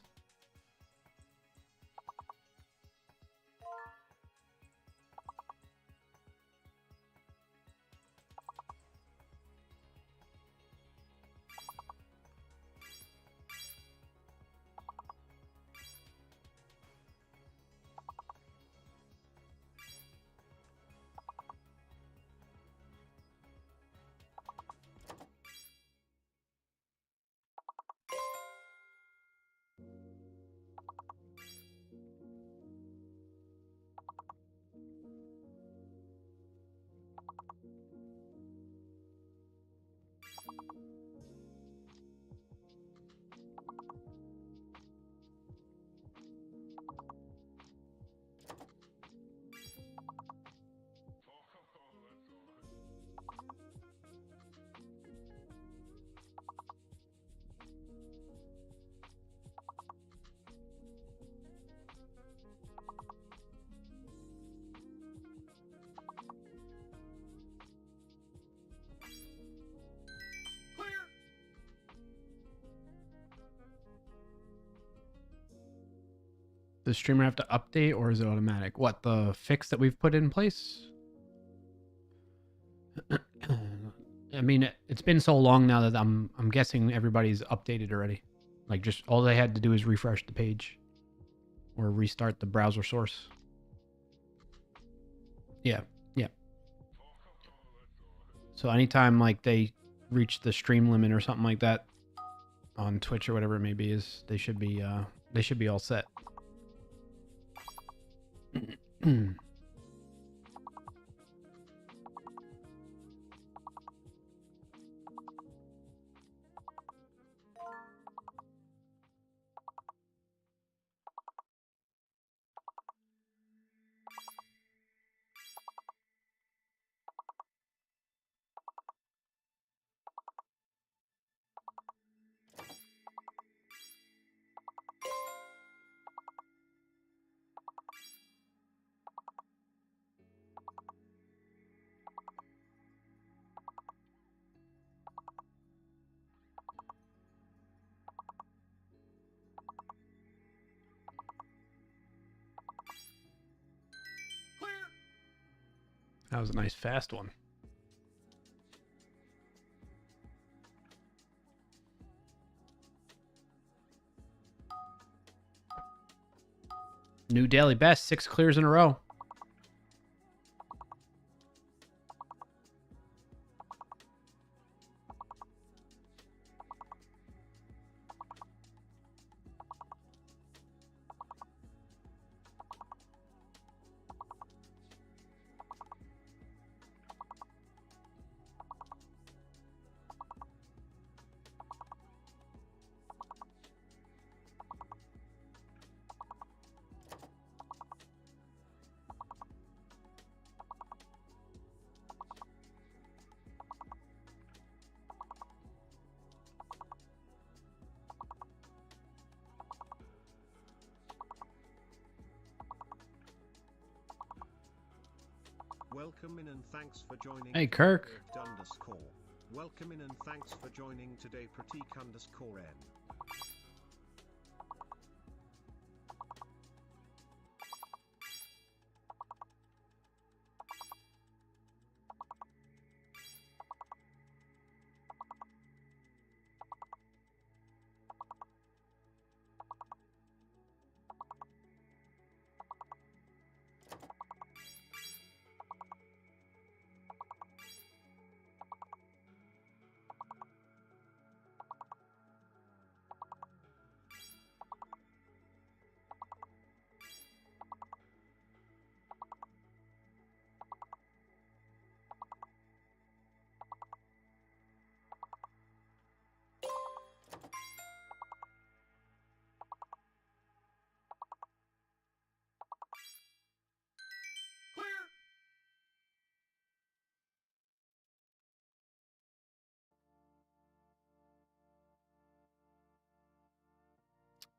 Does streamer have to update or is it automatic? What, the fix that we've put in place? I mean, it's been so long now that I'm guessing everybody's updated already. Like, just all they had to do is refresh the page or restart the browser source. Yeah, yeah. So anytime like they reach the stream limit or something like that on Twitch or whatever it may be, they should be all set. That was a nice fast one. New daily best, 6 clears in a row. Welcome in and thanks for joining. Hey, Kirk. _. Welcome in and thanks for joining today, Pratik_N.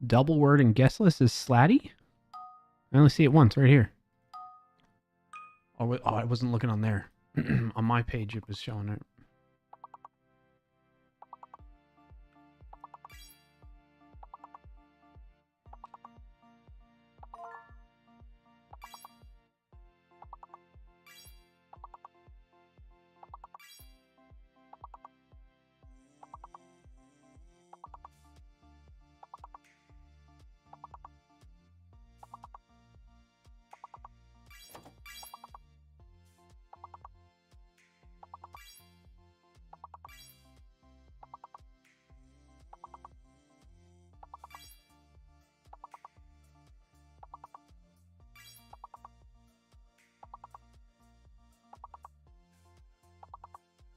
Double word and guest list is Slatty? I only see it once right here. Oh, I wasn't looking on there. On my page, it was showing it.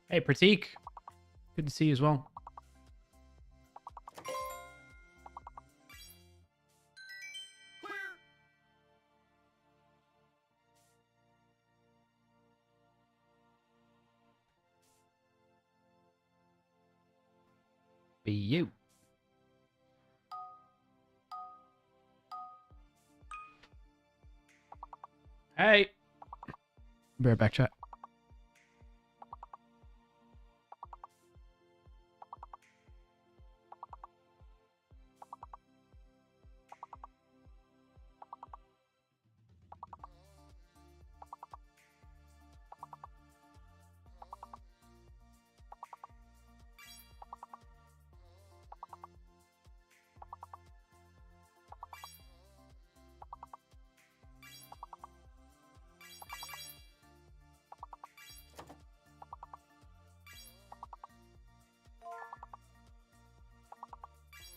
Hey, Pratik. Good to see you as well. Be you. Hey. Be right back, chat.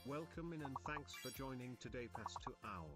Welcome in and thanks for joining today, Pass to Owl.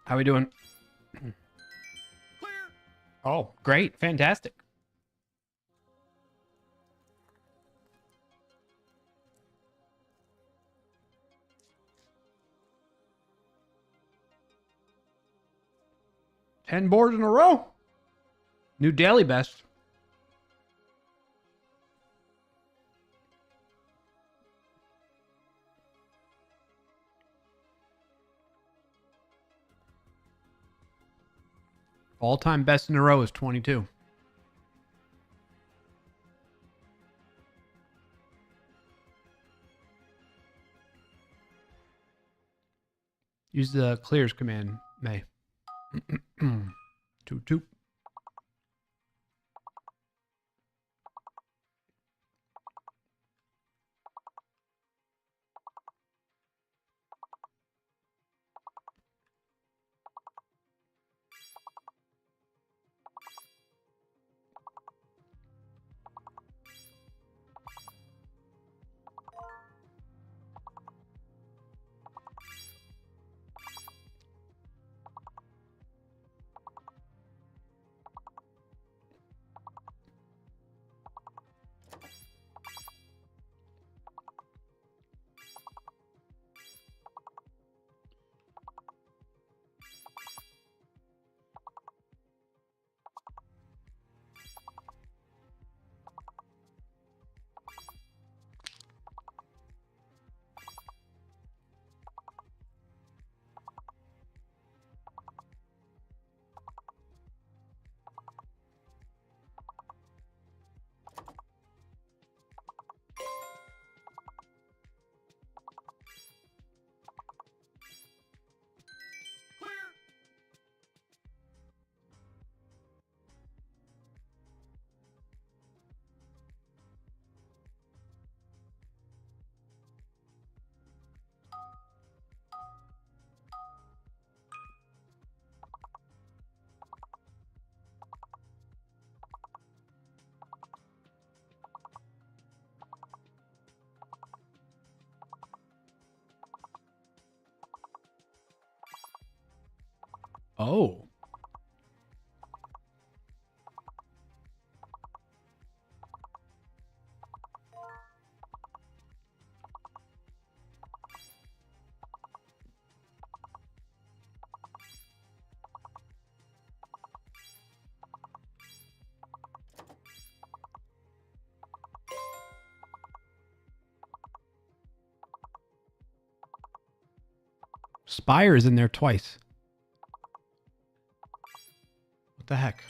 How we doing? Oh, great. Fantastic. Ten boards in a row. New daily best. All-time best in a row is 22. Use the clears command, May. Toot toot. Oh. Spire is in there twice. What the heck?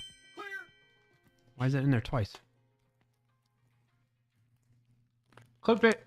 Why is it in there twice? Clip it.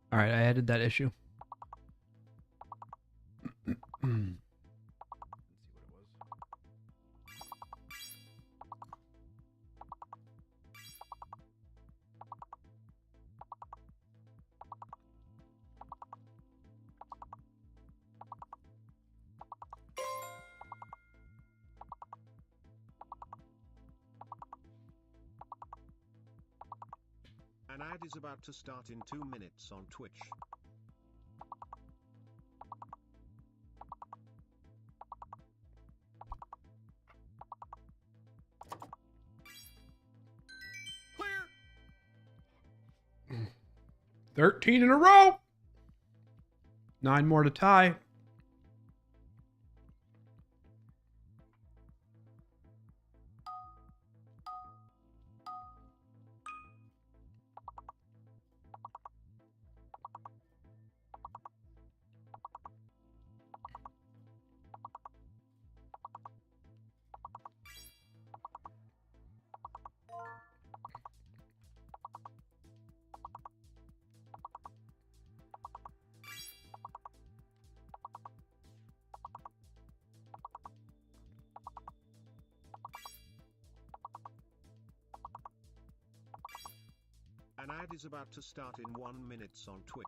All right, I added that issue. Let's see what it was. An ad is about to start in 2 minutes on Twitch. Clear. 13 in a row. 9 more to tie. An ad is about to start in 1 minute on Twitch.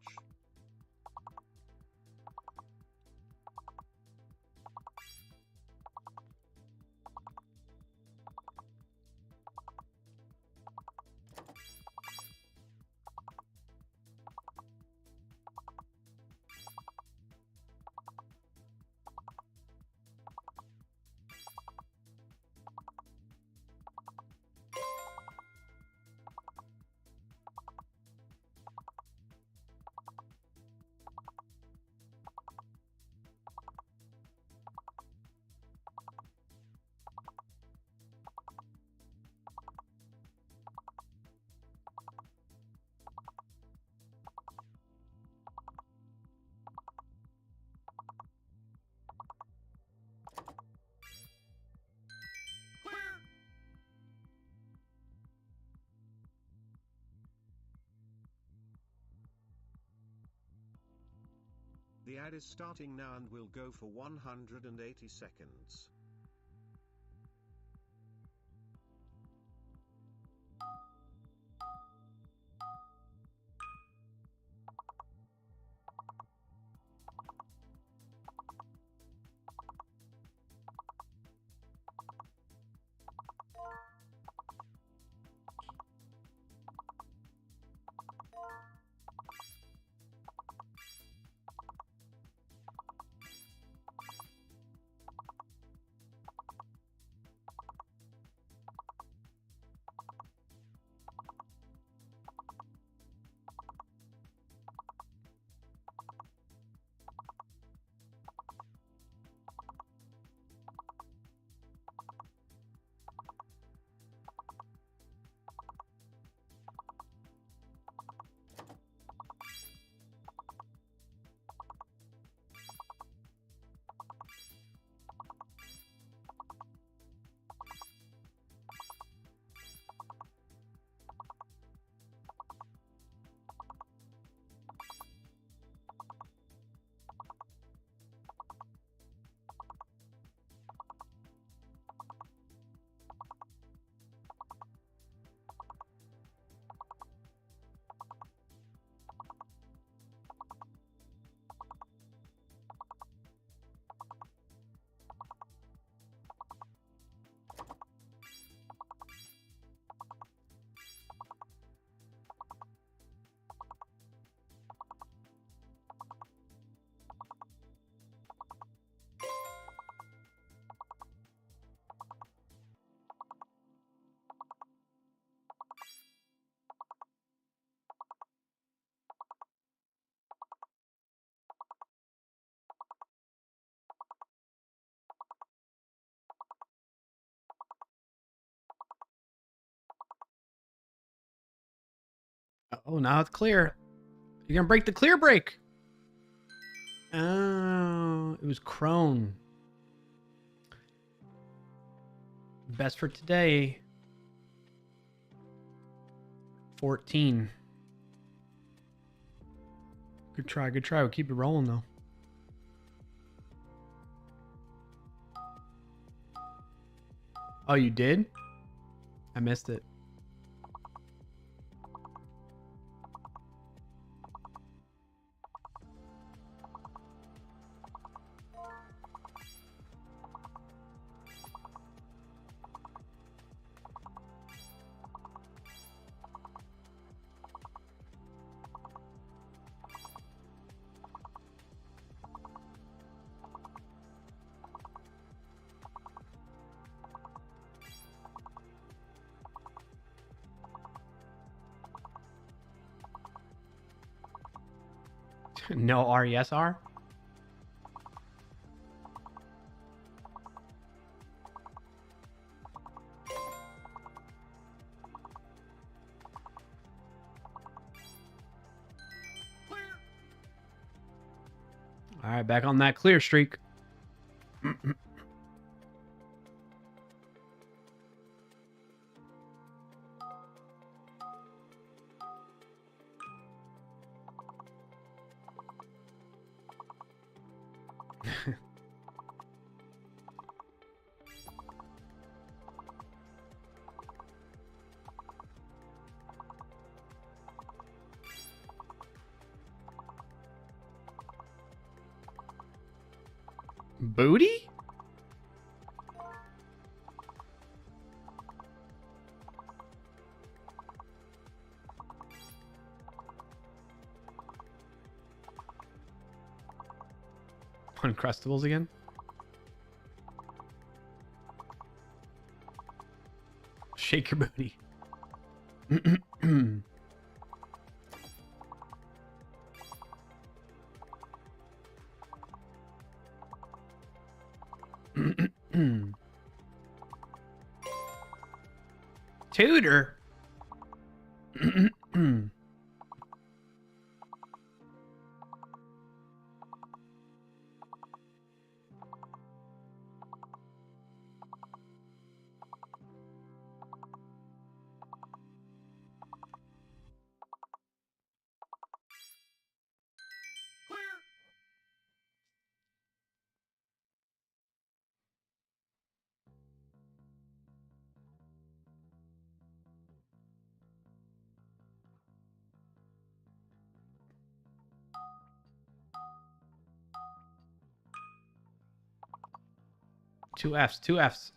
The ad is starting now and will go for 180 seconds. Oh, now it's clear. You're gonna break the clear break. Oh, it was Crone. Best for today. 14. Good try, good try. We'll keep it rolling though. Oh, you did? I missed it. No RESR? All right, back on that clear streak. Booty? Uncrustables again? Shake your booty. Tutor? Two Fs, two Fs.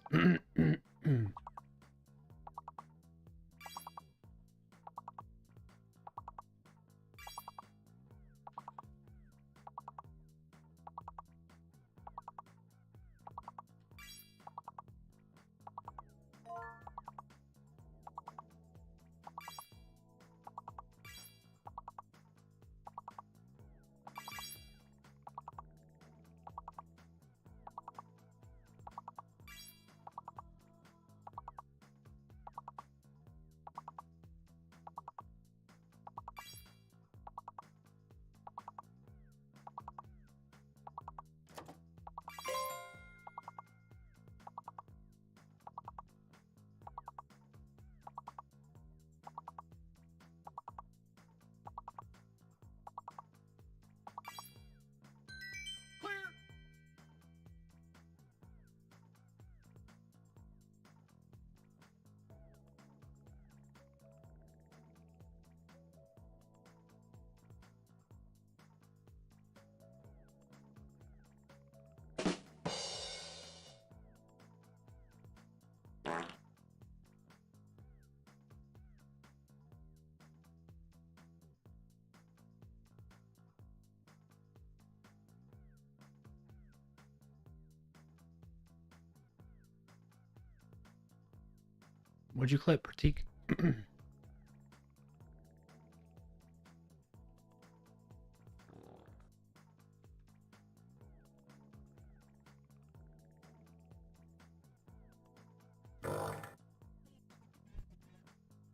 What'd you clip, Pratik?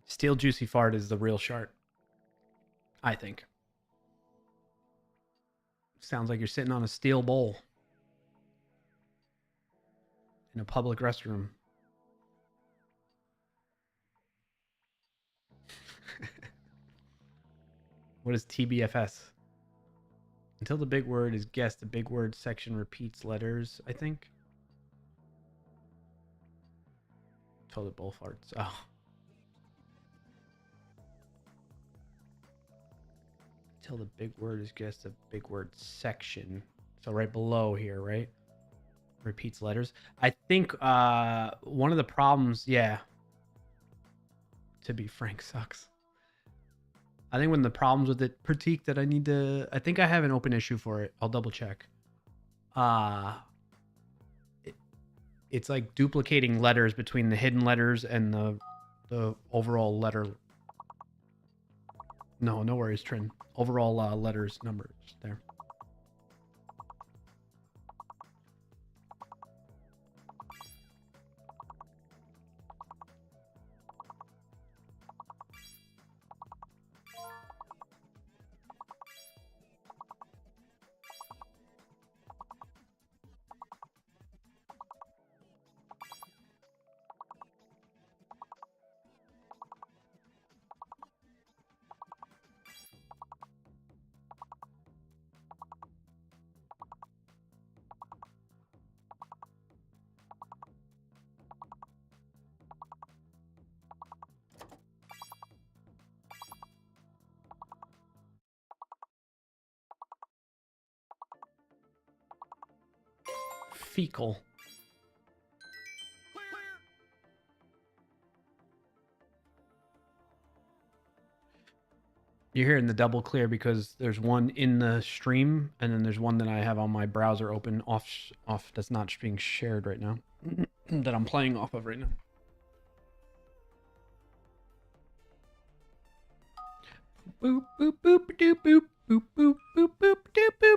Steel Juicy Fart is the real shark. I think. Sounds like you're sitting on a steel bowl in a public restroom. What is TBFS? Until the big word is guessed, the big word section repeats letters, I think. Toilet bowl farts. Oh. Until the big word is guessed, the big word section. So right below here, right? Repeats letters. I think one of the problems, yeah. To be frank, sucks. I think one of the problems with it, Pratik, that I need to, I think I have an open issue for it. I'll double check. It's like duplicating letters between the hidden letters and the overall letter. No worries, Trin. Overall letters numbers there. Fecal. You're hearing the double clear because there's one in the stream and then there's one that I have on my browser open off that's not being shared right now. That I'm playing off of right now. Boop boop boop doop boop boop boop boop boop doop boop.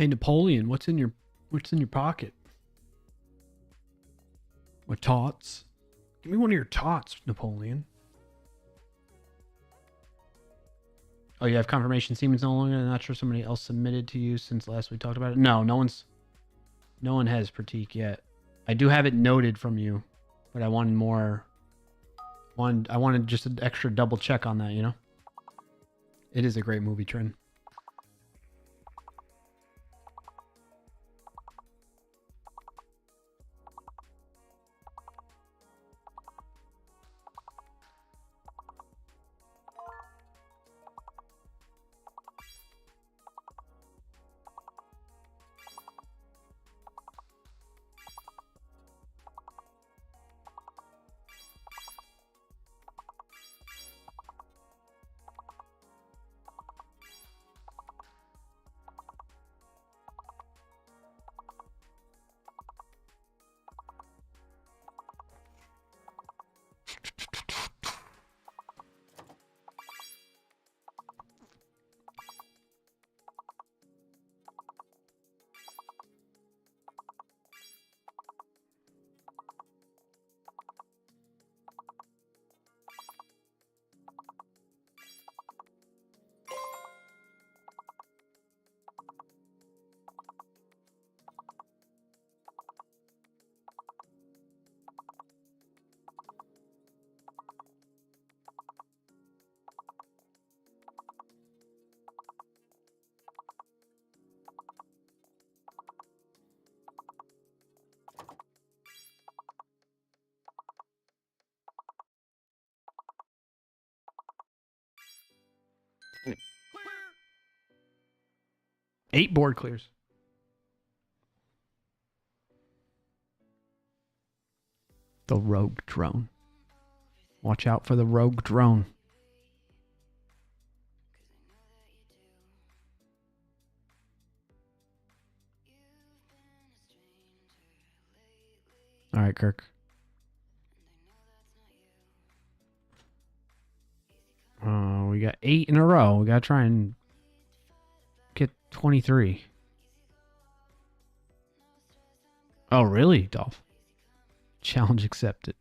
Hey Napoleon, what's in your pocket? What tots? Give me one of your tots, Napoleon. Oh, you have confirmation Siemens no longer. I'm not sure somebody else submitted to you since last we talked about it. No one has Pratik yet. I do have it noted from you, but I wanted more. I wanted just an extra double check on that, you know? It is a great movie, Trin. Eight board clears. The rogue drone. Watch out for the rogue drone. All right, Kirk. We got 8 in a row. We got to try and get 23. Oh, really, Dolph? Challenge accepted.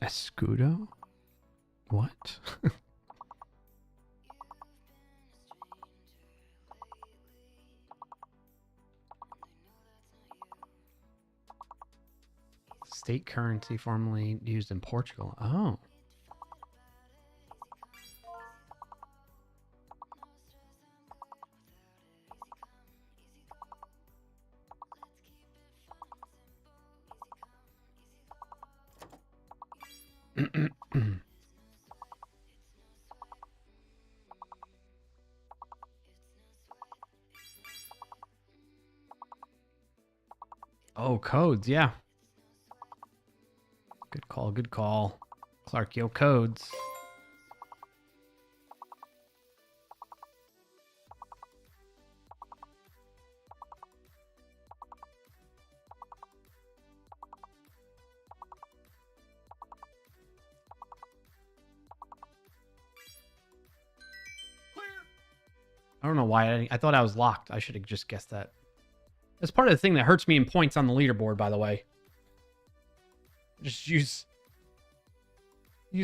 Escudo? What? State currency formerly used in Portugal. Oh. Oh, codes. Yeah. Good call. Good call. Clarkio codes. I don't know why I thought I was locked. I should have just guessed that. That's part of the thing that hurts me in points on the leaderboard, by the way. Just use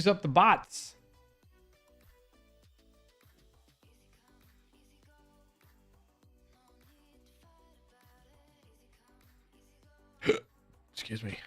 up the bots. Excuse me.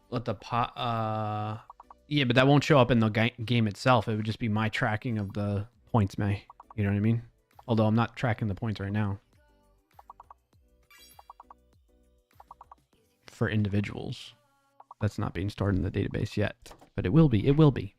Let the pot. Yeah, but that won't show up in the game itself. It would just be my tracking of the points, May. You know what I mean? Although I'm not tracking the points right now. For individuals. That's not being stored in the database yet. But it will be. It will be.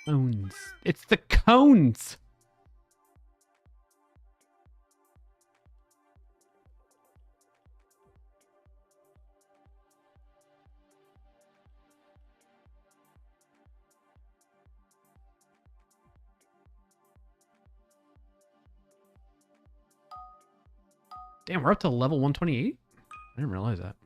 Cones. It's the cones. Damn, we're up to level 128? I didn't realize that.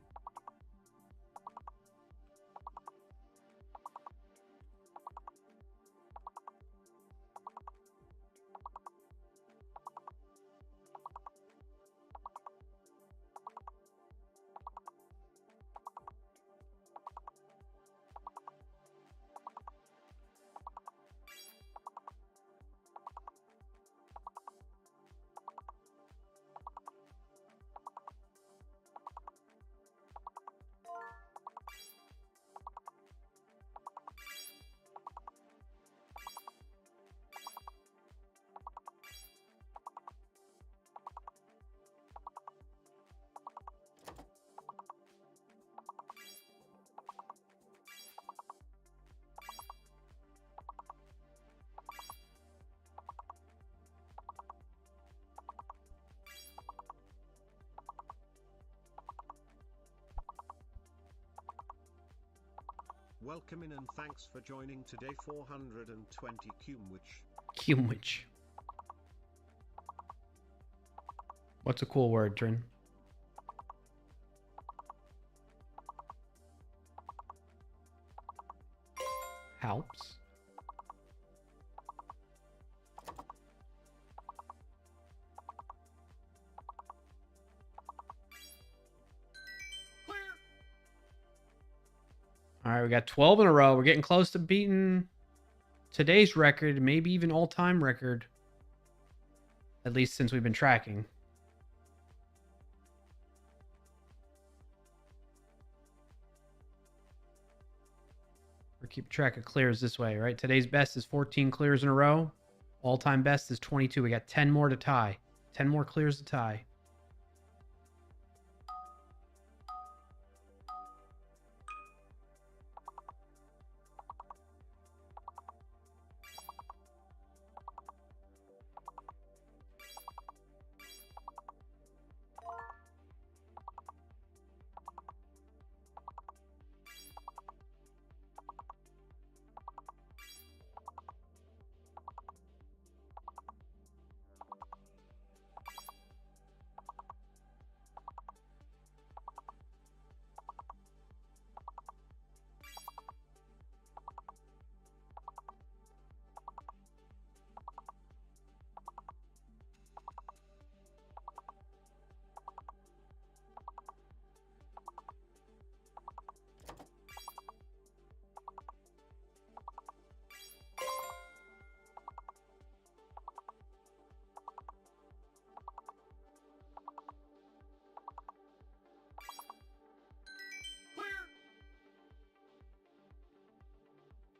Welcome in and thanks for joining today 420 Cumwich. Cumwich. What's a cool word, Trin? Helps. All right, we got 12 in a row. We're getting close to beating today's record, maybe even all-time record. At least since we've been tracking. We're keeping track of clears this way, right? Today's best is 14 clears in a row. All-time best is 22. We got 10 more to tie. 10 more clears to tie.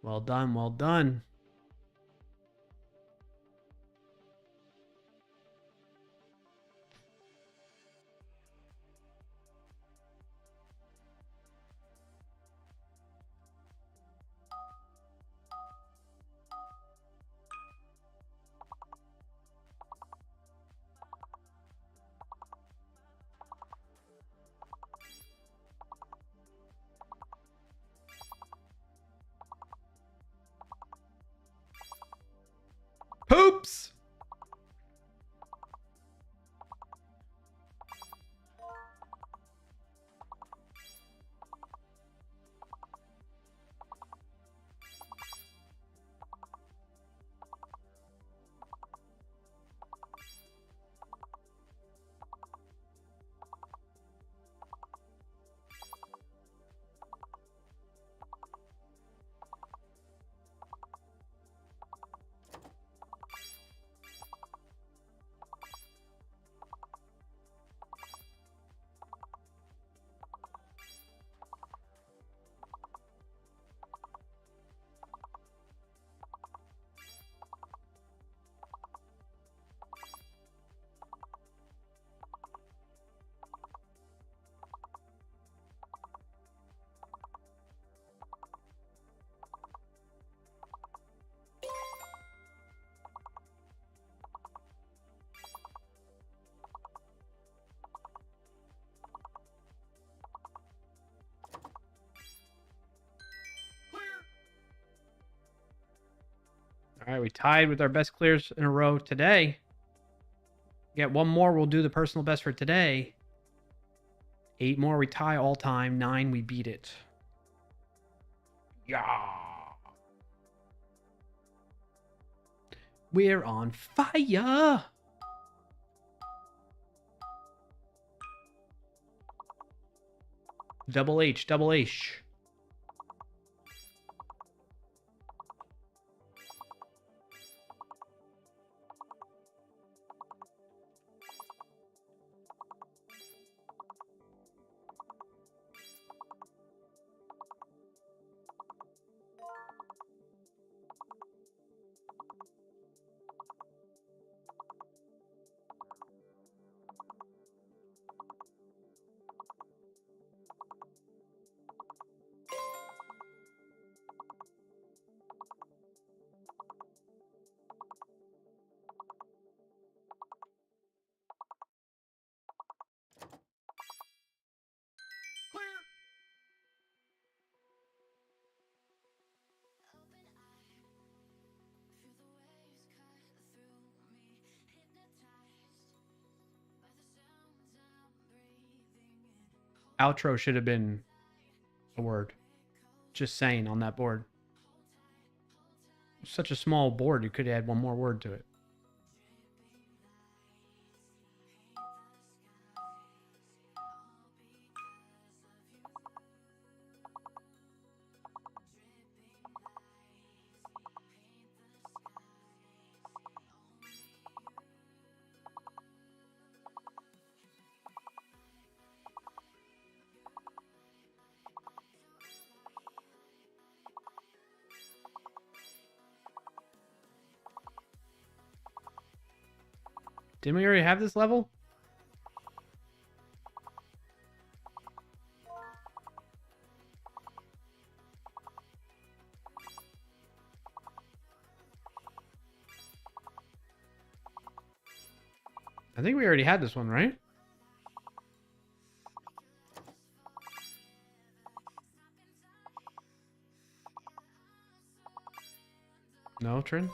Well done, well done. Poops! All right, we tied with our best clears in a row today. Get one more, we'll do the personal best for today. 8 more, we tie all time. 9, we beat it. Yeah. We're on fire. Double H, double H. Outro should have been a word. Just saying on that board. Such a small board, you could add one more word to it. Didn't we already have this level? I think we already had this one, right? No, Trin?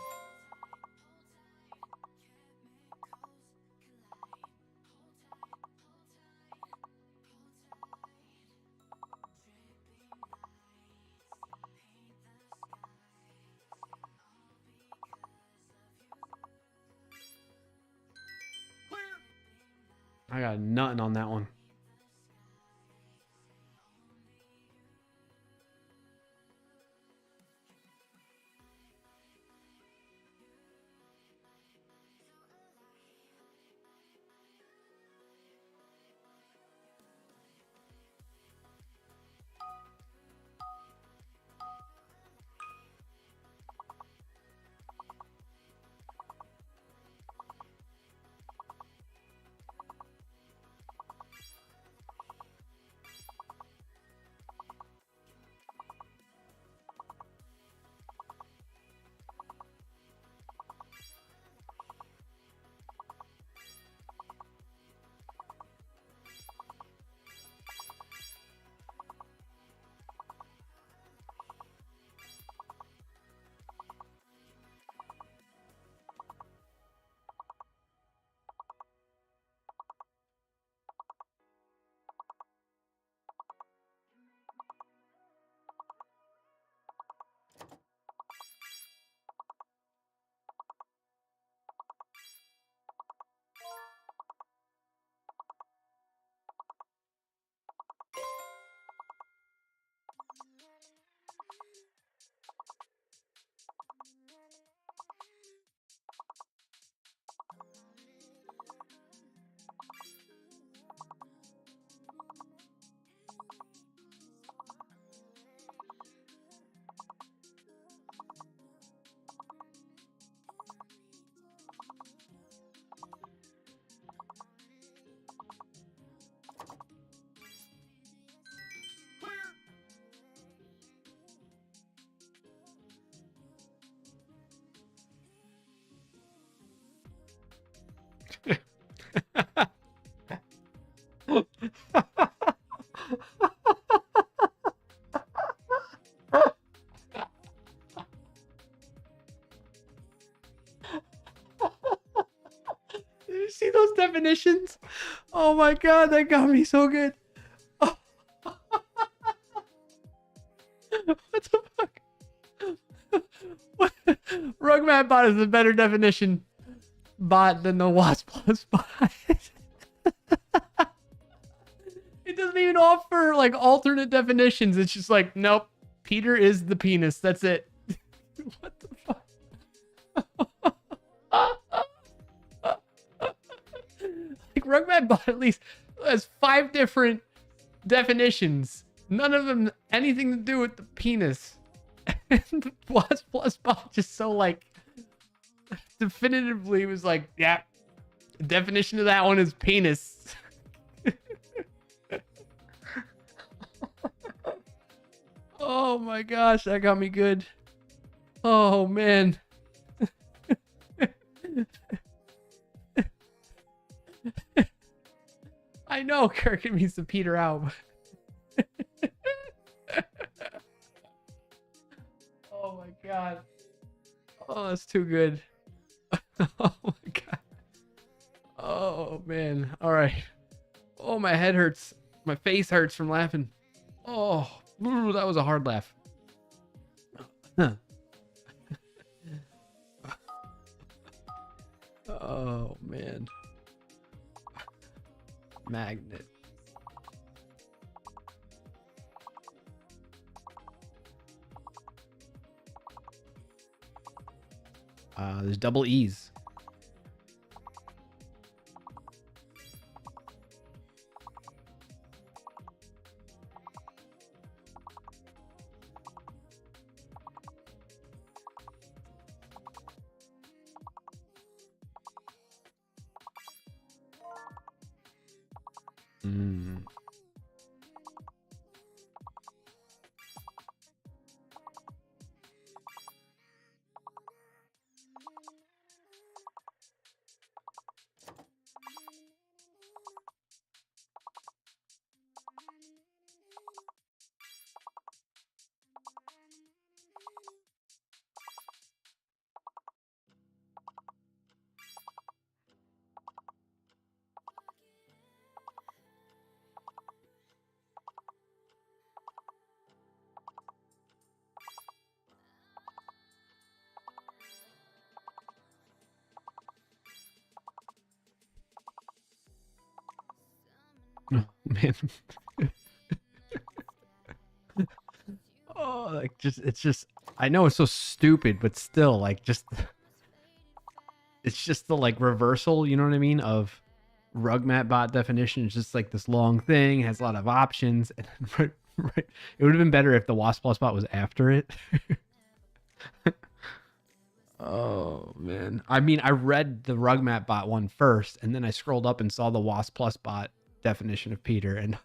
I got nothing on that one. Did you see those definitions? Oh my god, that got me so good. Oh. What the fuck? What? Rugmat bot is a better definition bot than the Wasp Plus bot. It doesn't even offer like alternate definitions. It's just like, nope, Peter is the penis. That's it. What the fuck? Like Rugmat bot at least has 5 different definitions. None of them anything to do with the penis. And the Wasp Plus bot just so like definitively was like, yeah, the definition of that one is penis. Oh my gosh, that got me good. Oh man. I know Kirk, it means to peter out. Oh my god. Oh, that's too good. Oh my god. Oh man. All right. Oh, my head hurts. My face hurts from laughing. Oh, that was a hard laugh. Oh man. Magnet. There's double E's. Mm. Oh, man. Oh, like it's just I know it's so stupid, but still like just it's just the like reversal, you know what I mean, of rug mat bot definition. It's just like this long thing, has a lot of options. And right, it would have been better if the wasp plus bot was after it. Oh man. I mean, I read the rug mat bot one first, and then I scrolled up and saw the wasp plus bot definition of Peter, and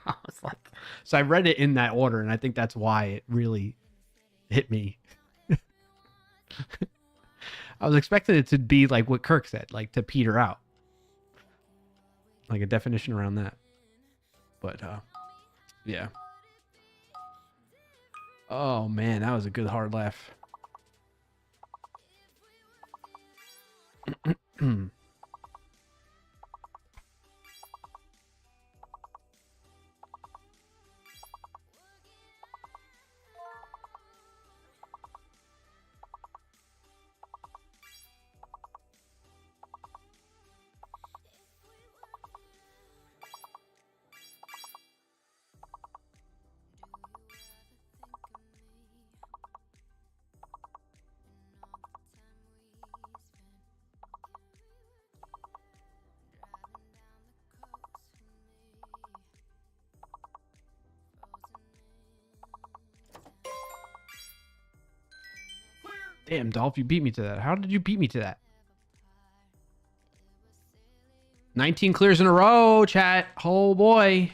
I was like, so I read it in that order, and I think that's why it really hit me. I was expecting it to be like what Kirk said, like to peter out, like a definition around that. But yeah. Oh man, that was a good hard laugh. Damn, Dolph, you beat me to that. How did you beat me to that? 19 clears in a row, chat. Oh boy.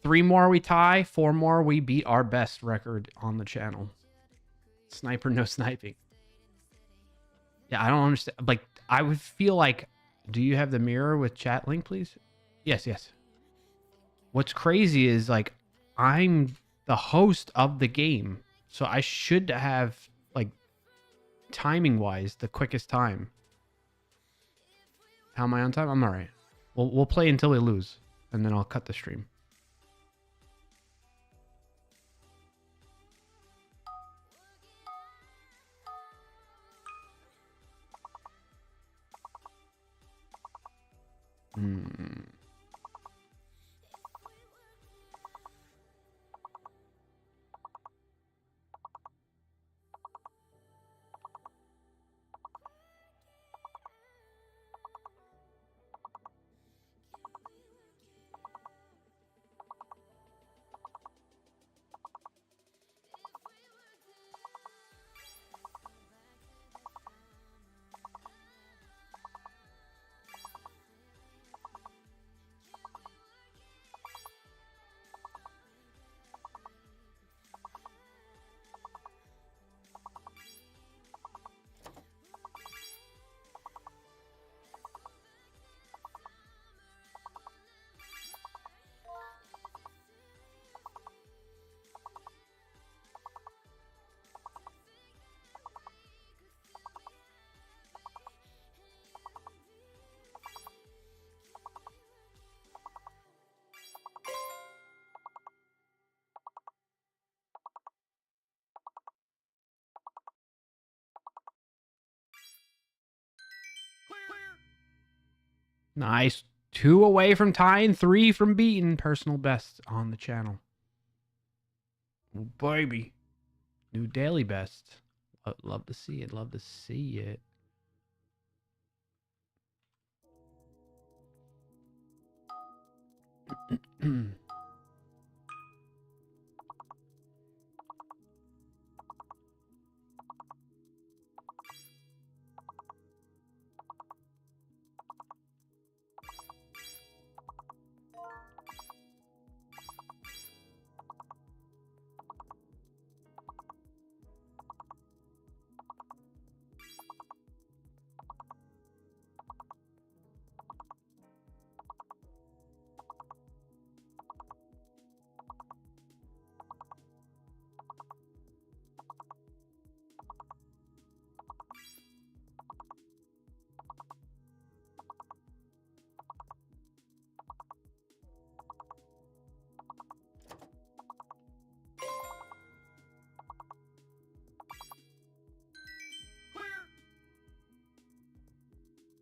3 more we tie, 4 more we beat our best record on the channel. Sniper, no sniping. Yeah, I don't understand. Like, I would feel like, do you have the mirror with chat link, please? Yes, yes. What's crazy is like, I'm the host of the game, so I should have like timing wise the quickest time. How am I on time? I'm all right. We'll play until we lose, and then I'll cut the stream. Nice. 2 away from tying, 3 from beating. Personal best on the channel. Oh, baby. New daily best. Love to see it. Love to see it.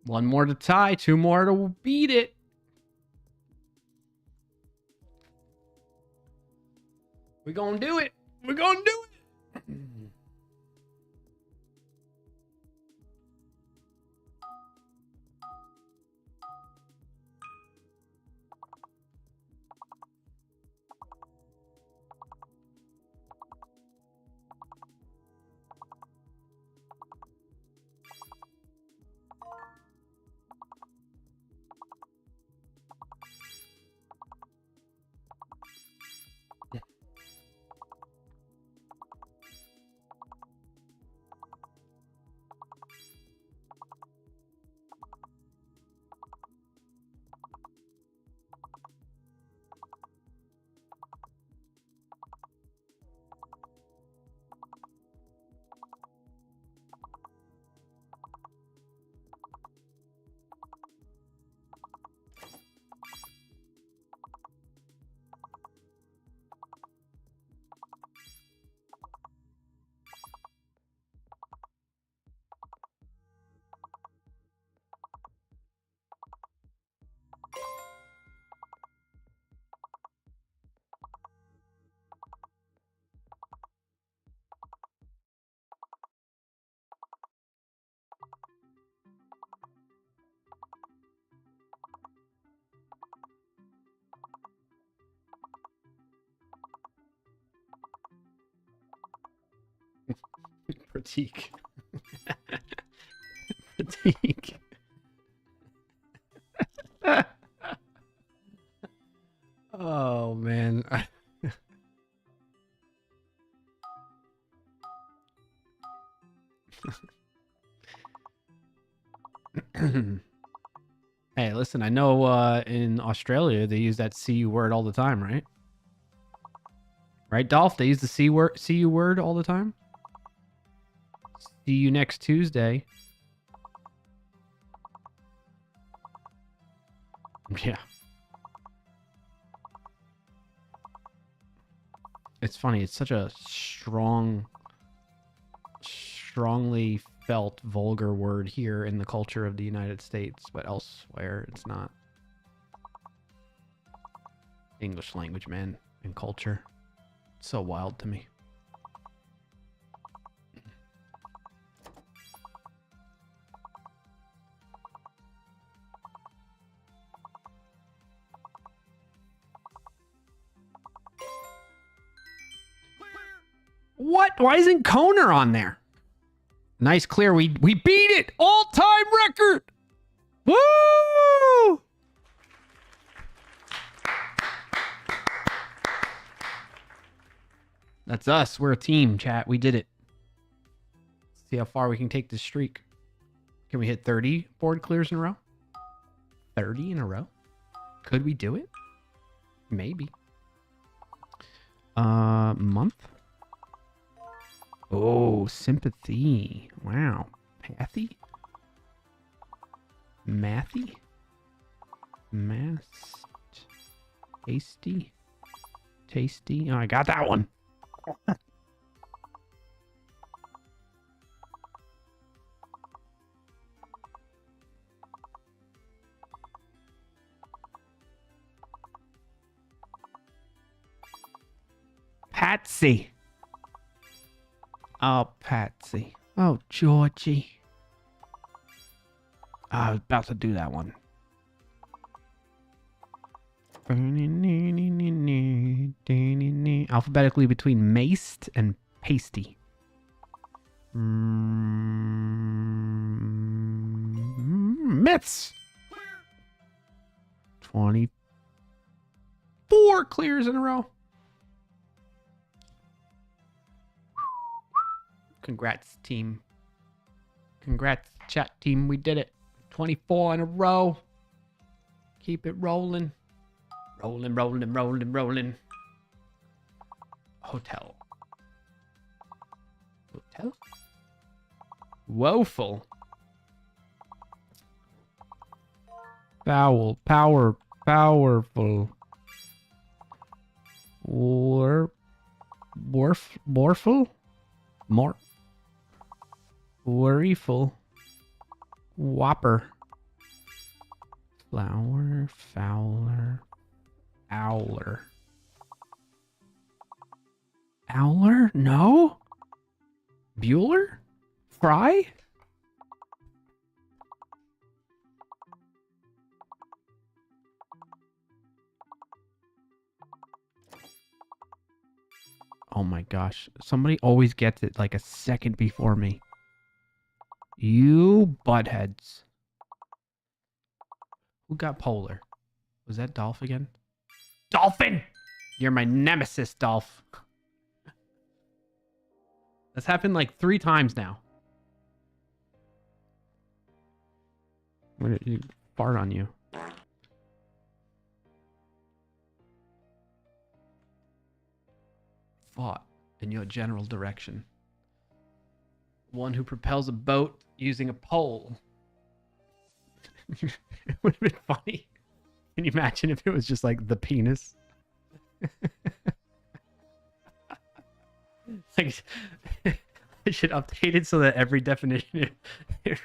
One more to tie, two more to beat it. We're gonna do it. We're gonna do it. Critique. Critique. Oh man. Hey, listen, I know in Australia they use that CU word all the time, right? Right, Dolph? They use the CU word all the time? See you next Tuesday. Yeah. It's funny. It's such a strongly felt vulgar word here in the culture of the United States, but elsewhere it's not. English language, man, and culture. It's so wild to me. What? Why isn't Koner on there? Nice clear. We beat it. All-time record. Woo! That's us. We're a team, chat. We did it. See how far we can take this streak. Can we hit 30 board clears in a row? 30 in a row? Could we do it? Maybe. Month? Oh, sympathy. Wow. Pathy? Mathy? Mast? Tasty? Tasty? Oh, I got that one. Patsy. Oh, Patsy. Oh, Georgie. I was about to do that one. Alphabetically between maced and pasty. Myths. 24 clears in a row. Congrats, team. Congrats, chat team. We did it. 24 in a row. Keep it rolling. Rolling, rolling, rolling, rolling. Hotel. Hotel? Woeful. Foul. Power. Powerful. Morful? More. Worryful. Whopper. Flower, Fowler, Owler. Owler? No? Bueller? Fry? Oh my gosh. Somebody always gets it like a second before me. You buttheads. Who got Polar? Was that Dolph again? Dolphin! You're my nemesis, Dolph. That's happened like 3 times now. When did you fart on you? Fought in your general direction. One who propels a boat using a pole. It would have been funny. Can you imagine if it was just like the penis? Like, I should update it so that every definition it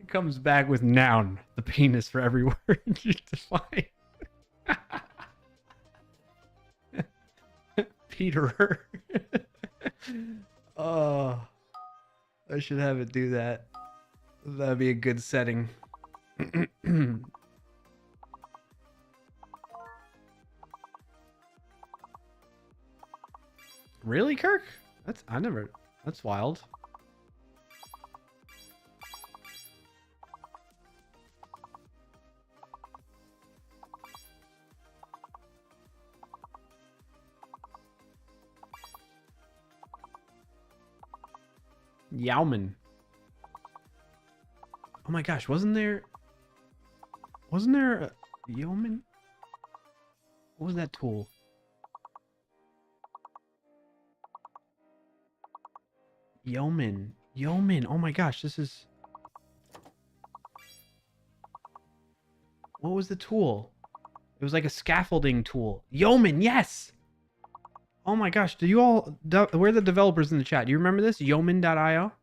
comes back with noun, the penis for every word you define. Peterer. Oh, I should have it do that. That'd be a good setting. Really, Kirk? That's wild. Yauman. Oh my gosh, wasn't there a yeoman? What was that tool? Yeoman. Oh my gosh, this is... What was the tool? It was like a scaffolding tool. Yeoman, yes! Oh my gosh, do you all... Where are the developers in the chat? Do you remember this? Yeoman.io?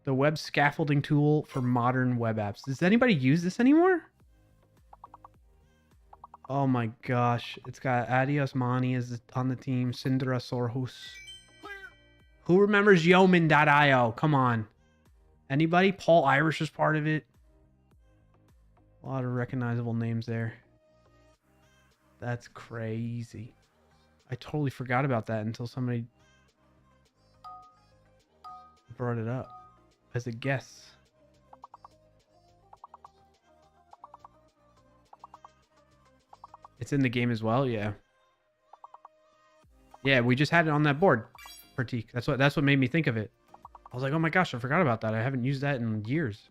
The web scaffolding tool for modern web apps. Does anybody use this anymore? Oh my gosh. It's got Adios Mani is on the team. Syndra Sorhus. Who remembers Yeoman.io? Come on. Anybody? Paul Irish is part of it. A lot of recognizable names there. That's crazy. I totally forgot about that until somebody brought it up as a guess. It's in the game as well, yeah. Yeah, we just had it on that board, Pratik. That's what made me think of it. I was like, oh my gosh, I forgot about that. I haven't used that in years.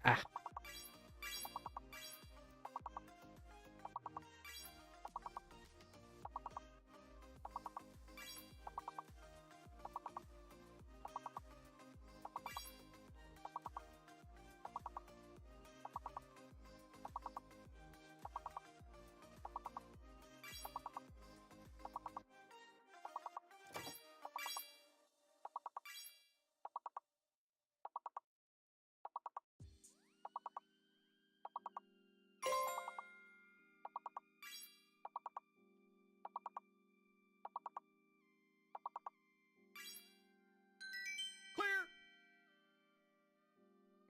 Ah.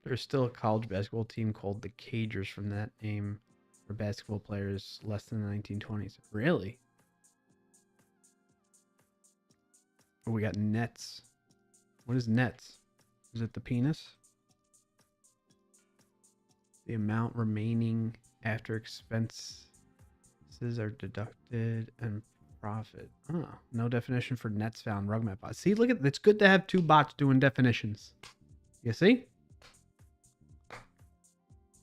There's still a college basketball team called the Cagers from that name for basketball players less than the 1920s. Really? Oh, we got Nets. What is Nets? Is it the penis? The amount remaining after expenses are deducted and profit. Oh, no definition for Nets found. Rugmat bot. See, look at it's good to have 2 bots doing definitions. You see?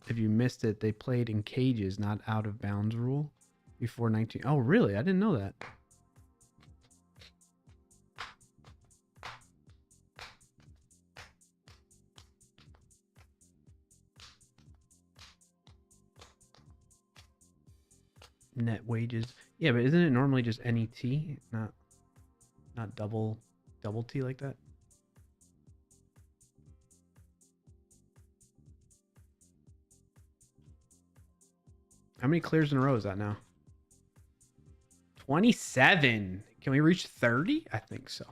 If you missed it, they played in cages, not out of bounds rule before 19. Oh, really? I didn't know that. Net wages. Yeah, but isn't it normally just NET, not double T like that? How many clears in a row is that now? 27. Can we reach 30? I think so.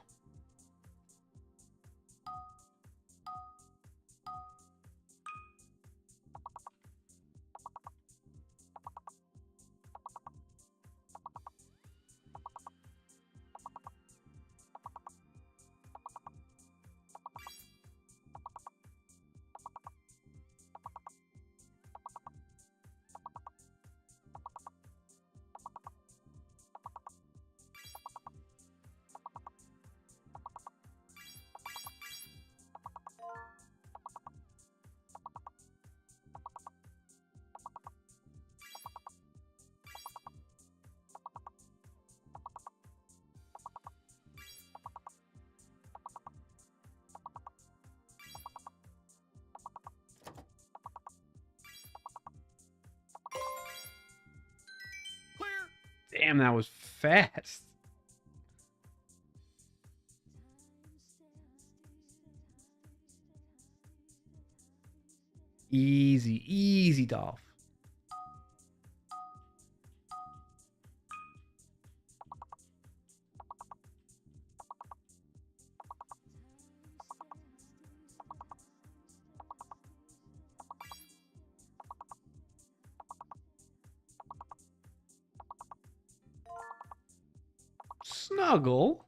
Damn, that was fast. Easy, easy, Dolph. Snuggle.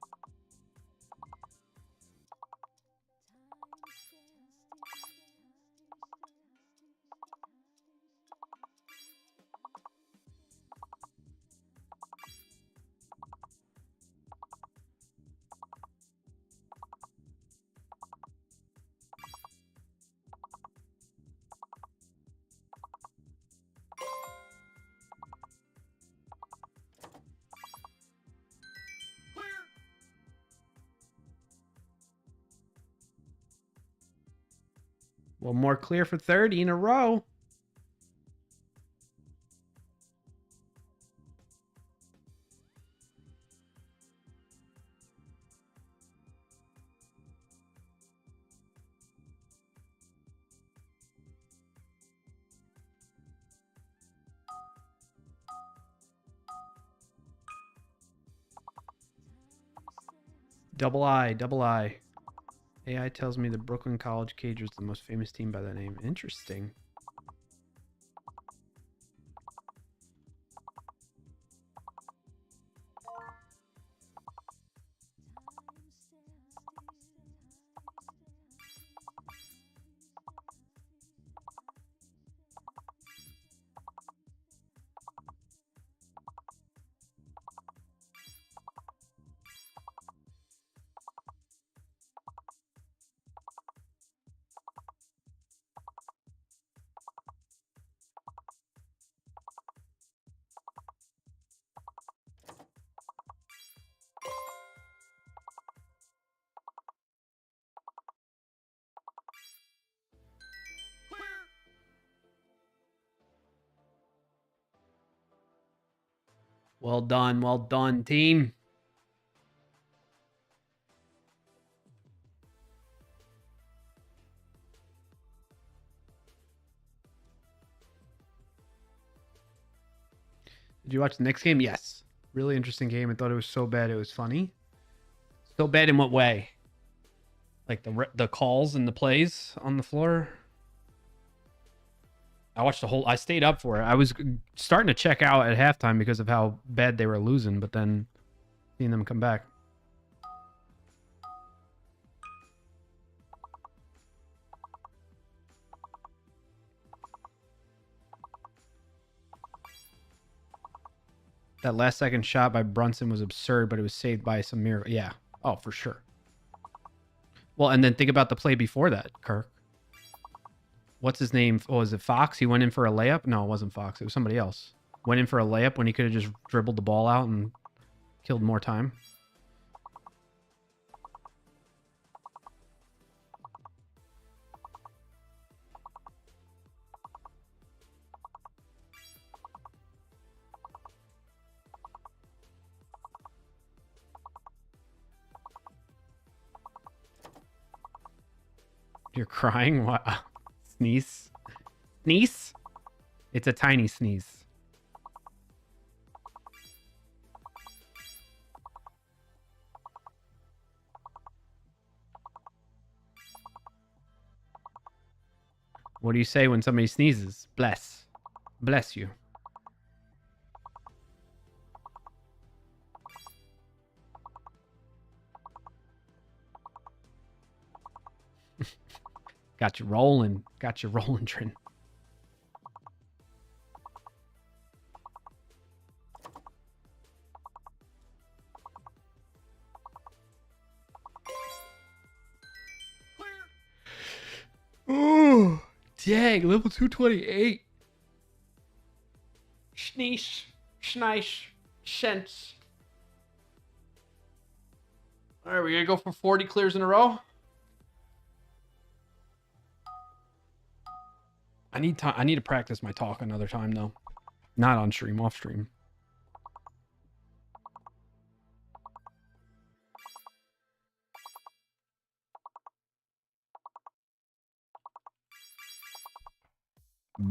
One more clear for 30 in a row. Double I, double I. AI tells me the Brooklyn College Cagers is the most famous team by that name. Interesting. Well done, team. Did you watch the next game? Yes. Really interesting game. I thought it was so bad it was funny. So bad in what way? Like the calls and the plays on the floor? I watched the whole... I stayed up for it. I was starting to check out at halftime because of how bad they were losing, but then seeing them come back. That last second shot by Brunson was absurd, but it was saved by some miracle. Yeah. Oh, for sure. Well, and then think about the play before that, Kirk. What's his name? Oh, was it Fox? He went in for a layup? No, it wasn't Fox. It was somebody else. Went in for a layup when he could have just dribbled the ball out and killed more time. You're crying? What? Sneeze? Sneeze? It's a tiny sneeze. What do you say when somebody sneezes? Bless. Bless you. Got you rolling. Got you rolling, Trin. Oh, dang, level 228. Schneesh, schneich, shents. All right, we gonna go for 40 clears in a row. I need time. I need to practice my talk another time though. Not on stream, off stream.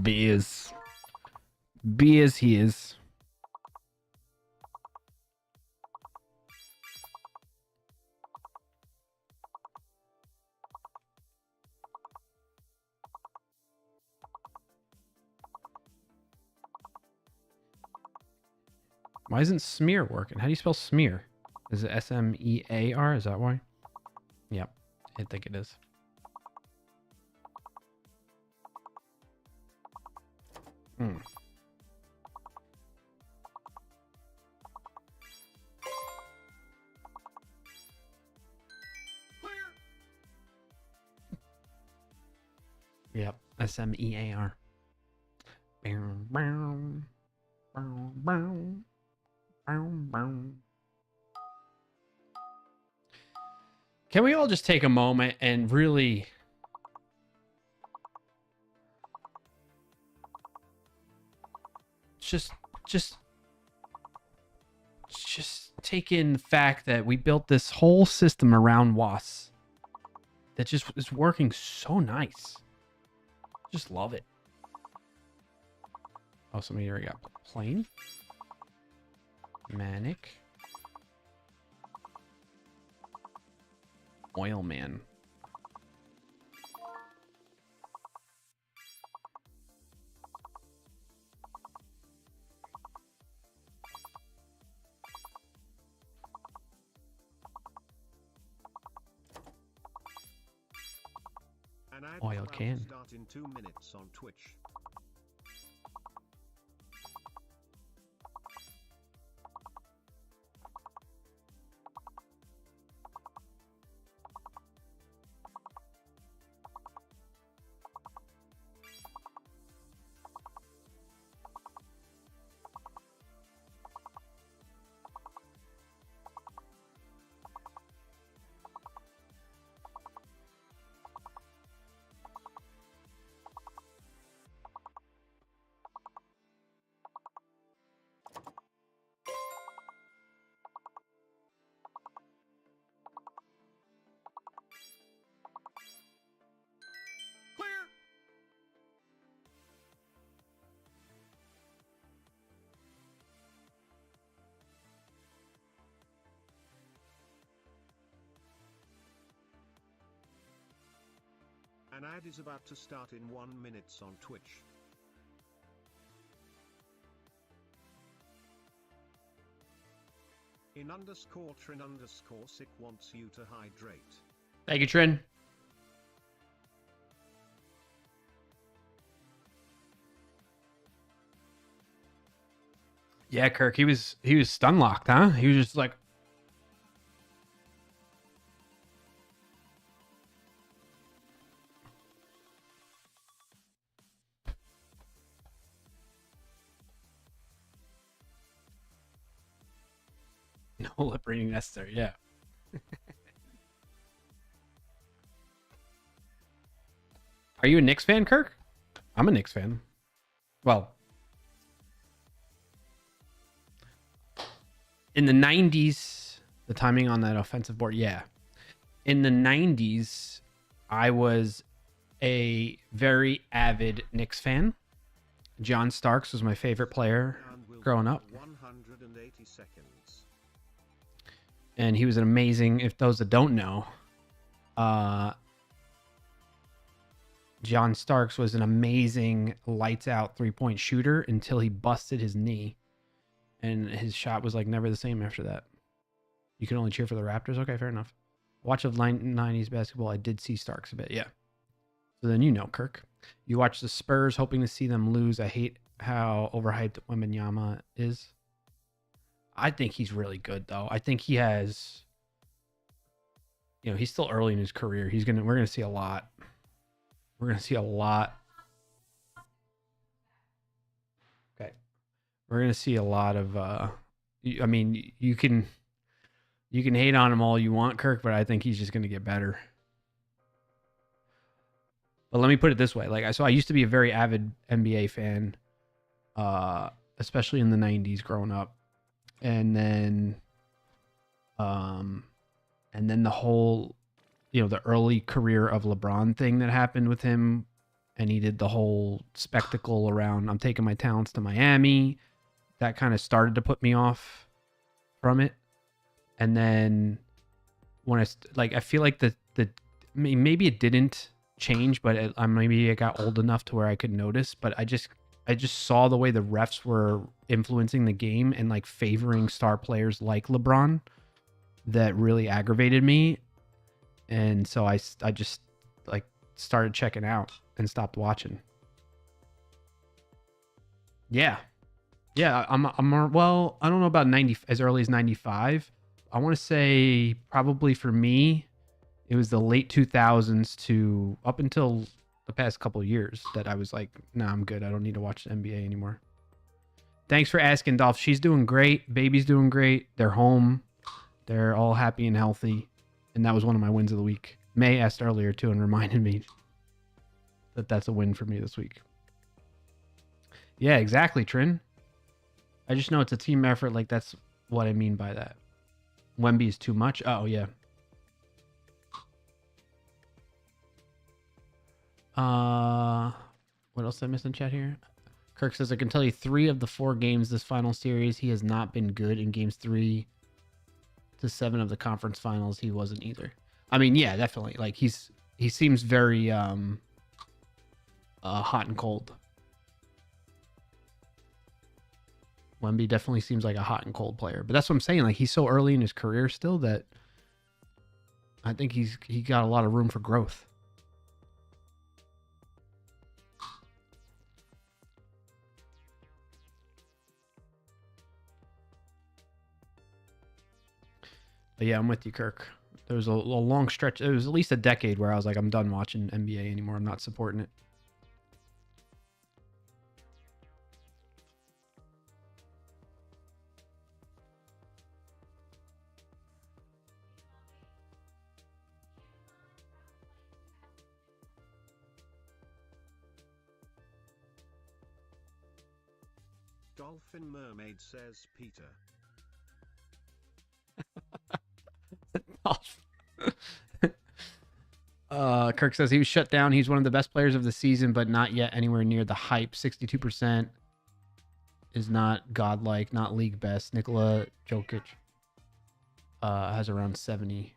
Biz. Biz he is. Why isn't smear working? How do you spell smear? Is it S-M-E-A-R? Is that why? Yep. I think it is. Hmm. Yep. S-M-E-A-R. Bow, bow, bow, bow. Can we all just take a moment and really just take in the fact that we built this whole system around WAS that just is working so nice. Just love it. Oh, somebody already got plain. Manic. Oil man. An ad Oil about to can. start in 2 minutes on Twitch. An ad is about to start in 1 minute on Twitch. In underscore Trin underscore sick wants you to hydrate. Thank you, Trin. Yeah, Kirk, he was stun locked, huh? He was just like no lip reading necessary, yeah. Are you a Knicks fan, Kirk? I'm a Knicks fan. Well, in the 90s, the timing on that offensive board, yeah. In the 90s, I was a very avid Knicks fan. John Starks was my favorite player growing up. 180 seconds. And he was an amazing, if those that don't know, John Starks was an amazing lights out 3-point shooter until he busted his knee. And his shot was like never the same after that. You can only cheer for the Raptors? Okay, fair enough. Watch of 90s basketball, I did see Starks a bit, yeah. So then you know, Kirk. You watch the Spurs, hoping to see them lose. I hate how overhyped Wembanyama is. I think he's really good, though. I think he has... You know, he's still early in his career. We're gonna see a lot. We're gonna see a lot. Okay. We're gonna see a lot of I mean, you can hate on him all you want, Kirk, but I think he's just gonna get better. But let me put it this way. So I used to be a very avid NBA fan, especially in the 90s growing up. And then the whole, the early career of LeBron thing that happened with him. And he did the whole spectacle around, I'm taking my talents to Miami. That kind of started to put me off from it. And then when I feel like maybe it didn't change, but maybe I got old enough to where I could notice, but I just saw the way the refs were influencing the game and like favoring star players like LeBron that really aggravated me. And so I just like started checking out and stopped watching. Yeah. Well, I don't know about 90 as early as 95. I want to say probably for me, it was the late 2000s to up until the past couple of years that I was like, nah, I'm good. I don't need to watch the NBA anymore. Thanks for asking, Dolph. She's doing great. Baby's doing great. They're home. They're all happy and healthy. And that was one of my wins of the week. May asked earlier too and reminded me that that's a win for me this week. Yeah, exactly, Trin. I just know it's a team effort. Like, that's what I mean by that. Wemby is too much. Oh, yeah. What else did I miss in chat here? Kirk says, I can tell you 3 of the 4 games this final series, he has not been good. In games 3 to 7 of the conference finals, he wasn't either. I mean, yeah, definitely. Like, he seems very hot and cold. Wemby definitely seems like a hot and cold player. But that's what I'm saying. Like, he's so early in his career still that I think he got a lot of room for growth. But yeah, I'm with you, Kirk. There was a long stretch. It was at least a decade where I was like, I'm done watching NBA anymore. I'm not supporting it. Dolphin Mermaid says Peter. Kirk says he was shut down. He's one of the best players of the season, but not yet anywhere near the hype. 62% is not godlike, not league best. Nikola Jokic has around 70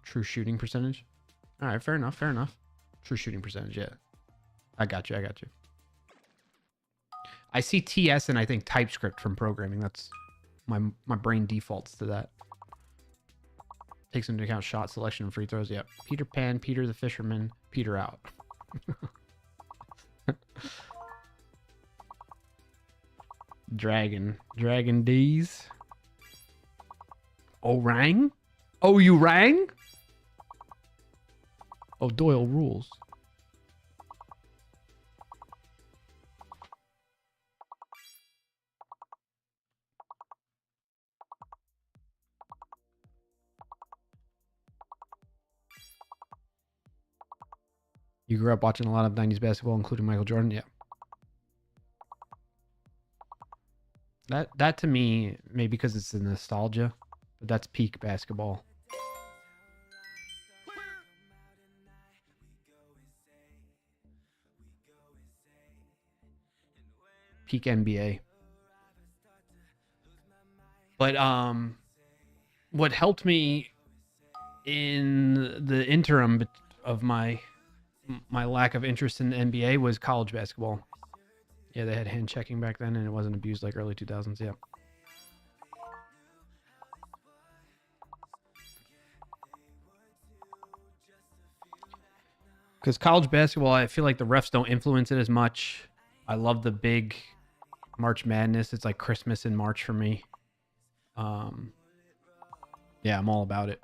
true shooting percentage. All right, fair enough. True shooting percentage, yeah. I got you. I see TS and I think TypeScript from programming. That's my brain defaults to that. Takes into account shot selection and free throws. Yep. Peter Pan, Peter the Fisherman, Peter out. Dragon D's. Orang? Oh, you rang? Oh, Doyle rules. You grew up watching a lot of 90s basketball, including Michael Jordan? Yeah. That to me, maybe because it's the nostalgia, but that's peak basketball. Peak NBA. But what helped me in the interim of my my lack of interest in the NBA was college basketball. Yeah, they had hand checking back then, and it wasn't abused like early 2000s. Yeah. Because college basketball, I feel like the refs don't influence it as much. I love the big March Madness. It's like Christmas in March for me. Yeah, I'm all about it.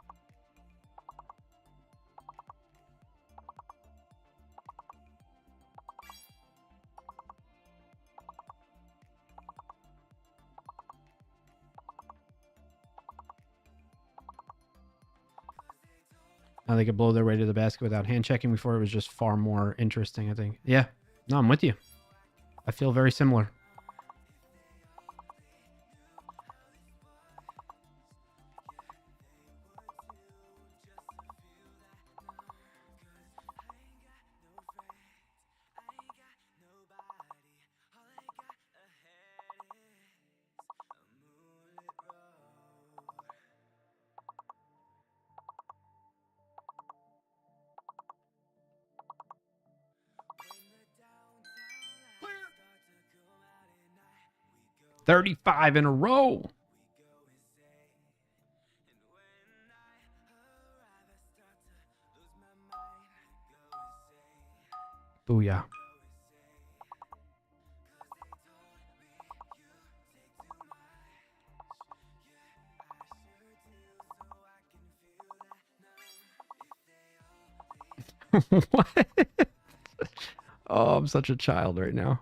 Now they could blow their way to the basket without hand checking. Before, it was just far more interesting, I think. Yeah. No, I'm with you. I feel very similar. Clear. 35 in a row. Booyah. What? Oh, I'm such a child right now.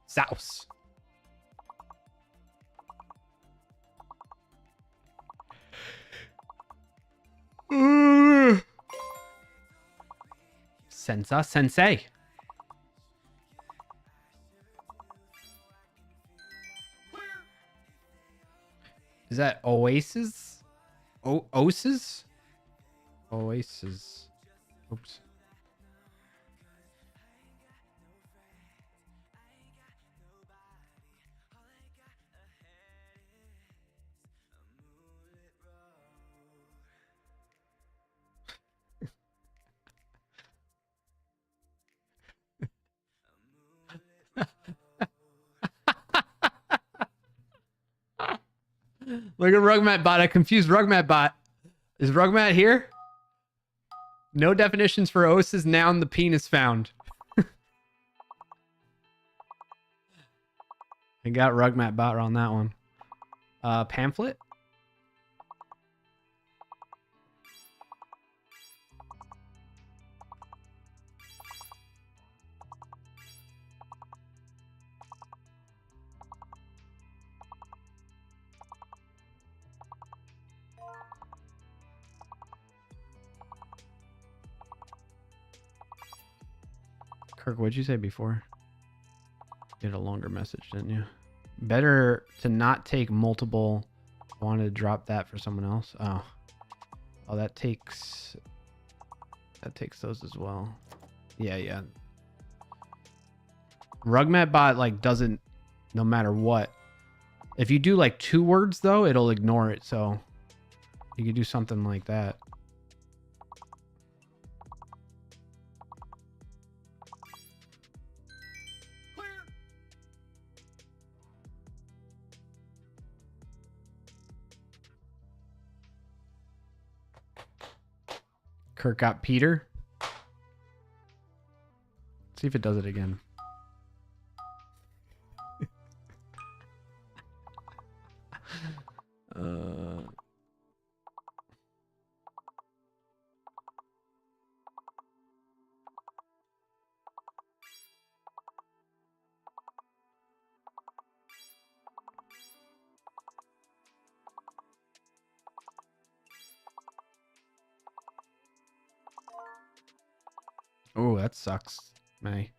Souse. Sensa Sensei. Is that Oasis? Oasis? Oasis. Oops. Look at Rugmat bot. I confused Rugmat bot. Is Rugmat here? No definitions for Oasis. Noun, the penis found. I got Rugmat bot on that one. Pamphlet? Kirk, what'd you say before? You had a longer message, didn't you? Better to not take multiple. Wanted to drop that for someone else. Oh. Oh, that takes those as well. Yeah. Rugmat bot like doesn't, no matter what. If you do like 2 words though, it'll ignore it. So you could do something like that. Kirk got Peter. See if it does it again. Oh, that sucks, May.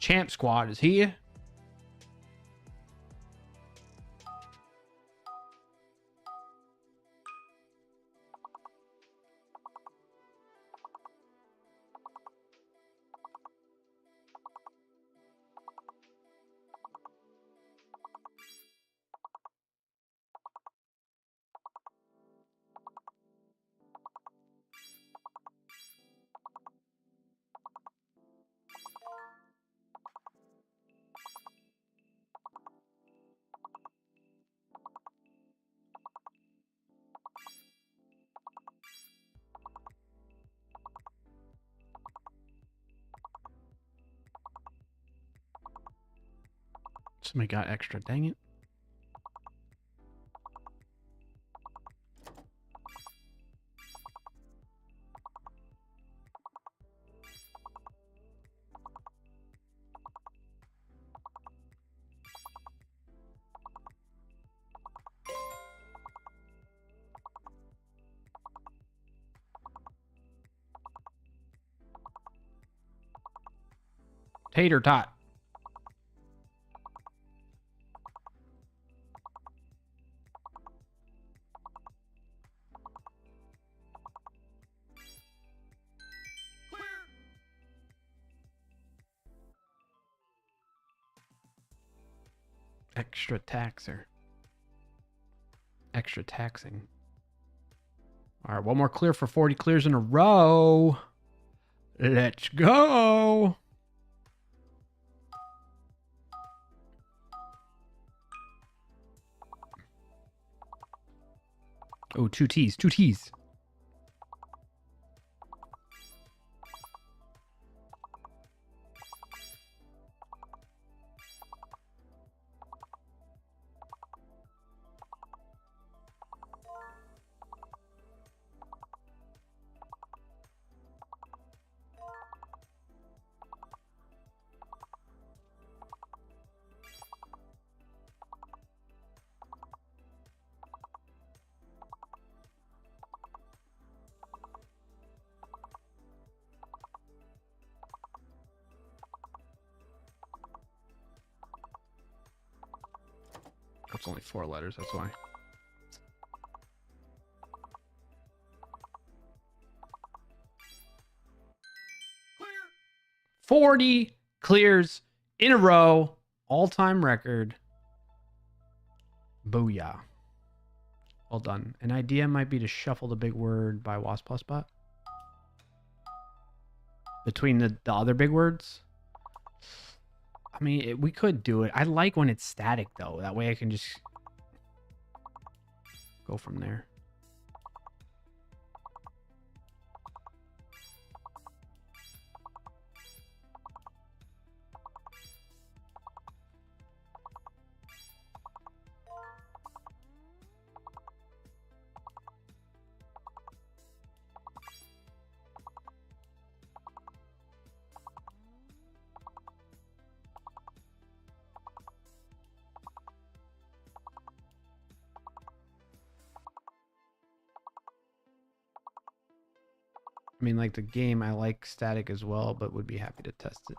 Champ Squad is here. Somebody got extra. Dang it. Tater tot. Extra taxer. Extra taxing. All right, one more clear for 40 clears in a row. Let's go. Oh, two T's, two T's. It's only 4 letters, that's why. Clear. 40 clears in a row. All-time record. Booyah. Well done. An idea might be to shuffle the big word by wasp plus bot. Between the other big words. I mean, we could do it. I like when it's static, though. That way I can just go from there. I mean, like the game, I like static as well, but would be happy to test it.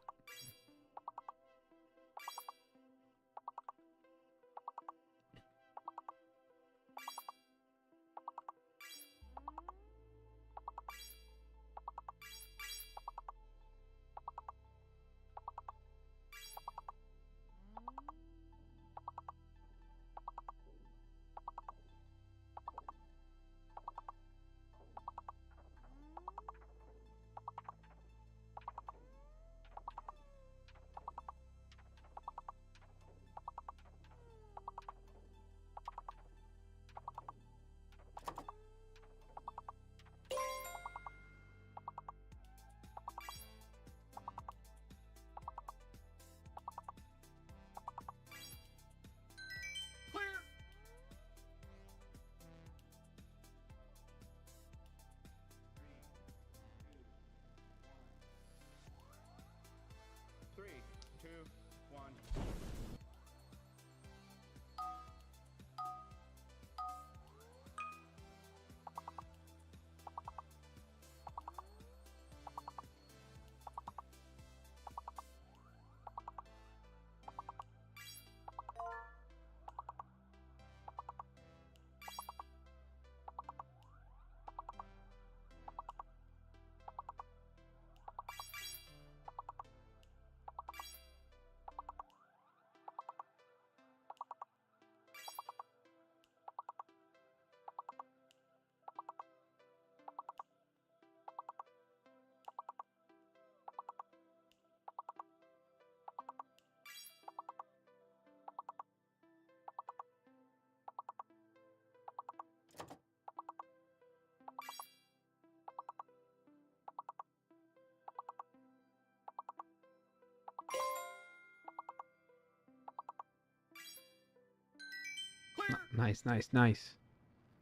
Nice, nice, nice.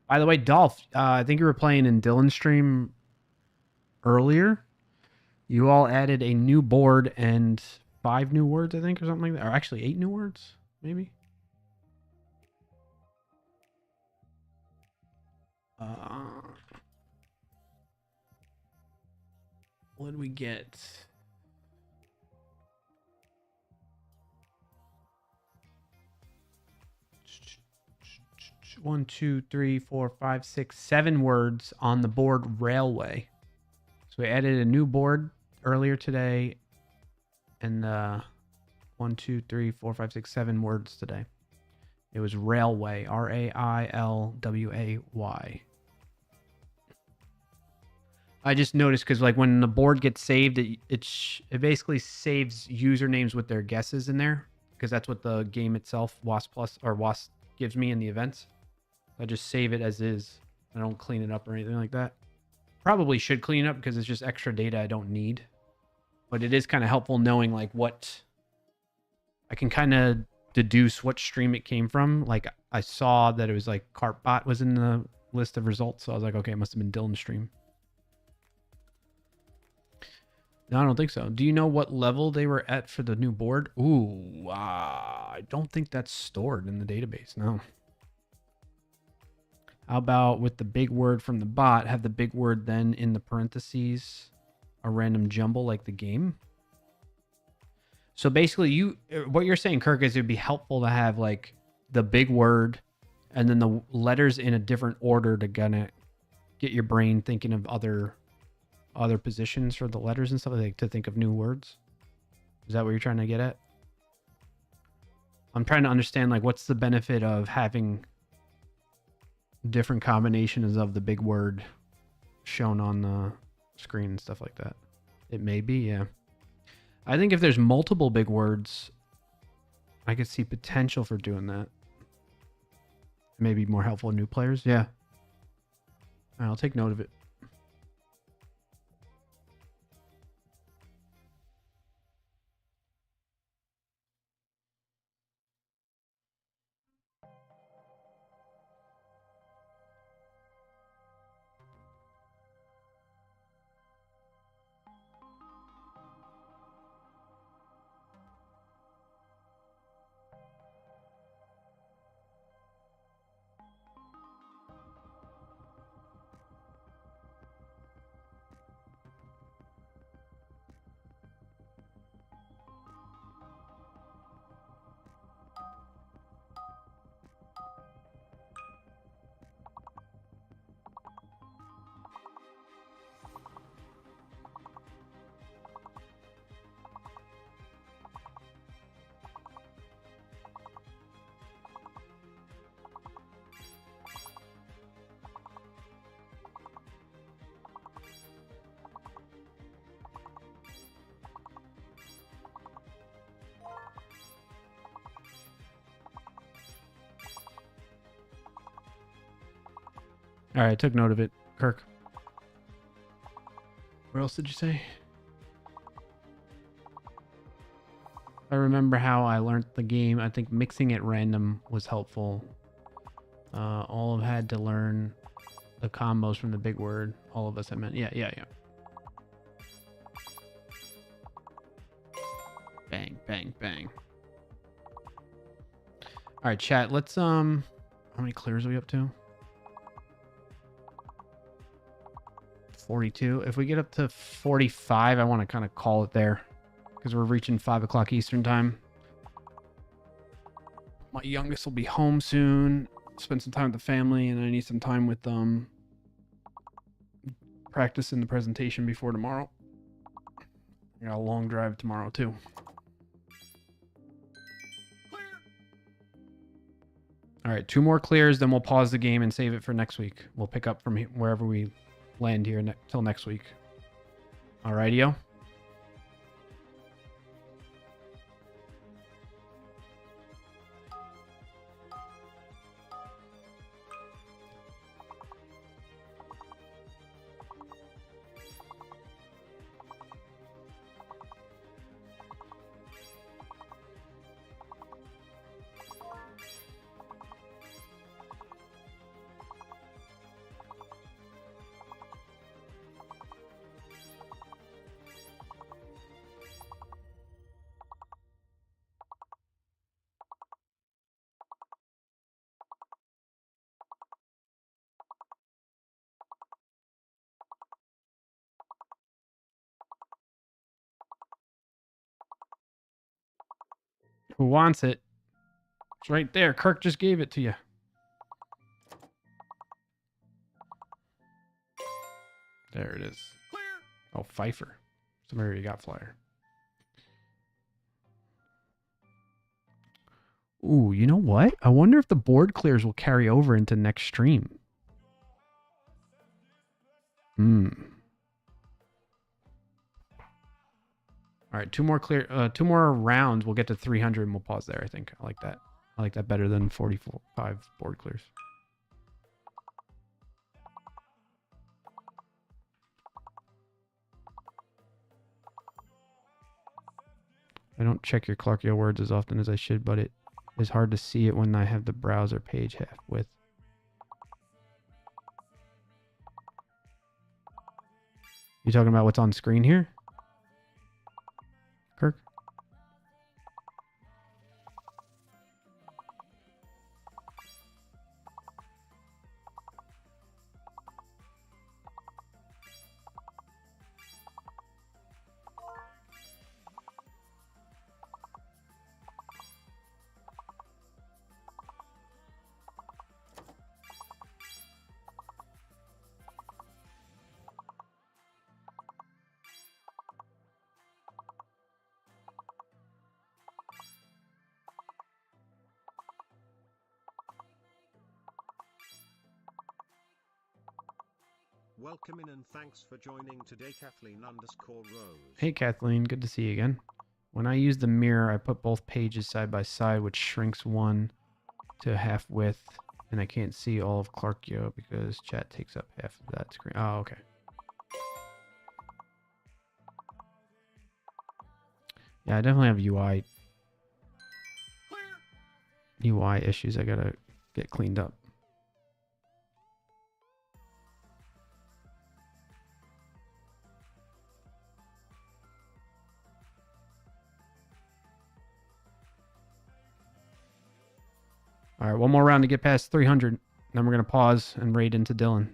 By the way, Dolph, I think you were playing in Dylan's stream earlier. You all added a new board and 5 new words, I think, or something like that. Or actually 8 new words, maybe. What did we get? One, two, three, four, five, six, 7 words on the board railway. So we added a new board earlier today, and 1, 2, 3, 4, 5, 6, 7 words today. It was railway, railway. I just noticed because like when the board gets saved, it basically saves usernames with their guesses in there because that's what the game itself, WASP Plus or WASP, gives me in the events. I just save it as is. I don't clean it up or anything like that. Probably should clean it up because it's just extra data I don't need. But it is kind of helpful knowing like what I can kind of deduce what stream it came from. Like I saw that it was like Cartbot was in the list of results. So I was like, okay, it must have been Dylan's stream. No, I don't think so. Do you know what level they were at for the new board? Ooh, I don't think that's stored in the database. No. How about with the big word from the bot, have the big word then in the parentheses, a random jumble like the game? So basically what you're saying, Kirk, is it'd be helpful to have like the big word and then the letters in a different order to kind of get your brain thinking of other positions for the letters and stuff, like to think of new words. Is that what you're trying to get at? I'm trying to understand like what's the benefit of having different combinations of the big word shown on the screen and stuff like that. It may be, yeah. I think if there's multiple big words, I could see potential for doing that. Maybe more helpful to new players. Yeah. All right, I'll take note of it. All right, I took note of it. Kirk. Where else did you say? I remember how I learned the game. I think mixing at random was helpful. All of had to learn the combos from the big word. All of us, I meant. Yeah. Bang, bang, bang. All right, chat. Let's how many clears are we up to? 42. If we get up to 45, I want to kind of call it there because we're reaching 5 o'clock Eastern time. My youngest will be home soon. Spend some time with the family, and I need some time with practicing the presentation before tomorrow. I got a long drive tomorrow too. All right, 2 more clears, then we'll pause the game and save it for next week. We'll pick up from wherever we land here till next week. Alrighty-o. Who wants it? It's right there. Kirk just gave it to you. There it is. Oh, Pfeiffer. Somebody already got flyer. Ooh, you know what? I wonder if the board clears will carry over into next stream. All right, two more rounds. We'll get to 300 and we'll pause there. I think I like that. I like that better than 45 board clears. I don't check your Clarkio words as often as I should, but it is hard to see it when I have the browser page half width. You talking about what's on screen here, Kirk? Welcome in and thanks for joining today, Kathleen_Rose. Hey Kathleen, good to see you again. When I use the mirror, I put both pages side by side, which shrinks one to half width, and I can't see all of Clarkio because chat takes up half of that screen. Oh, okay. Yeah, I definitely have UI issues I gotta get cleaned up. All right, one more round to get past 300. Then we're going to pause and raid into Dylan.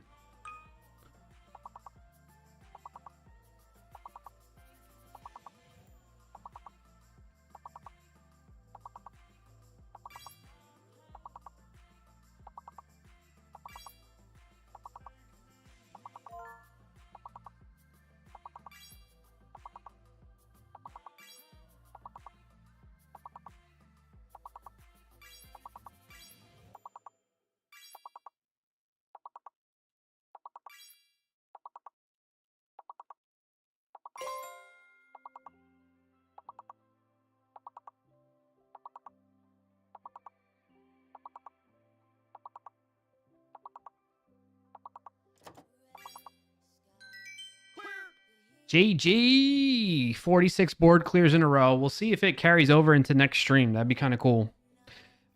GG! 46 board clears in a row. We'll see if it carries over into next stream. That'd be kind of cool.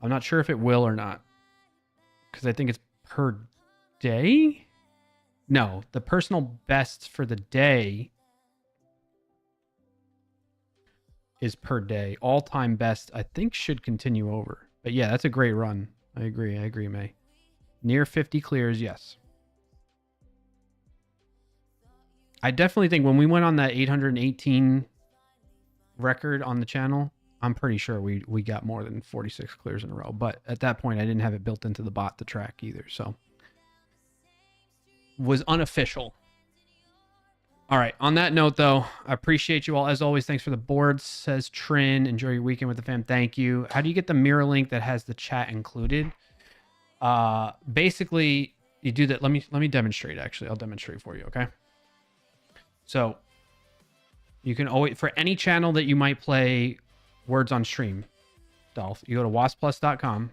I'm not sure if it will or not. Because I think it's per day? No, the personal best for the day is per day. All-time best, I think, should continue over. But yeah, that's a great run. I agree, May. Near 50 clears, yes. I definitely think when we went on that 818 record on the channel, I'm pretty sure we got more than 46 clears in a row. But at that point, I didn't have it built into the bot to track either. So was unofficial. All right. On that note, though, I appreciate you all. As always, thanks for the boards, says Trin. Enjoy your weekend with the fam. Thank you. How do you get the mirror link that has the chat included? Basically, you do that. Let me demonstrate, actually. I'll demonstrate for you, okay? So you can always, for any channel that you might play words on stream, Dolph, you go to wasplus.com.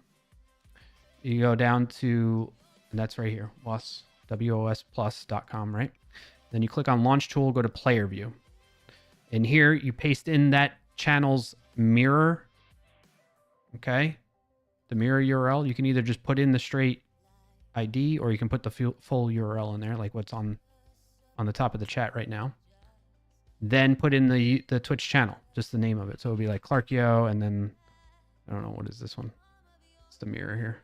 You go down to, and that's right here, wosplus.com, right? Then you click on launch tool, go to player view. And here you paste in that channel's mirror. Okay. The mirror URL. You can either just put in the straight ID or you can put the full URL in there, like what's on the top of the chat right now. Then put in the Twitch channel, just the name of it. So it'll be like Clarkio, and then I don't know, what is this one? It's the mirror here.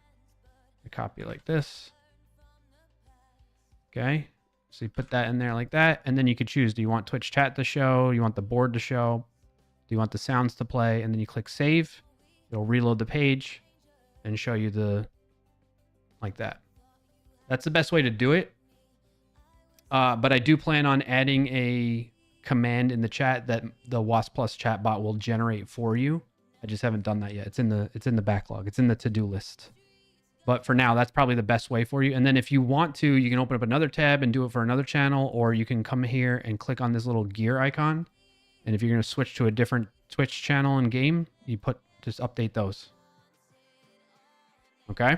I copy it like this. Okay. So you put that in there like that, and then you could choose, do you want Twitch chat to show? You want the board to show? Do you want the sounds to play? And then you click save. It'll reload the page and show you the like that. That's the best way to do it. But I do plan on adding a command in the chat that the Wasp Plus chatbot will generate for you. I just haven't done that yet. It's in the backlog. It's in the to-do list. But for now, that's probably the best way for you. And then if you want to, you can open up another tab and do it for another channel, or you can come here and click on this little gear icon. And if you're going to switch to a different Twitch channel and game, you just update those. Okay?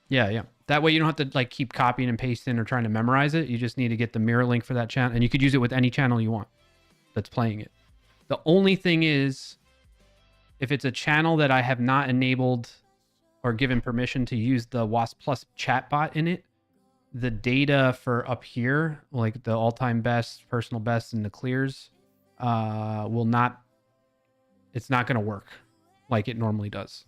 Yeah. That way you don't have to like keep copying and pasting or trying to memorize it. You just need to get the mirror link for that channel. And you could use it with any channel you want that's playing it. The only thing is, if it's a channel that I have not enabled or given permission to use the Wasp Plus chatbot in it, the data for up here, like the all-time best, personal best, and the clears, it's not going to work like it normally does.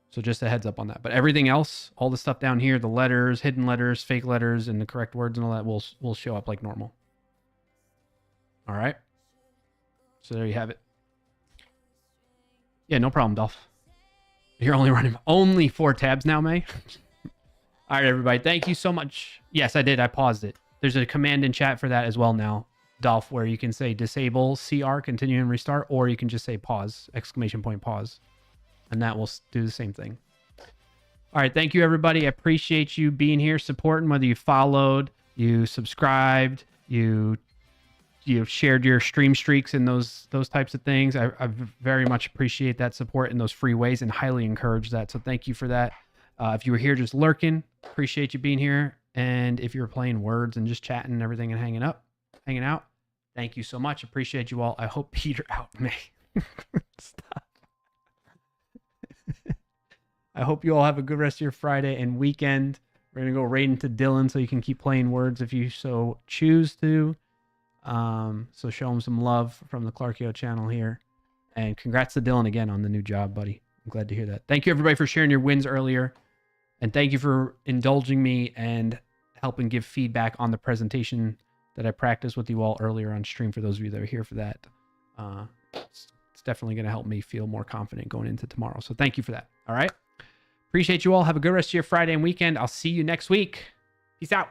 So just a heads up on that. But everything else, all the stuff down here, the letters, hidden letters, fake letters, and the correct words and all that will show up like normal. All right. So there you have it. Yeah, no problem, Dolph. You're only running only 4 tabs now, May. All right, everybody. Thank you so much. Yes, I did. I paused it. There's a command in chat for that as well now, Dolph, where you can say disable CR, continue and restart, or you can just say pause, ! Pause. And that will do the same thing. All right. Thank you, everybody. I appreciate you being here, supporting, whether you followed, you subscribed, you shared your stream streaks and those types of things. I very much appreciate that support in those free ways and highly encourage that. So thank you for that. If you were here just lurking, appreciate you being here. And if you were playing words and just chatting and everything and hanging out, thank you so much. Appreciate you all. I hope Peter out May. Stop. I hope you all have a good rest of your Friday and weekend. We're going to go right into Dylan so you can keep playing words if you so choose to. So show him some love from the Clarkio channel here. And congrats to Dylan again on the new job, buddy. I'm glad to hear that. Thank you, everybody, for sharing your wins earlier. And thank you for indulging me and helping give feedback on the presentation that I practiced with you all earlier on stream. For those of you that are here for that, it's definitely going to help me feel more confident going into tomorrow. So thank you for that. All right. Appreciate you all. Have a good rest of your Friday and weekend. I'll see you next week. Peace out.